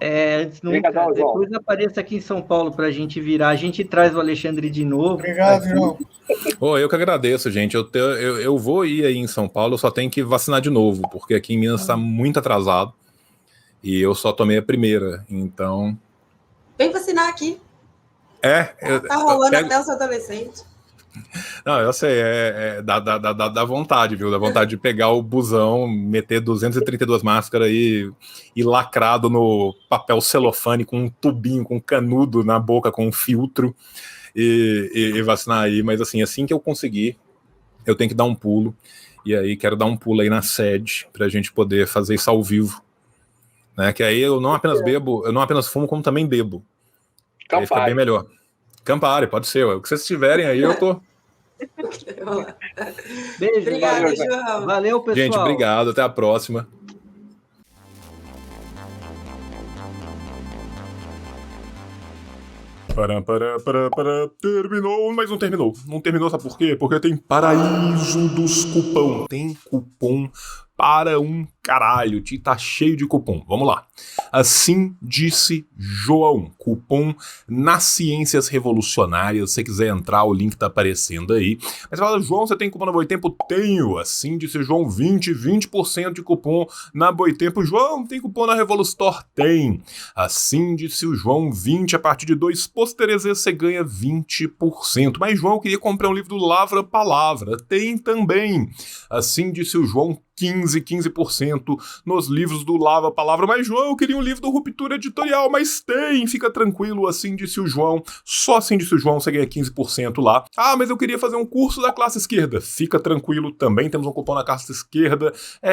Antes nunca, depois apareça aqui em São Paulo para a gente virar. A gente traz o Alexandre de novo. Obrigado, João. Eu que agradeço, gente. Eu vou ir aí em São Paulo, eu só tenho que vacinar de novo, porque aqui em Minas está muito atrasado. E eu só tomei a primeira, então... Vem vacinar aqui. Tá rolando até os adolescentes. Não, eu sei, dá vontade, viu? Dá vontade de pegar o busão, meter 232 máscaras e lacrado no papel celofane com um tubinho, com um canudo na boca, com um filtro e vacinar aí. Mas assim que eu conseguir, eu tenho que dar um pulo. E aí quero dar um pulo aí na sede pra gente poder fazer isso ao vivo. Né, que aí eu não apenas bebo, eu não apenas fumo, como também bebo. Aí fica bem melhor. Campari, pode ser. O que vocês tiverem aí, eu tô. Beijo. Obrigada, João. Valeu, pessoal. Gente, obrigado. Até a próxima. Terminou, mas não terminou. Não terminou, sabe por quê? Porque tem paraíso dos cupom. Tem cupom para um caralho. Tá cheio de cupom. Vamos lá. Assim disse João. Cupom nas Ciências Revolucionárias. Se você quiser entrar, o link tá aparecendo aí. Mas você fala, João, você tem cupom na Boitempo? Tenho. Assim disse João, 20% de cupom na Boitempo. João, tem cupom na Revolustore? Tem. Assim disse o João, 20 a partir de 2 pôsteres você ganha 20%. Mas João, eu queria comprar um livro do Lavra Palavra. Tem também. Assim disse o João, 15% nos livros do Lava Palavra. Mas, João, eu queria um livro do Ruptura Editorial, mas tem, fica tranquilo, assim disse o João. Só assim disse o João, você ganha 15% lá. Ah, mas eu queria fazer um curso da classe esquerda. Fica tranquilo, também temos um cupom na classe esquerda.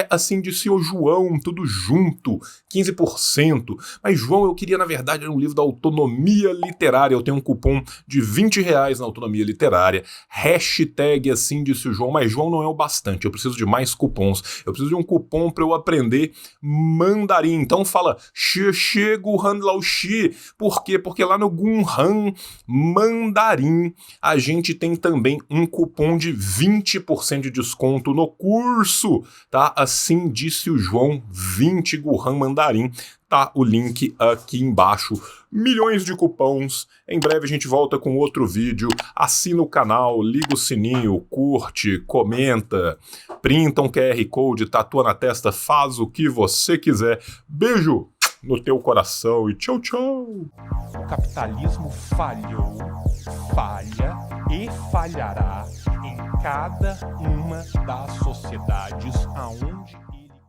Assim disse o João, tudo junto, 15%. Mas, João, eu queria, na verdade, um livro da autonomia literária. Eu tenho um cupom de R$20 na autonomia literária. Hashtag assim disse o João, mas João não é o bastante, eu preciso de mais cupons. Eu preciso de um cupom para eu aprender mandarim. Então fala Xie Guhan Lao Xi. Por quê? Porque lá no Gunhan Mandarim a gente tem também um cupom de 20% de desconto no curso, tá? Assim disse o João, 20 Guhan Mandarim. Tá o link aqui embaixo. Milhões de cupons. Em breve a gente volta com outro vídeo. Assina o canal, liga o sininho, curte, comenta, printa um QR Code, tatua na testa, faz o que você quiser. Beijo no teu coração e tchau, tchau. O capitalismo falhou, falha e falhará em cada uma das sociedades aonde